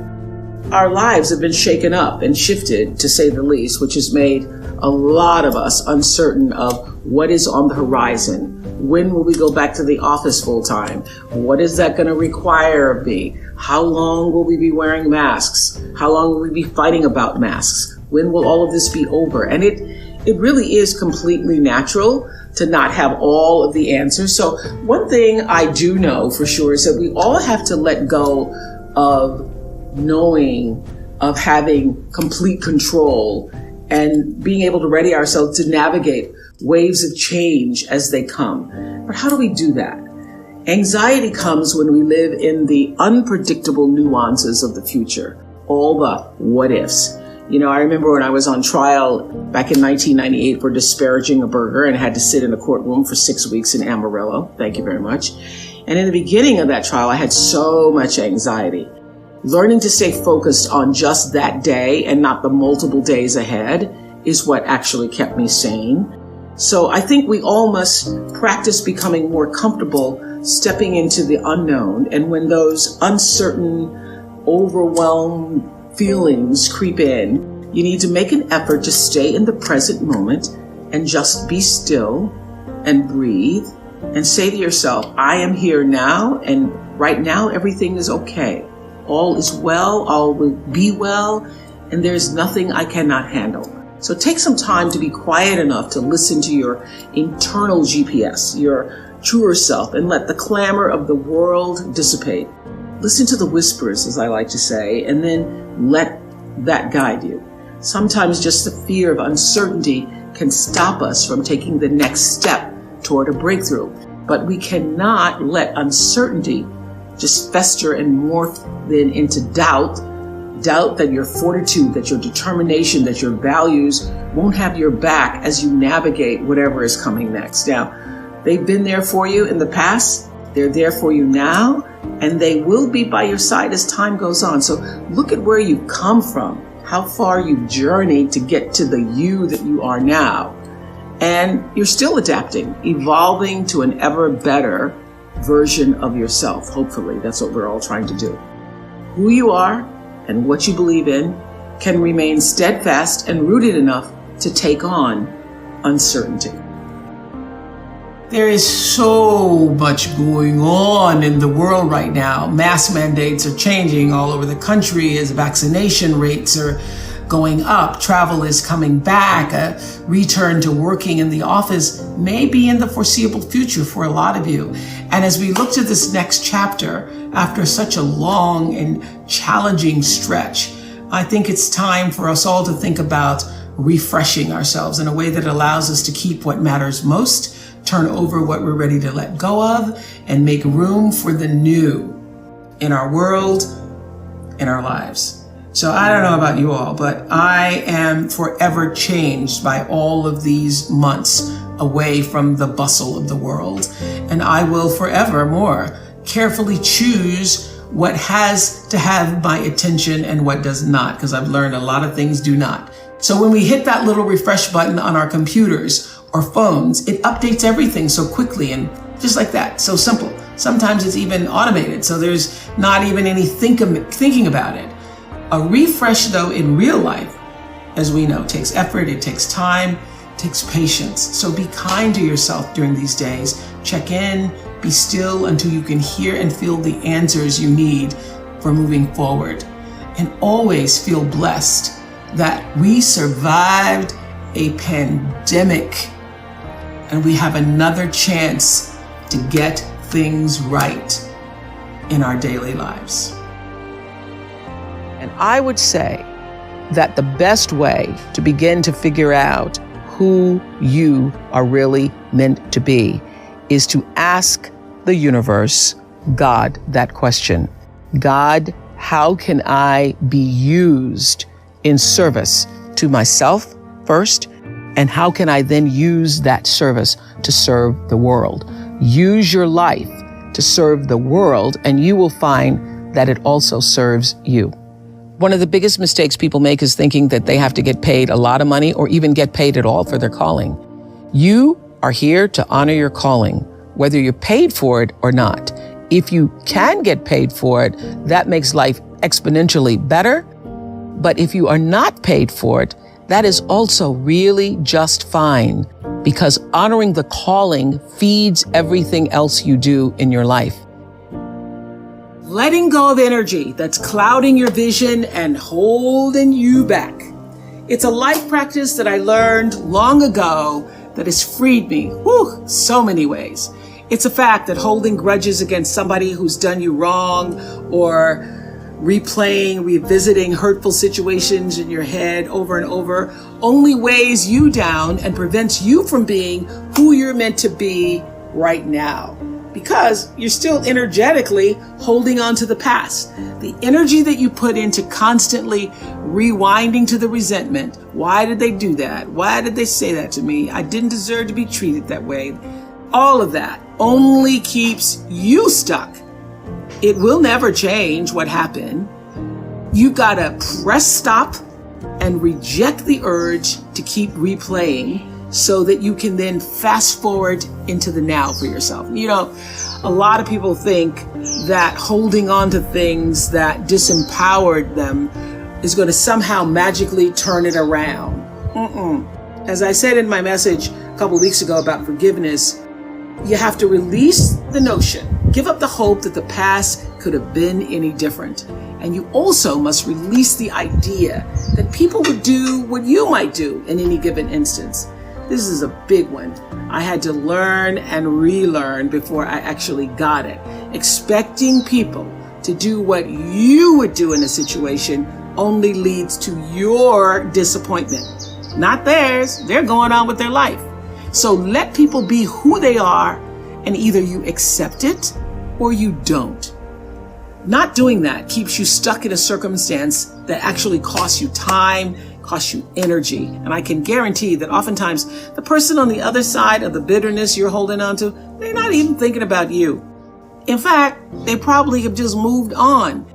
our lives have been shaken up and shifted, to say the least, which has made a lot of us uncertain of what is on the horizon. When will we go back to the office full time? What is that going to require of me? How long will we be wearing masks? How long will we be fighting about masks? When will all of this be over? And it really is completely natural to not have all of the answers. So one thing I do know for sure is that we all have to let go of knowing, of having complete control, and being able to ready ourselves to navigate waves of change as they come. But how do we do that? Anxiety comes when we live in the unpredictable nuances of the future, all the what ifs. You know, I remember when I was on trial back in 1998 for disparaging a burger and had to sit in a courtroom for 6 weeks in Amarillo. Thank you very much. And in the beginning of that trial, I had so much anxiety. Learning to stay focused on just that day and not the multiple days ahead is what actually kept me sane. So I think we all must practice becoming more comfortable stepping into the unknown. And when those uncertain, overwhelmed feelings creep in, you need to make an effort to stay in the present moment and just be still and breathe and say to yourself, I am here now, and right now everything is okay. All is well, all will be well, and there's nothing I cannot handle. So take some time to be quiet enough to listen to your internal GPS, your truer self, and let the clamor of the world dissipate. Listen to the whispers, as I like to say, and then let that guide you. Sometimes just the fear of uncertainty can stop us from taking the next step toward a breakthrough. But we cannot let uncertainty just fester and morph then into doubt that your fortitude, that your determination, that your values won't have your back as you navigate whatever is coming next. Now, they've been there for you in the past, they're there for you now, and they will be by your side as time goes on. So look at where you've come from, how far you've journeyed to get to the you that you are now. And you're still adapting, evolving to an ever better version of yourself. Hopefully, that's what we're all trying to do. Who you are and what you believe in can remain steadfast and rooted enough to take on uncertainty. There is so much going on in the world right now. Mask mandates are changing all over the country as vaccination rates are going up. Travel is coming back. A return to working in the office may be in the foreseeable future for a lot of you. And as we look to this next chapter, after such a long and challenging stretch, I think it's time for us all to think about refreshing ourselves in a way that allows us to keep what matters most, turn over what we're ready to let go of, and make room for the new in our world, in our lives. So I don't know about you all, but I am forever changed by all of these months away from the bustle of the world. And I will forevermore carefully choose what has to have my attention and what does not, because I've learned a lot of things do not. So when we hit that little refresh button on our computers or phones, it updates everything so quickly and just like that, so simple. Sometimes it's even automated, so there's not even any thinking about it. A refresh, though, in real life, as we know, takes effort, it takes time, it takes patience. So be kind to yourself during these days. Check in, be still until you can hear and feel the answers you need for moving forward. And always feel blessed that we survived a pandemic and we have another chance to get things right in our daily lives. And I would say that the best way to begin to figure out who you are really meant to be is to ask the universe, God, that question. God, how can I be used in service to myself first? And how can I then use that service to serve the world? Use your life to serve the world, and you will find that it also serves you. One of the biggest mistakes people make is thinking that they have to get paid a lot of money or even get paid at all for their calling. You are here to honor your calling, whether you're paid for it or not. If you can get paid for it, that makes life exponentially better But if you are not paid for it, that is also really just fine, because honoring the calling feeds everything else you do in your life. Letting go of energy that's clouding your vision and holding you back. It's a life practice that I learned long ago that has freed me, so many ways. It's a fact that holding grudges against somebody who's done you wrong, or revisiting hurtful situations in your head over and over, only weighs you down and prevents you from being who you're meant to be right now, because you're still energetically holding on to the past. The energy that you put into constantly rewinding to the resentment. Why did they do that? Why did they say that to me? I didn't deserve to be treated that way. All of that only keeps you stuck. It will never change what happened. You gotta press stop and reject the urge to keep replaying, so that you can then fast forward into the now for yourself. You know, a lot of people think that holding on to things that disempowered them is going to somehow magically turn it around. As I said in my message a couple of weeks ago about forgiveness, you have to release the notion, give up the hope that the past could have been any different. And you also must release the idea that people would do what you might do in any given instance. This is a big one. I had to learn and relearn before I actually got it. Expecting people to do what you would do in a situation only leads to your disappointment, not theirs. They're going on with their life. So let people be who they are, and either you accept it or you don't. Not doing that keeps you stuck in a circumstance that actually costs you time, costs you energy. And I can guarantee that oftentimes the person on the other side of the bitterness you're holding on to, they're not even thinking about you. In fact, they probably have just moved on.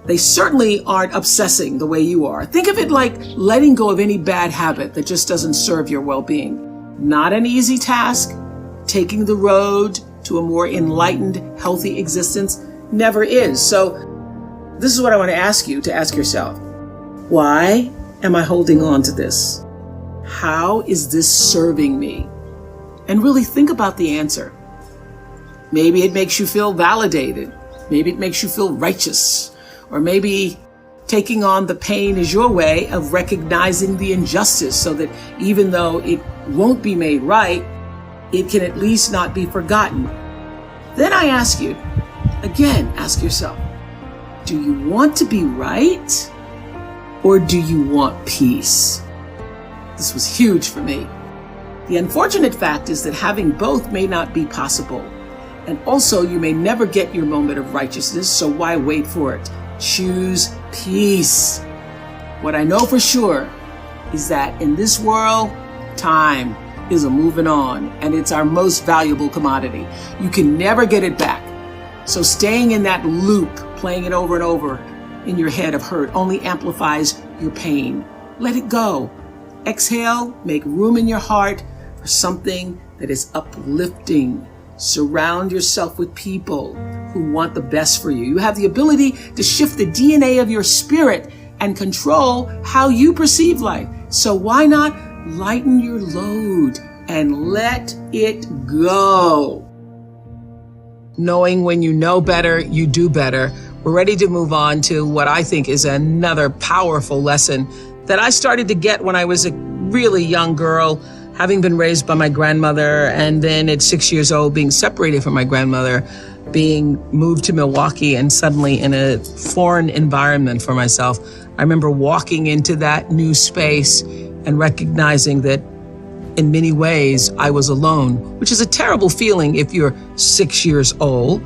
They certainly aren't obsessing the way you are. Think of it like letting go of any bad habit that just doesn't serve your well-being. Not an easy task. Taking the road to a more enlightened, healthy existence never is. So this is what I want to ask you to ask yourself. Why am I holding on to this? How is this serving me? And really think about the answer. Maybe it makes you feel validated. Maybe it makes you feel righteous. Or maybe taking on the pain is your way of recognizing the injustice, so that even though it won't be made right, it can at least not be forgotten. Then I ask you, again, ask yourself, do you want to be right, or do you want peace? This was huge for me. The unfortunate fact is that having both may not be possible. And also, you may never get your moment of righteousness, so why wait for it? Choose peace. What I know for sure is that in this world, time is a moving on, and it's our most valuable commodity. You can never get it back. So staying in that loop, playing it over and over in your head of hurt, only amplifies your pain. Let it go. Exhale, make room in your heart for something that is uplifting. Surround yourself with people who want the best for you. You have the ability to shift the DNA of your spirit and control how you perceive life. So why not lighten your load and let it go? Knowing when you know better, you do better. We're ready to move on to what I think is another powerful lesson that I started to get when I was a really young girl, having been raised by my grandmother, and then at 6 years old being separated from my grandmother, being moved to Milwaukee and suddenly in a foreign environment for myself. I remember walking into that new space and recognizing that in many ways I was alone, which is a terrible feeling if you're 6 years old.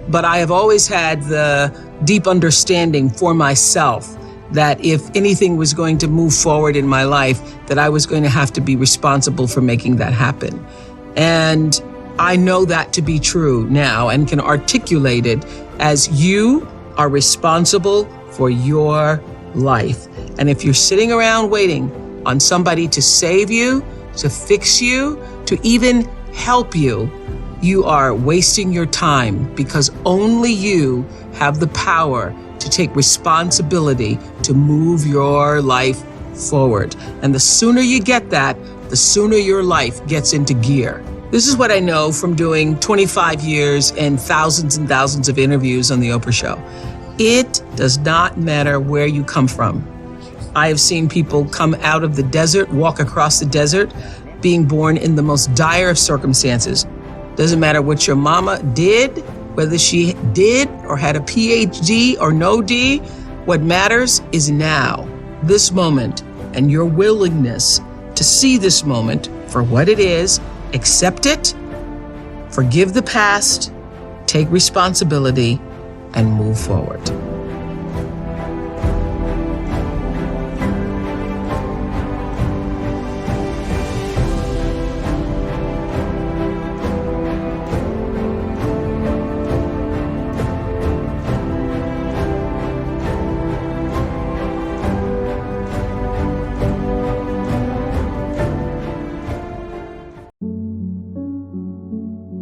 But I have always had the deep understanding for myself that if anything was going to move forward in my life, that I was going to have to be responsible for making that happen. And I know that to be true now and can articulate it as you are responsible for your life. And if you're sitting around waiting on somebody to save you, to fix you, to even help you, you are wasting your time, because only you have the power to take responsibility to move your life forward. And the sooner you get that, the sooner your life gets into gear. This is what I know from doing 25 years and thousands of interviews on The Oprah Show. It does not matter where you come from. I have seen people come out of the desert, walk across the desert, being born in the most dire of circumstances. Doesn't matter what your mama did, whether she did or had a PhD or no D. What matters is now, this moment, and your willingness to see this moment for what it is, accept it, forgive the past, take responsibility, and move forward.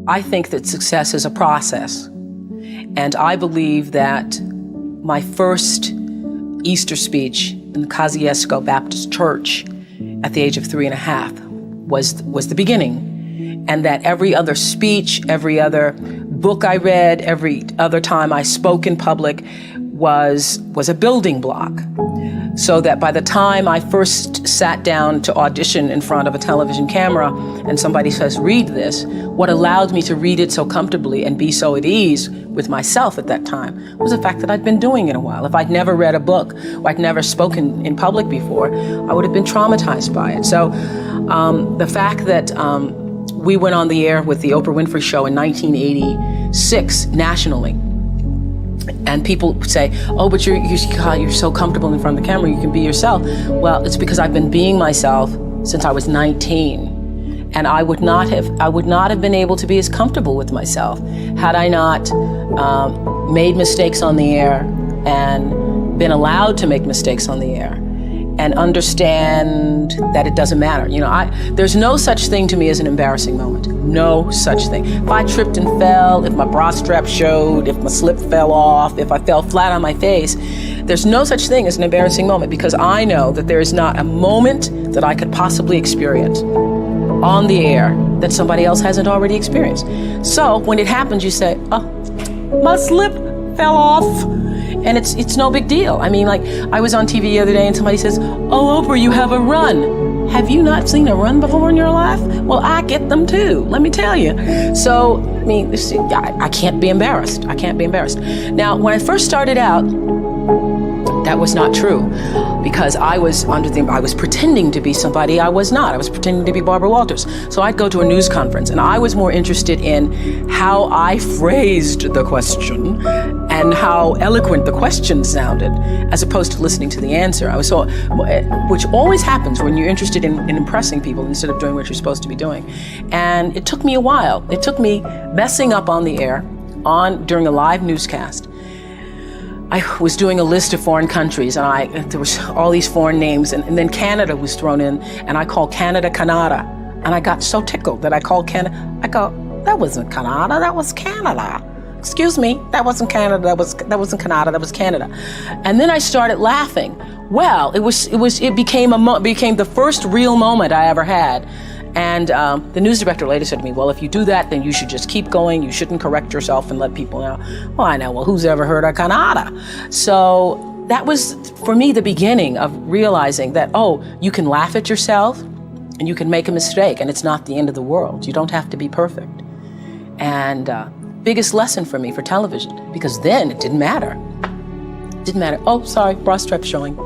I think that success is a process. And I believe that my first Easter speech in the Kosciuszko Baptist Church at the age of 3.5 was the beginning. And that every other speech, every other book I read, every other time I spoke in public was a building block. So that by the time I first sat down to audition in front of a television camera and somebody says, read this, what allowed me to read it so comfortably and be so at ease with myself at that time was the fact that I'd been doing it a while. If I'd never read a book or I'd never spoken in public before, I would have been traumatized by it. So the fact that we went on the air with the Oprah Winfrey Show in 1986 nationally, and people say, oh, but you're so comfortable in front of the camera, you can be yourself. Well, it's because I've been being myself since I was 19. And I would not have been able to be as comfortable with myself had I not made mistakes on the air and been allowed to make mistakes on the air and understand that it doesn't matter. You know, there's no such thing to me as an embarrassing moment. No such thing. If I tripped and fell, if my bra strap showed, if my slip fell off, if I fell flat on my face, there's no such thing as an embarrassing moment because I know that there is not a moment that I could possibly experience on the air that somebody else hasn't already experienced. So when it happens, you say, oh, my slip fell off. And it's no big deal. I mean, like, I was on TV the other day and somebody says, oh, Oprah, you have a run. Have you not seen a run before in your life? Well, I get them too, let me tell you. So, I mean, I can't be embarrassed. I can't be embarrassed. Now, when I first started out, that was not true because I was pretending to be somebody I was not. I was pretending to be Barbara Walters. So I'd go to a news conference and I was more interested in how I phrased the question and how eloquent the question sounded as opposed to listening to the answer. Which always happens when you're interested in impressing people instead of doing what you're supposed to be doing. And it took me a while. It took me messing up on the air during a live newscast. I was doing a list of foreign countries and there was all these foreign names and then Canada was thrown in and I called Canada, Canada. And I got so tickled that I called Canada. I go, that wasn't Canada, that was Canada. Excuse me, that wasn't Canada, that wasn't Canada, that was Canada. And then I started laughing. Well, it became the first real moment I ever had. And the news director later said to me, well, if you do that, then you should just keep going. You shouldn't correct yourself and let people know. Well, I know, well, who's ever heard of Canada? So that was, for me, the beginning of realizing that, oh, you can laugh at yourself and you can make a mistake and it's not the end of the world. You don't have to be perfect. And biggest lesson for me for television, because then it didn't matter. It didn't matter. Oh, sorry, bra strap showing.